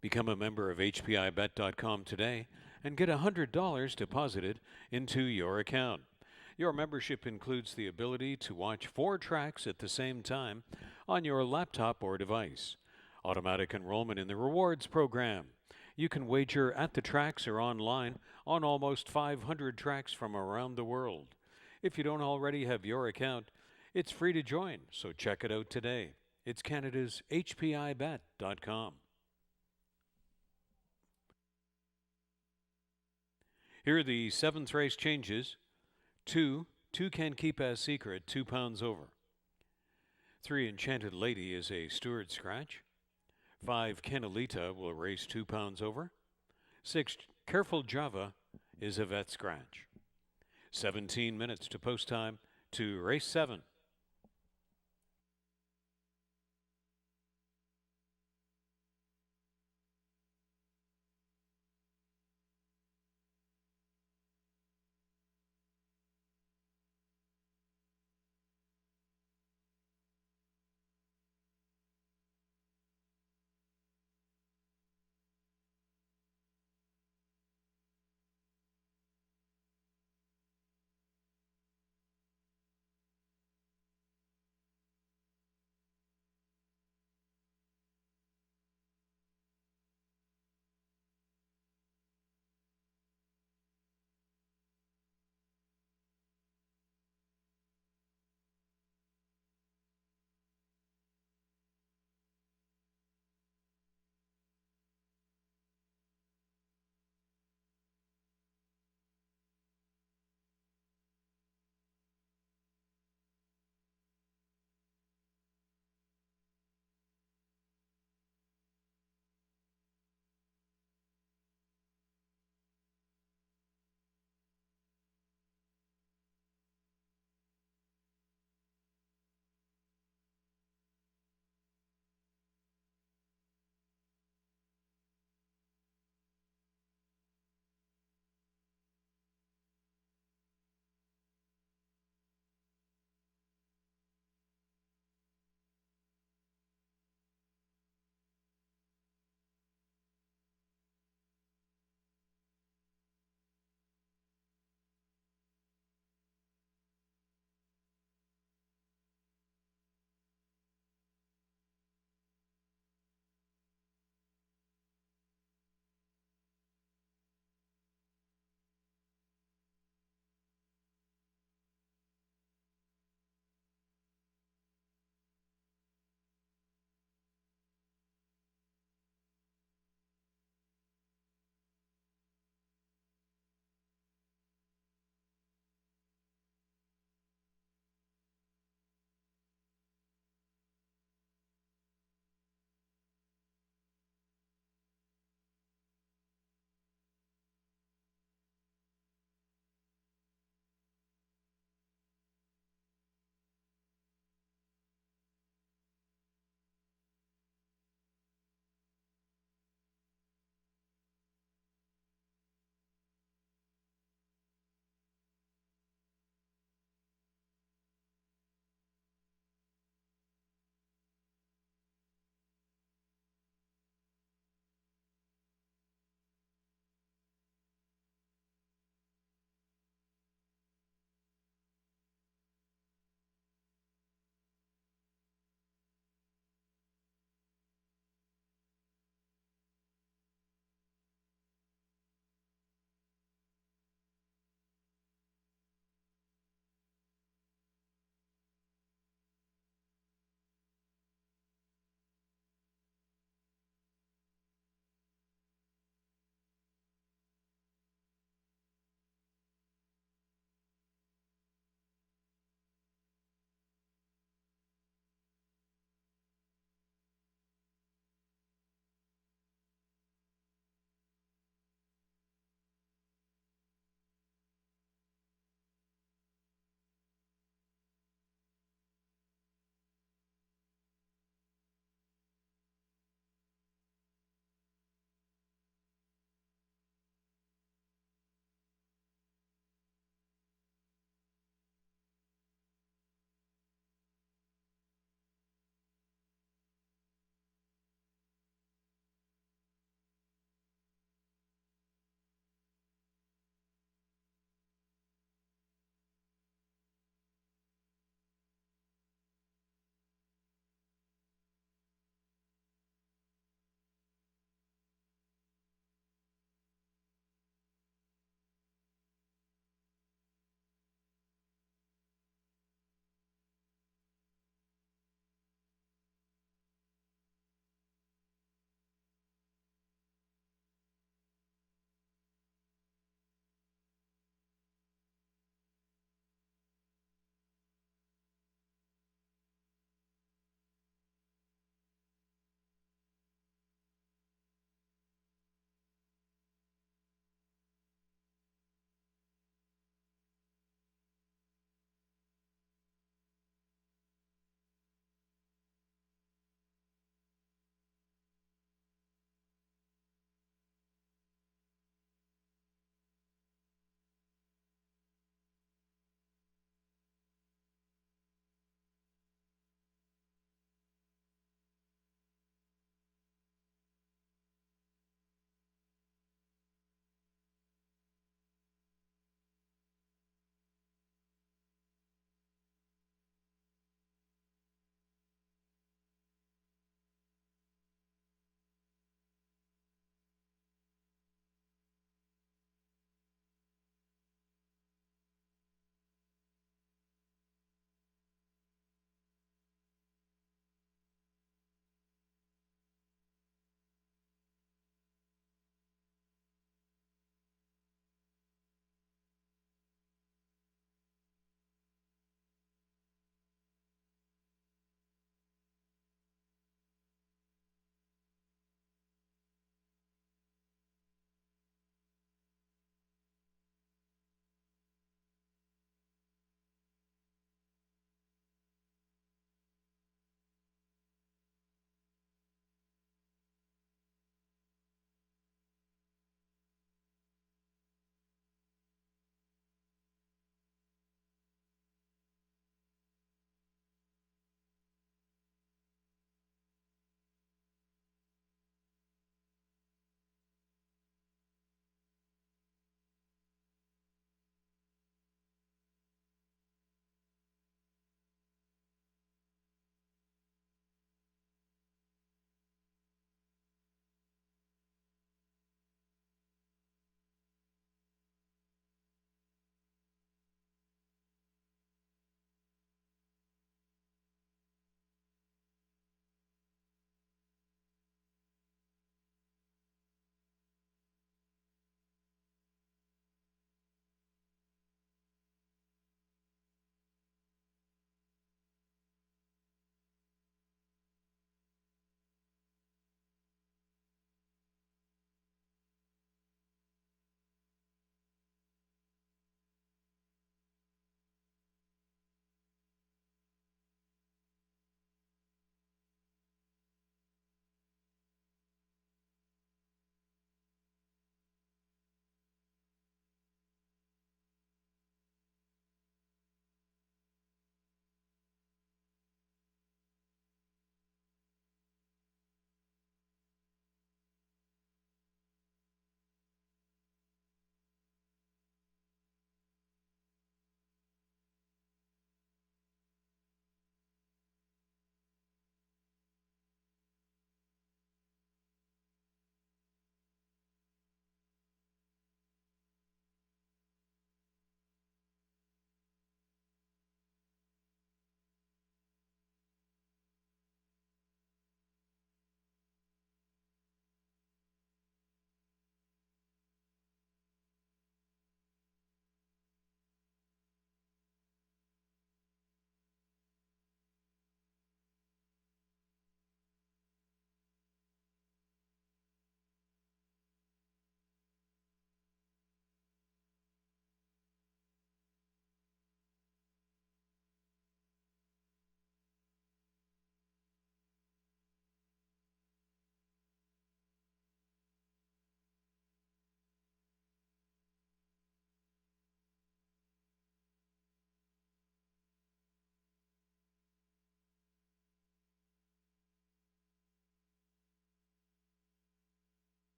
Become a member of HPIBet.com today and get $100 deposited into your account. Your membership includes the ability to watch 4 tracks at the same time on your laptop or device. Automatic enrollment in the rewards program. You can wager at the tracks or online on almost 500 tracks from around the world. If you don't already have your account, it's free to join, so check it out today. It's Canada's HPIBet.com. Here are the 7th race changes. 2 Can Keep As Secret, £2 over. 3 Enchanted Lady is a steward scratch. 5 Canalita will race £2 over. 6 Careful Java is a vet scratch. 17 minutes to post time to race 7.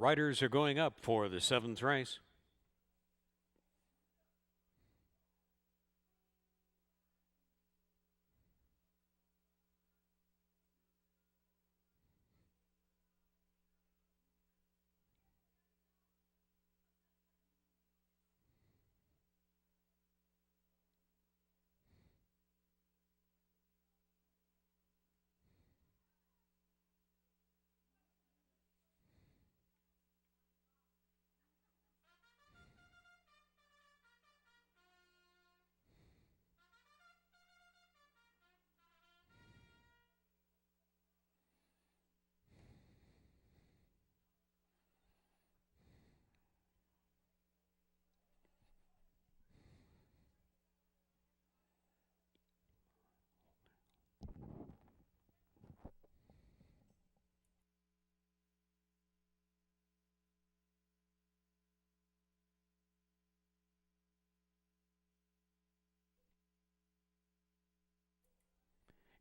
Riders are going up for the 7th race.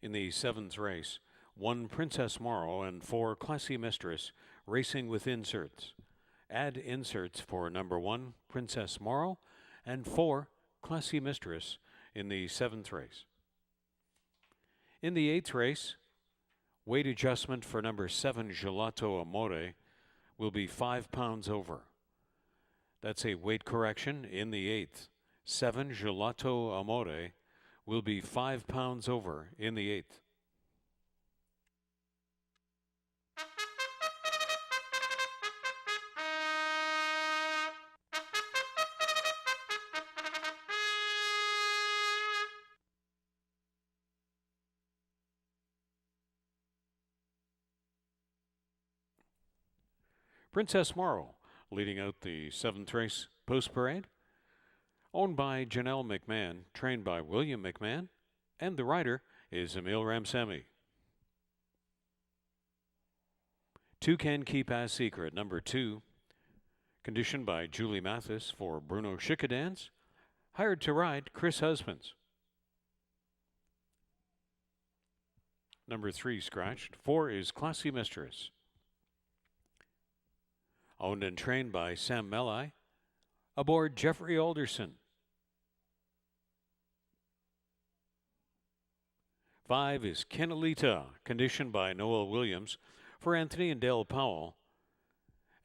In the 7th race, 1 Princess Morrow and 4 Classy Mistress racing with inserts. Add inserts for number 1 Princess Morrow and 4 Classy Mistress in the 7th race. In the 8th race, weight adjustment for number 7 Gelato Amore will be 5 pounds over. That's a weight correction in the 8th. 7 Gelato Amore will be 5 pounds over in the 8th. Princess Morrow leading out the 7th race post parade. Owned by Janelle McMahon, trained by William McMahon, and the rider is Emil Ramsamy. 2 Can Keep As Secret, number 2, conditioned by Julie Mathis for Bruno Schickadans, hired to ride Chris Husbands. Number 3 scratched. 4 is Classy Mistress. Owned and trained by Sam Melli, aboard Jeffrey Alderson. 5 is Kenalita, conditioned by Noel Williams for Anthony and Dale Powell.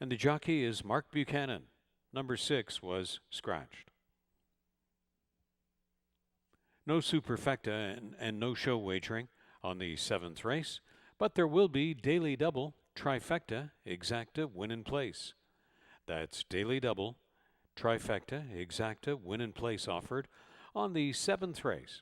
And the jockey is Mark Buchanan. Number 6 was scratched. No superfecta and no show wagering on the 7th race, but there will be daily double, trifecta, exacta, win in place. That's daily double, trifecta, exacta, win in place offered on the 7th race.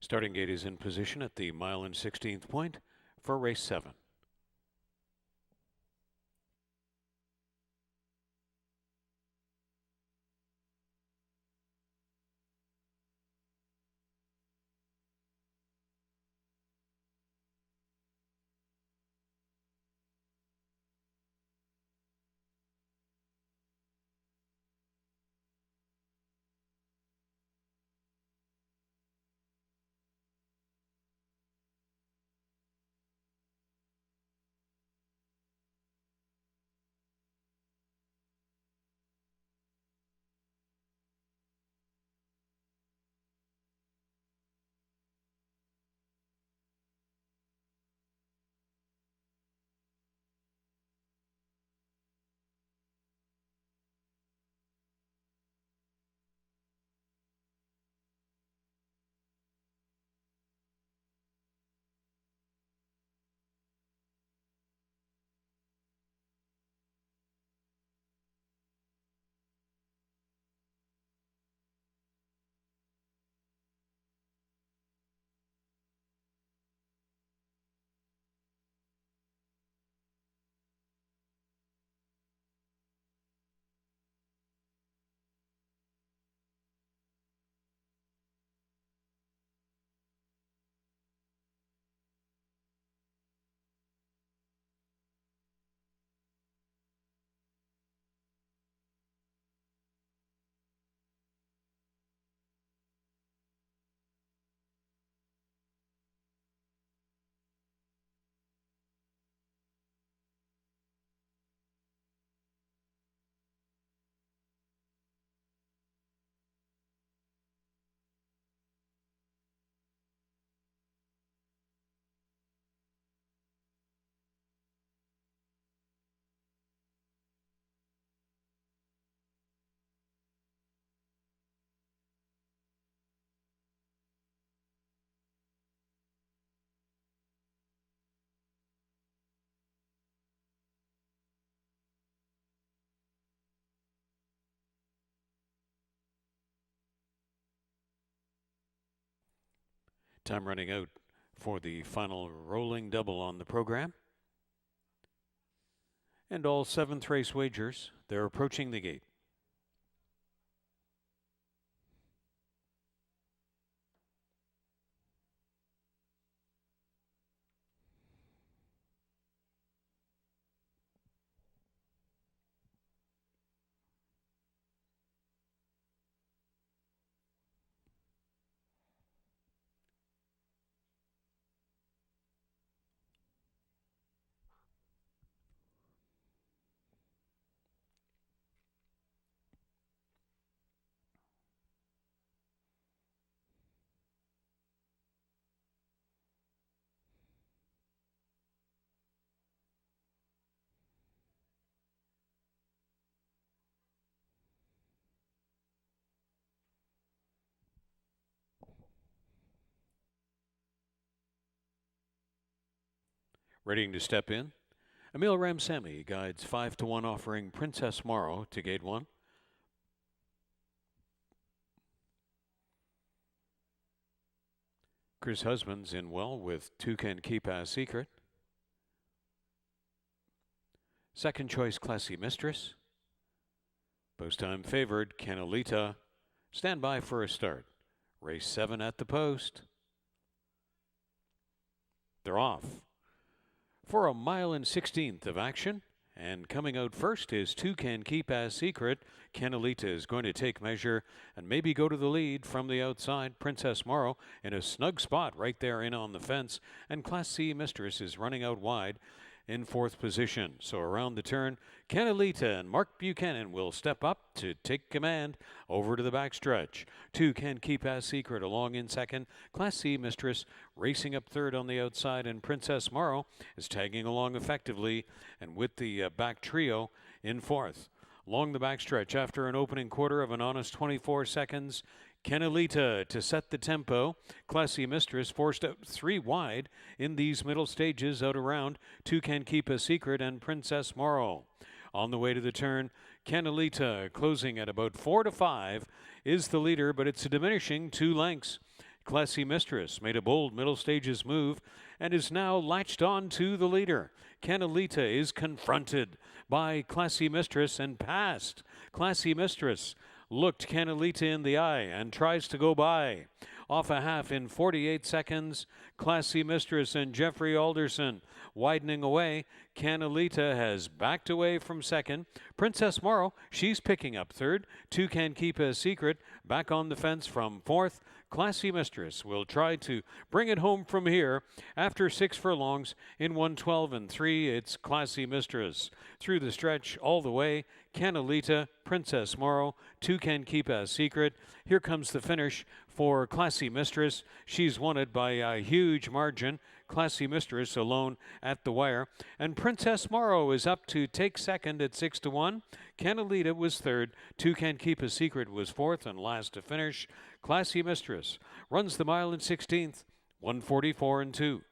Starting gate is in position at the mile and 16th point for race 7. Time running out for the final rolling double on the program. And all 7th race wagers, they're approaching the gate. Readying to step in, Emil Ramsamy guides 5-1 offering Princess Morrow to gate 1. Chris Husbands in well with Two Can Keep As Secret. Second choice Classy Mistress. Post time favored Canalita. Stand by for a start. Race 7 at the post. They're off. For a mile and 16th of action, and coming out first is Two Can Keep As Secret. Canalita is going to take measure and maybe go to the lead from the outside. Princess Morrow in a snug spot right there in on the fence, and Class C Mistress is running out wide in 4th position. So around the turn, Canalita and Mark Buchanan will step up to take command over to the backstretch. Two Can Keep As Secret along in 2nd. Class C Mistress racing up 3rd on the outside, and Princess Morrow is tagging along effectively, and with the back trio in 4th. Along the backstretch after an opening quarter of an honest 24 seconds, Canalita to set the tempo. Classy Mistress forced out 3 wide in these middle stages out around Two Can Keep a Secret and Princess Morrow. On the way to the turn, Canalita closing at about 4-5 is the leader, but it's a diminishing 2 lengths. Classy Mistress made a bold middle stages move and is now latched on to the leader. Canalita is confronted by Classy Mistress and passed. Classy Mistress looked Canalita in the eye and tries to go by. Off a half in 48 seconds, Classy Mistress and Jeffrey Alderson widening away. Canalita has backed away from second. Princess Morrow, she's picking up third. Two Can Keep a Secret back on the fence from fourth. Classy Mistress will try to bring it home from here. After 6 furlongs in 1:12 and 3, it's Classy Mistress through the stretch all the way. Canalita, Princess Morrow, Two Can Keep a Secret. Here comes the finish for Classy Mistress. She's won it by a huge margin. Classy Mistress alone at the wire. And Princess Morrow is up to take second at 6-1. Canalita was third. Two Can Keep a Secret was fourth and last to finish. Classy Mistress runs the mile in 16th, 1:44 and 2.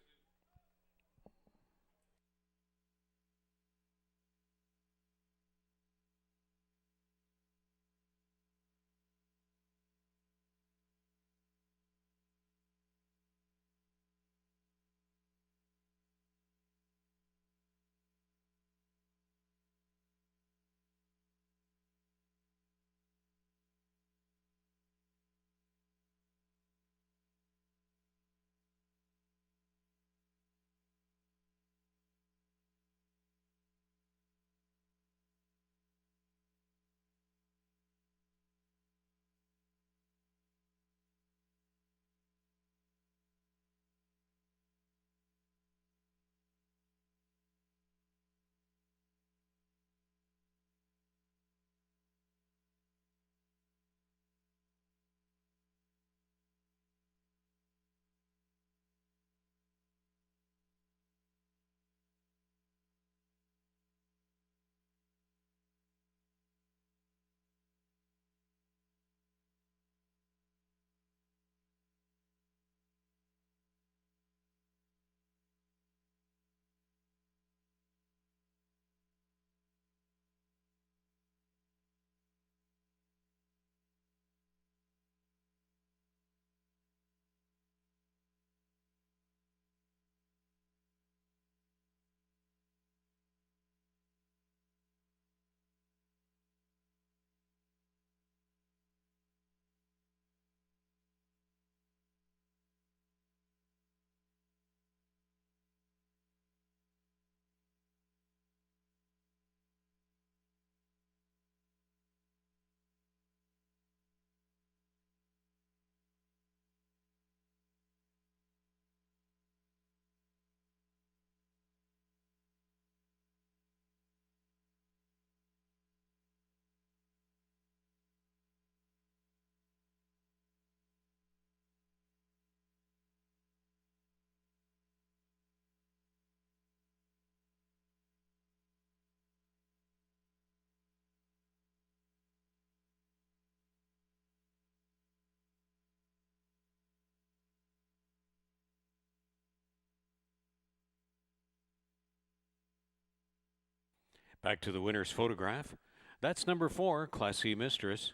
Back to the winner's photograph. That's number 4, Classy Mistress.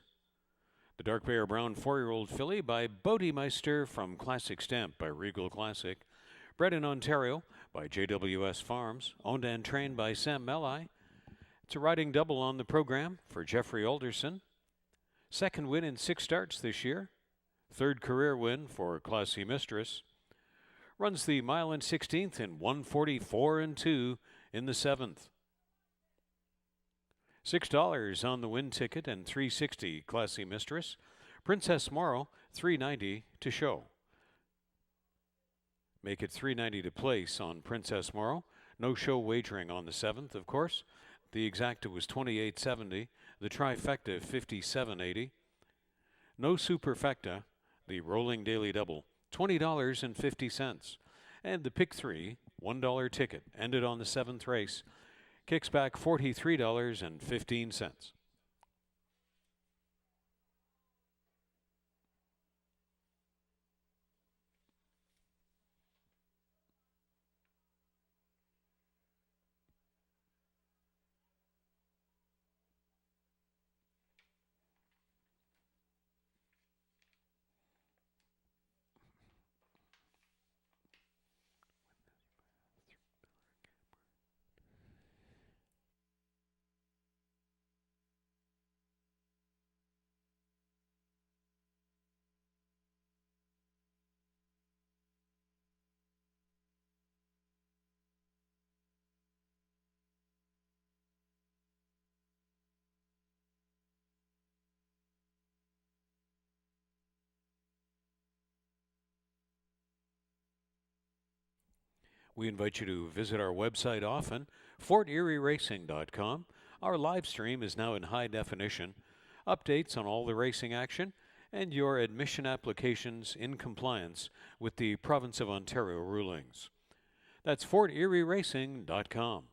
The Dark Bear Brown 4-year-old filly by Bodemeister from Classic Stamp by Regal Classic. Bred in Ontario by JWS Farms. Owned and trained by Sam Melli. It's a riding double on the program for Jeffrey Alderson. Second win in 6 starts this year. Third career win for Classy Mistress. Runs the mile in 16th in 1:44 and 2 in the 7th. $6 on the win ticket and $3.60 Classy Mistress. Princess Morrow, $3.90 to show. Make it $3.90 to place on Princess Morrow. No show wagering on the 7th, of course. The exacta was $28.70. The trifecta, $57.80. No superfecta, the rolling daily double, $20.50. And the pick 3, $1 ticket, ended on the 7th race. Kicks back $43.15. We invite you to visit our website often, FortErieRacing.com. Our live stream is now in high definition. Updates on all the racing action and your admission applications in compliance with the Province of Ontario rulings. That's FortErieRacing.com.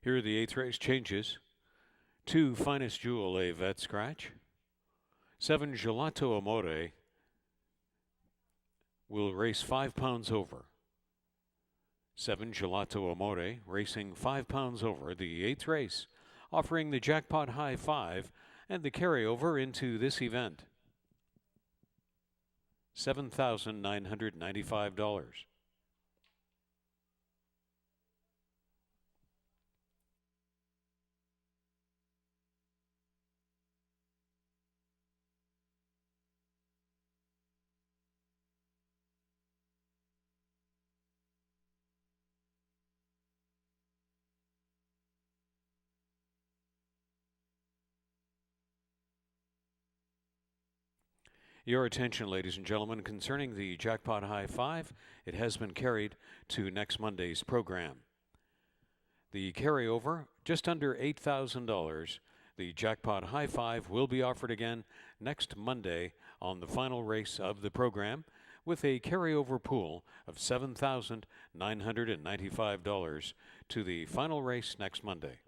Here are the 8th race changes. 2 Finest Jewel, a vet scratch. 7 Gelato Amore will race 5 pounds over. 7 Gelato Amore racing 5 pounds over, the 8th race, offering the jackpot high 5 and the carryover into this event. $7,995. Your attention, ladies and gentlemen, concerning the jackpot high 5, it has been carried to next Monday's program. The carryover, just under $8,000. The jackpot high 5 will be offered again next Monday on the final race of the program with a carryover pool of $7,995 to the final race next Monday.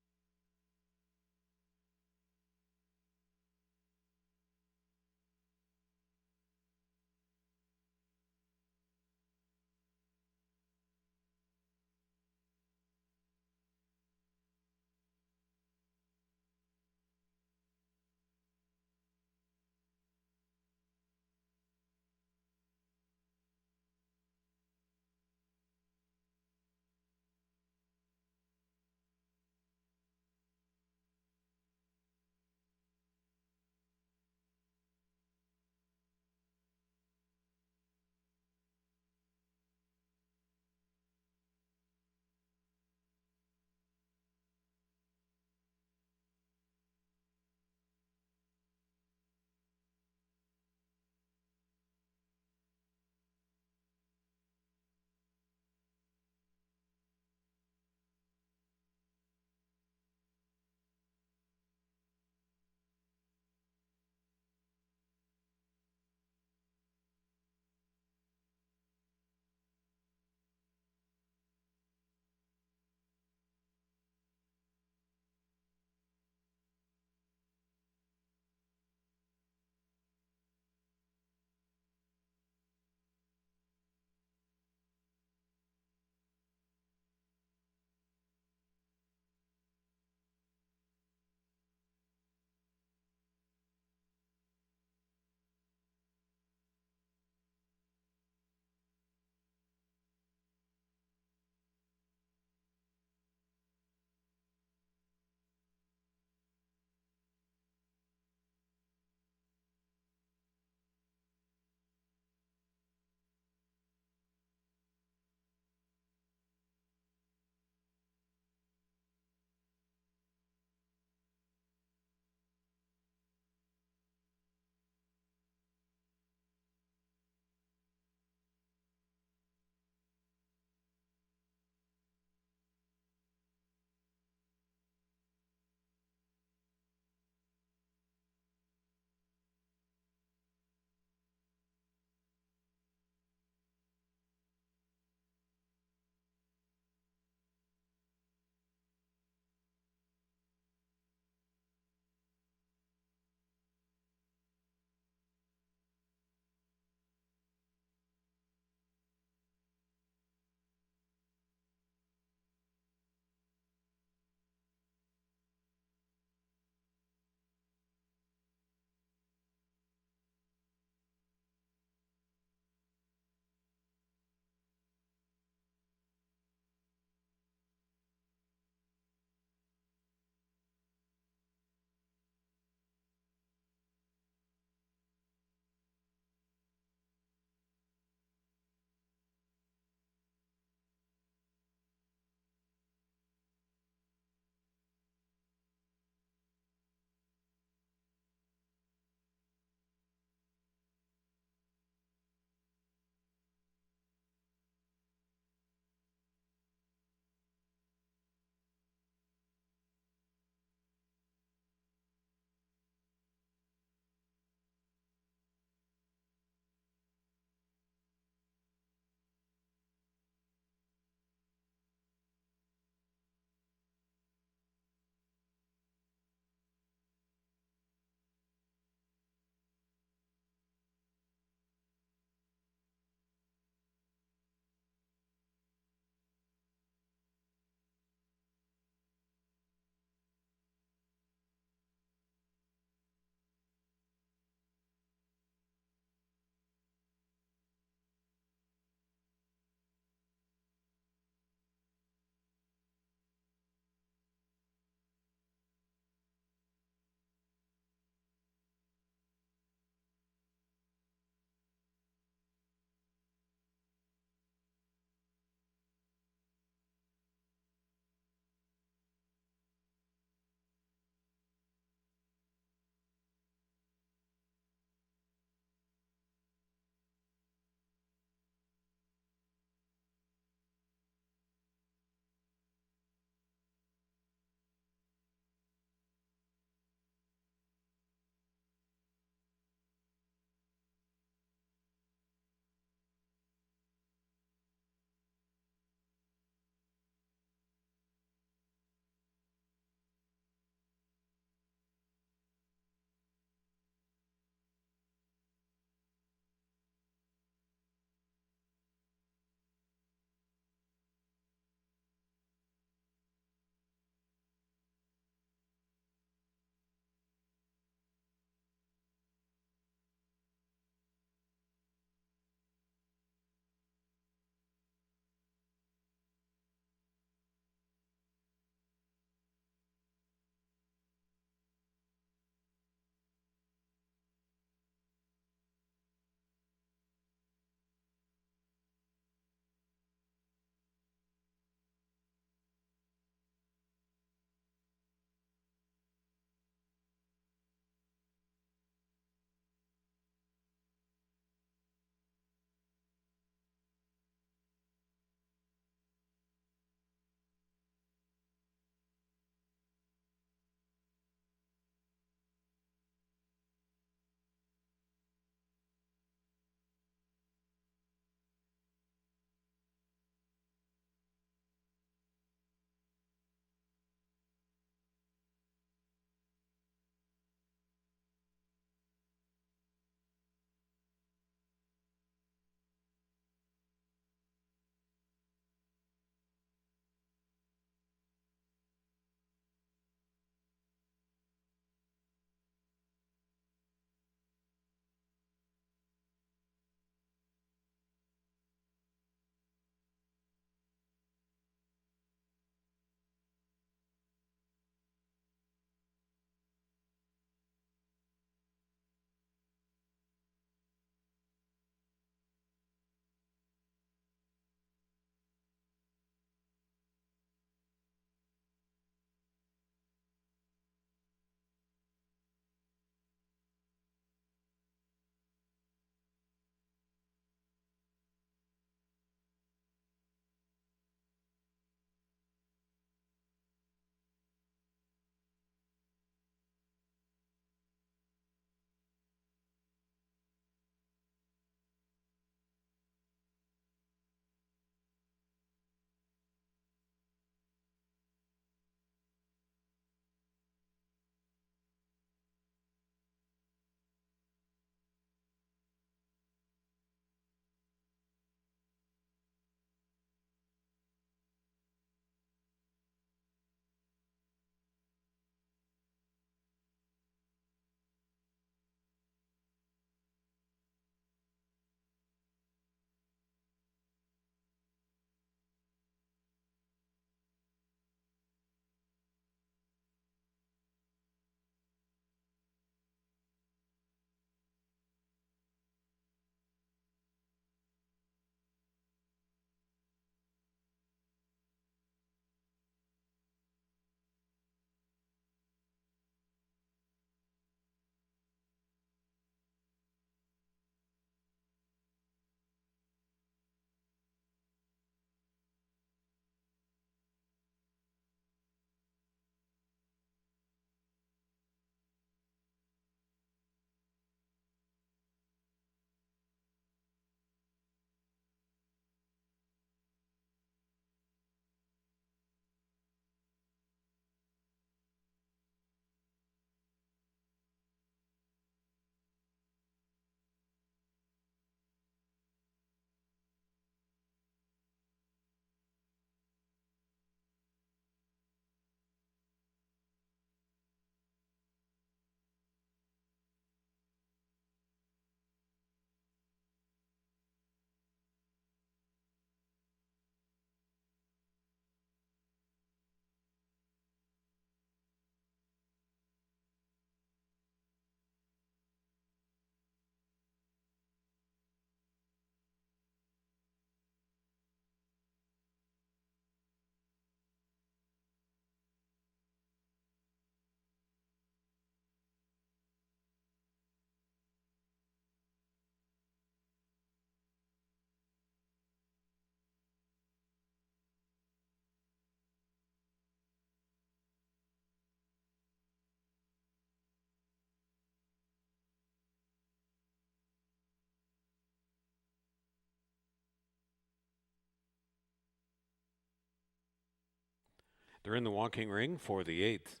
They're in the walking ring for the 8th.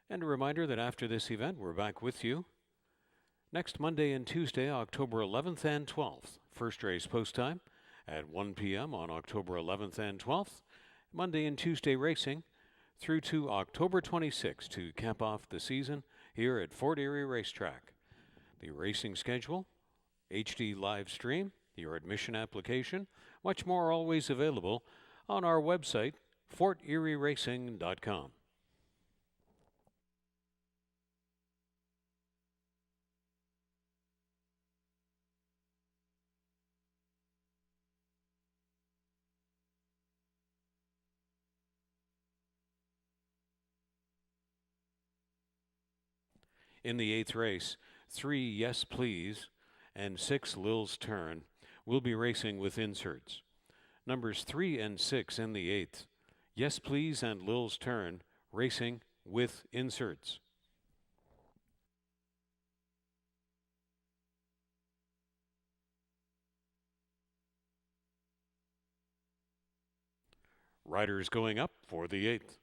And a reminder that after this event, we're back with you next Monday and Tuesday, October 11th and 12th. First race post time at 1 p.m. on October 11th and 12th. Monday and Tuesday racing through to October 26th to cap off the season here at Fort Erie Racetrack. The racing schedule, HD live stream, your admission application, much more always available on our website, forterieracing.com. In the 8th race, 3 Yes Please and 6 Lil's Turn will be racing with inserts. Numbers 3 and 6 in the 8th, Yes Please and Lil's Turn racing with inserts. Riders going up for the 8th.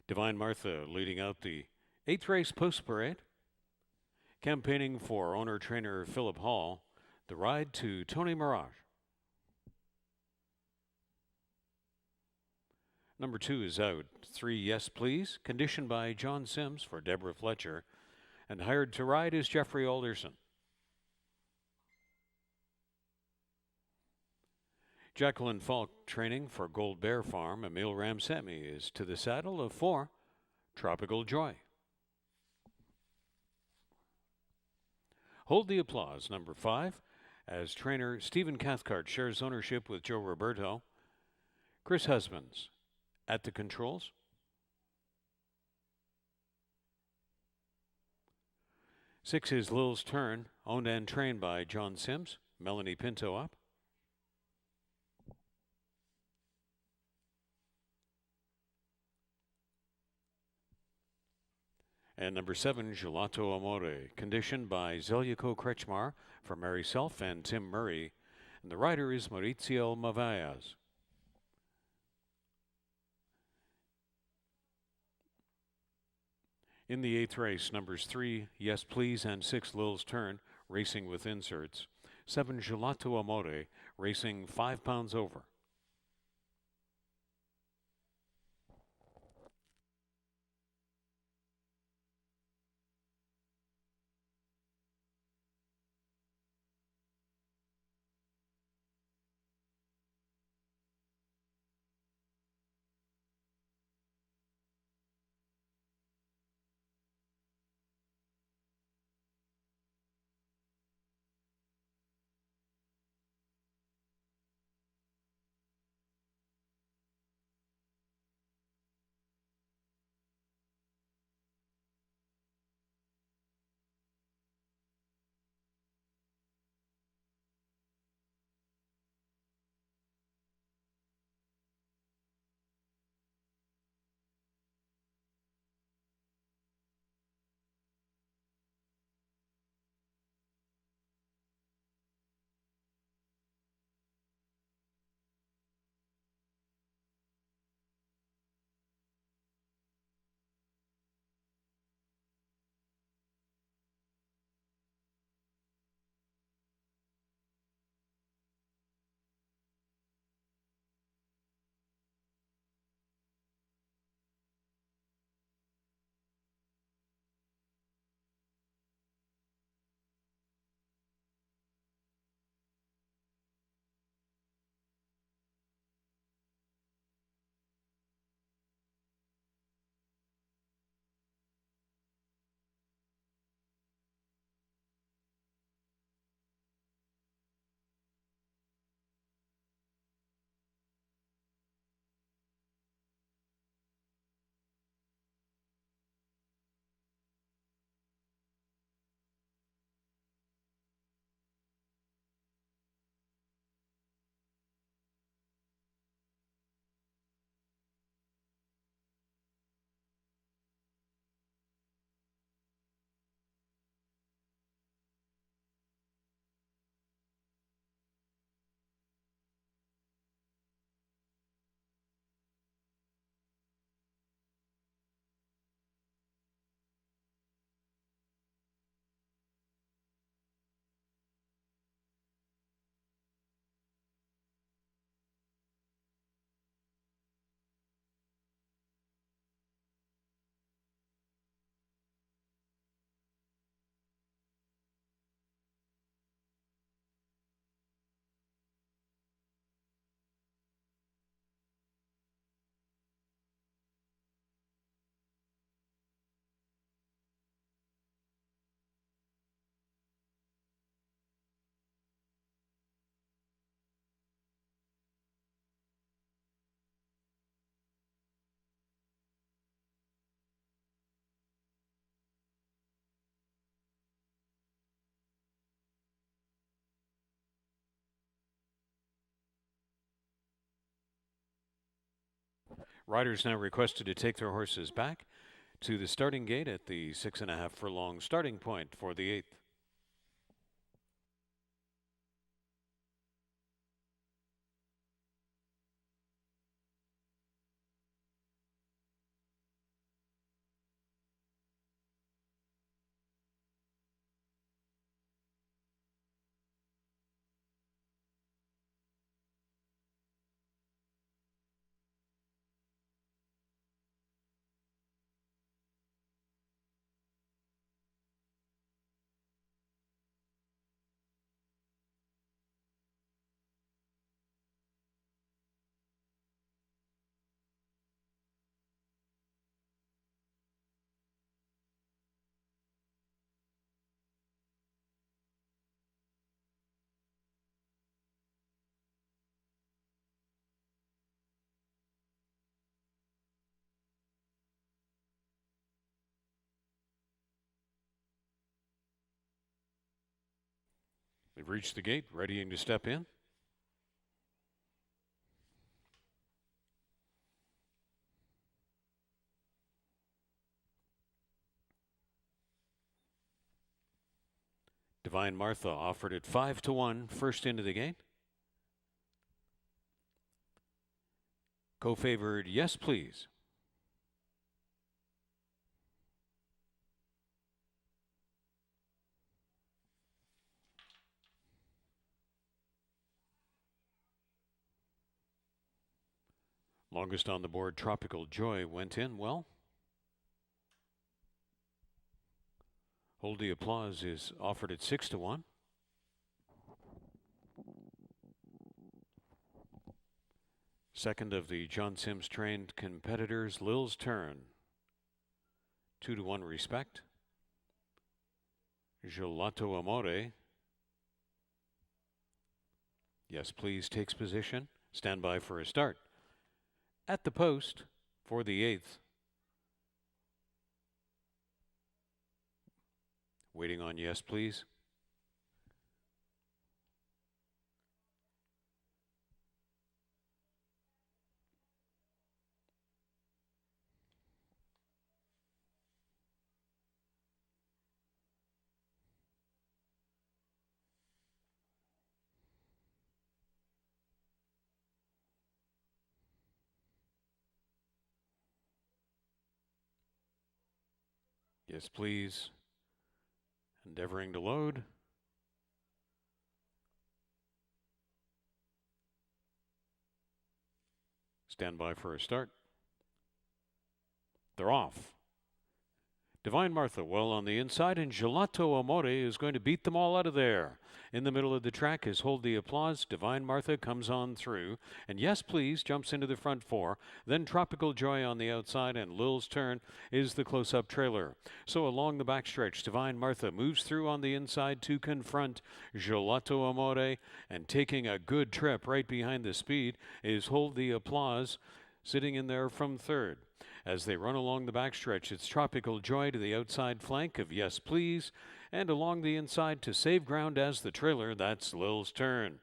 Divine Martha leading out the 8th race post parade. Campaigning for owner-trainer Philip Hall, the ride to Tony Mirage. Number 2 is out. 3 Yes Please, conditioned by John Sims for Deborah Fletcher, and hired to ride is Jeffrey Alderson. Jacqueline Falk training for Gold Bear Farm. Emil Ramsamy is to the saddle of 4 Tropical Joy. Hold the Applause, number 5, as trainer Stephen Cathcart shares ownership with Joe Roberto. Chris Husbands at the controls. 6 is Lil's Turn, owned and trained by John Sims. Melanie Pinto up. And number 7, Gelato Amore, conditioned by Zeljko Kretschmar for Mary Self and Tim Murray. And the rider is Mauricio Mavallas. In the 8th race, numbers 3, Yes Please, and 6, Lil's Turn, racing with inserts. 7, Gelato Amore, racing 5 pounds over. Riders now requested to take their horses back to the starting gate at the 6.5 furlong starting point for the 8th. They've reached the gate, readying to step in. Divine Martha offered at 5-1, first into the gate. Co-favored, Yes Please. Longest on the board, Tropical Joy, went in well. Hold the Applause is offered at 6-1. Second of the John Sims trained competitors, Lil's Turn, 2-1 Respect. Gelato Amore, Yes Please takes position. Stand by for a start. At the post for the 8th. Waiting on Yes Please. Yes Please. Endeavoring to load. Stand by for a start. They're off. Divine Martha well on the inside, and Gelato Amore is going to beat them all out of there. In the middle of the track is Hold the Applause. Divine Martha comes on through, and Yes Please jumps into the front 4. Then Tropical Joy on the outside, and Lil's Turn is the close-up trailer. So along the backstretch, Divine Martha moves through on the inside to confront Gelato Amore, and taking a good trip right behind the speed is Hold the Applause, sitting in there from 3rd. As they run along the backstretch, it's Tropical Joy to the outside flank of Yes Please, and along the inside to save ground as the trailer, that's Lil's Turn.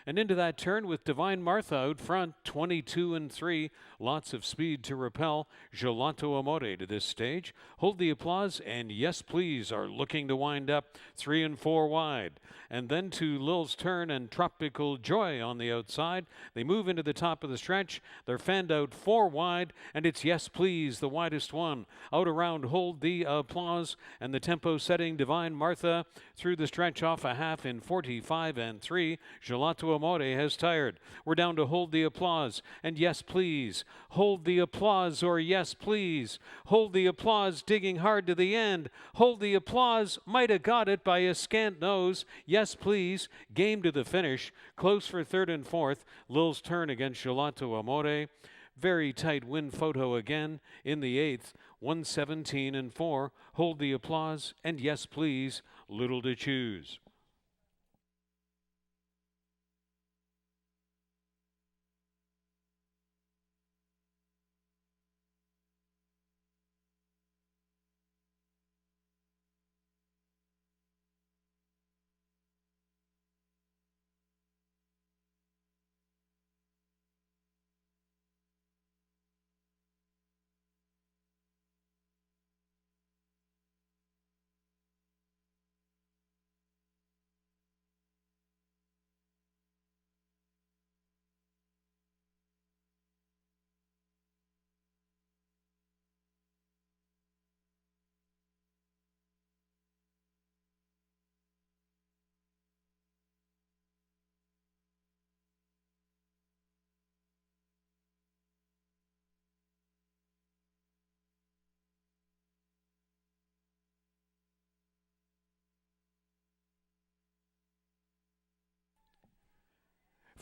And into that turn with Divine Martha out front, 22-3. Lots of speed to repel. Gelato Amore to this stage. Hold the Applause and Yes Please are looking to wind up 3 and 4 wide. And then to Lil's Turn and Tropical Joy on the outside. They move into the top of the stretch. They're fanned out 4 wide, and it's Yes Please, the widest one. Out around Hold the Applause, and the tempo setting Divine Martha through the stretch off a half in 45-3. Gelato Amore has tired. We're down to Hold the Applause and Yes Please. Hold the Applause or Yes Please. Hold the Applause digging hard to the end. Hold the Applause might have got it by a scant nose. Yes Please game to the finish. Close for 3rd and 4th. Lil's Turn against Gelato Amore. Very tight win photo again in the 8th. 117-4. Hold the Applause and Yes Please. Little to choose.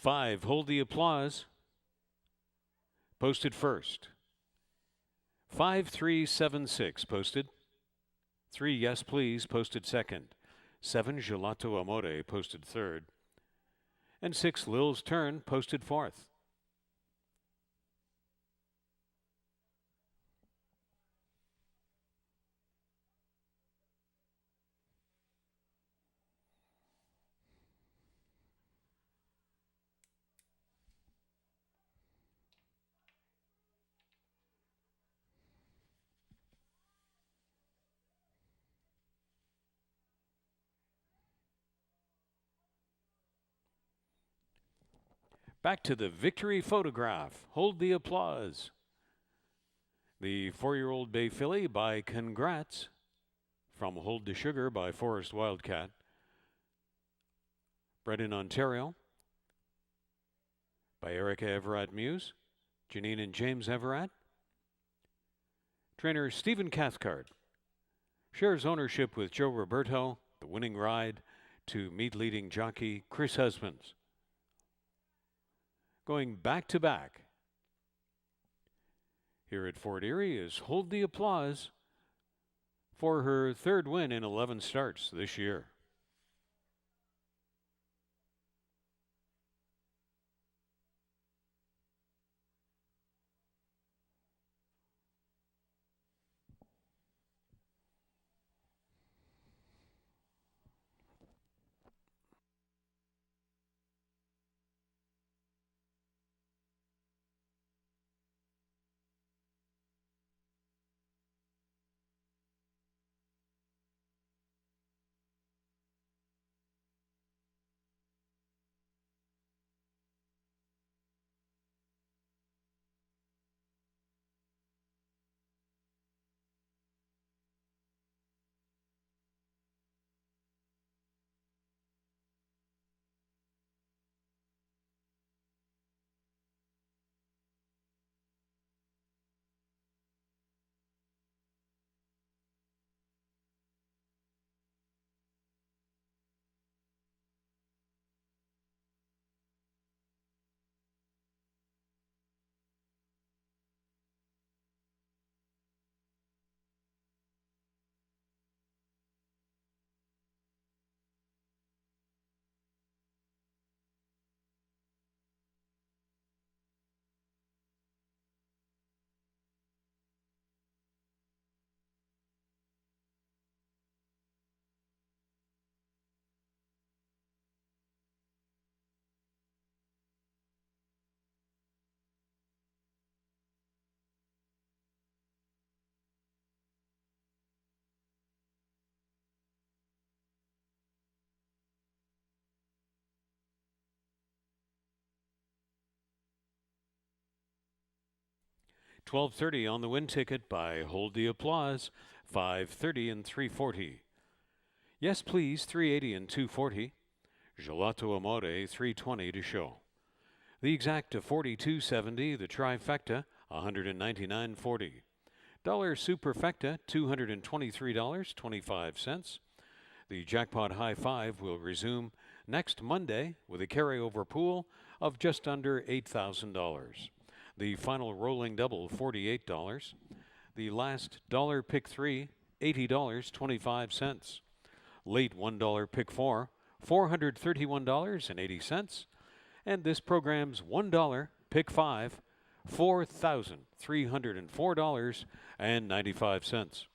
5, hold the applause, posted first. 5376, posted. 3, yes please, posted second. 7, Gelato Amore, posted third. And 6, Lil's Turn, posted fourth. Back to the victory photograph. Hold the applause. The 4-year-old Bay filly by Congrats from Hold the Sugar by Forest Wildcat. Bred in Ontario by Erica Everett Muse, Janine and James Everett. Trainer Stephen Cathcart shares ownership with Joe Roberto, the winning ride to meet leading jockey Chris Husbands. Going back to back here at Fort Erie is Hold the Applause for her third win in 11 starts this year. $12.30 on the win ticket by Hold the Applause, $5.30 and $3.40. Yes Please, $3.80 and $2.40. Gelato Amore, $3.20 to show. The exacta, $42.70. The trifecta, $199.40. Dollar superfecta, $223.25. The jackpot high five will resume next Monday with a carryover pool of just under $8,000. The final rolling double, $48. The last dollar pick three, $80.25. Late $1 pick four, $431.80. And this program's $1 pick five, $4,304.95.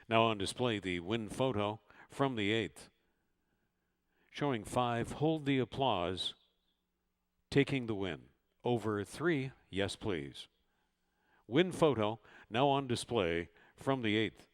Now on display, the win photo from the 8th, showing 5, Hold the Applause, taking the win. Over 3, Yes Please. Win photo now on display from the 8th.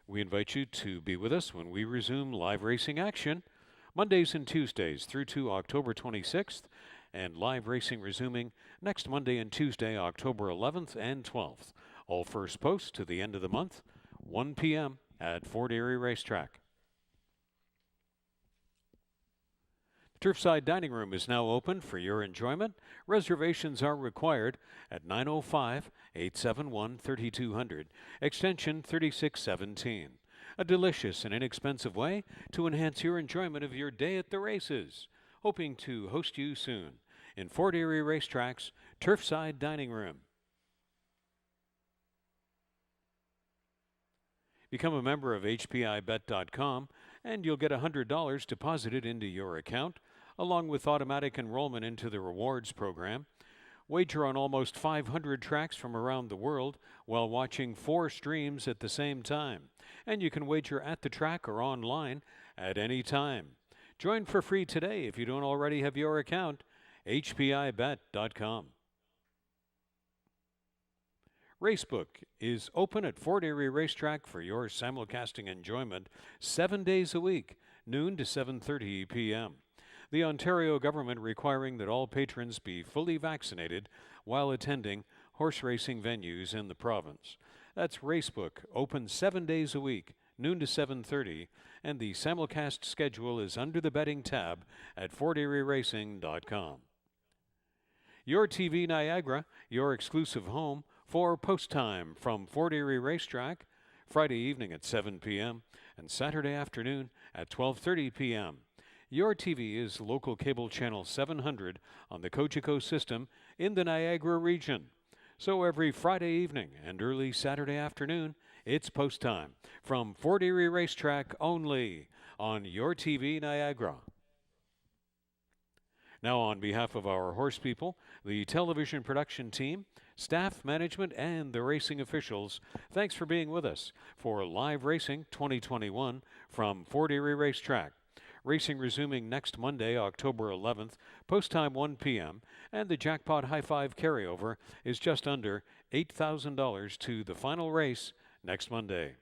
We invite you to be with us when we resume live racing action Mondays and Tuesdays through to October 26th, and live racing resuming next Monday and Tuesday, October 11th and 12th. All first posts to the end of the month, 1 p.m. at Fort Erie Racetrack. The Turfside Dining Room is now open for your enjoyment. Reservations are required at 905-871-3200, extension 3617. A delicious and inexpensive way to enhance your enjoyment of your day at the races. Hoping to host you soon in Fort Erie Racetrack's Turfside Dining Room. Become a member of HPIBet.com and you'll get $100 deposited into your account, along with automatic enrollment into the rewards program. Wager on almost 500 tracks from around the world while watching 4 streams at the same time. And you can wager at the track or online at any time. Join for free today if you don't already have your account. HPIBet.com. Racebook is open at Fort Erie Racetrack for your simulcasting enjoyment 7 days a week, noon to 7:30 p.m. The Ontario government requiring that all patrons be fully vaccinated while attending horse racing venues in the province. That's Racebook, open 7 days a week, noon to 7:30, and the simulcast schedule is under the betting tab at forterieracing.com. Your TV Niagara, your exclusive home for post time from Fort Erie Racetrack, Friday evening at 7 p.m. and Saturday afternoon at 12:30 p.m. Your TV is local cable channel 700 on the Cogeco system in the Niagara region. So every Friday evening and early Saturday afternoon, it's post time from Fort Erie Racetrack only on Your TV Niagara. Now, on behalf of our horse people, the television production team, staff, management, and the racing officials, thanks for being with us for Live Racing 2021 from Fort Erie Racetrack. Racing resuming next Monday, October 11th, post time 1 p.m., and the Jackpot High Five carryover is just under $8,000 to the final race next Monday.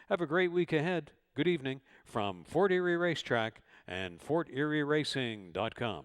Have a great week ahead. Good evening from Fort Erie Racetrack and FortErieRacing.com.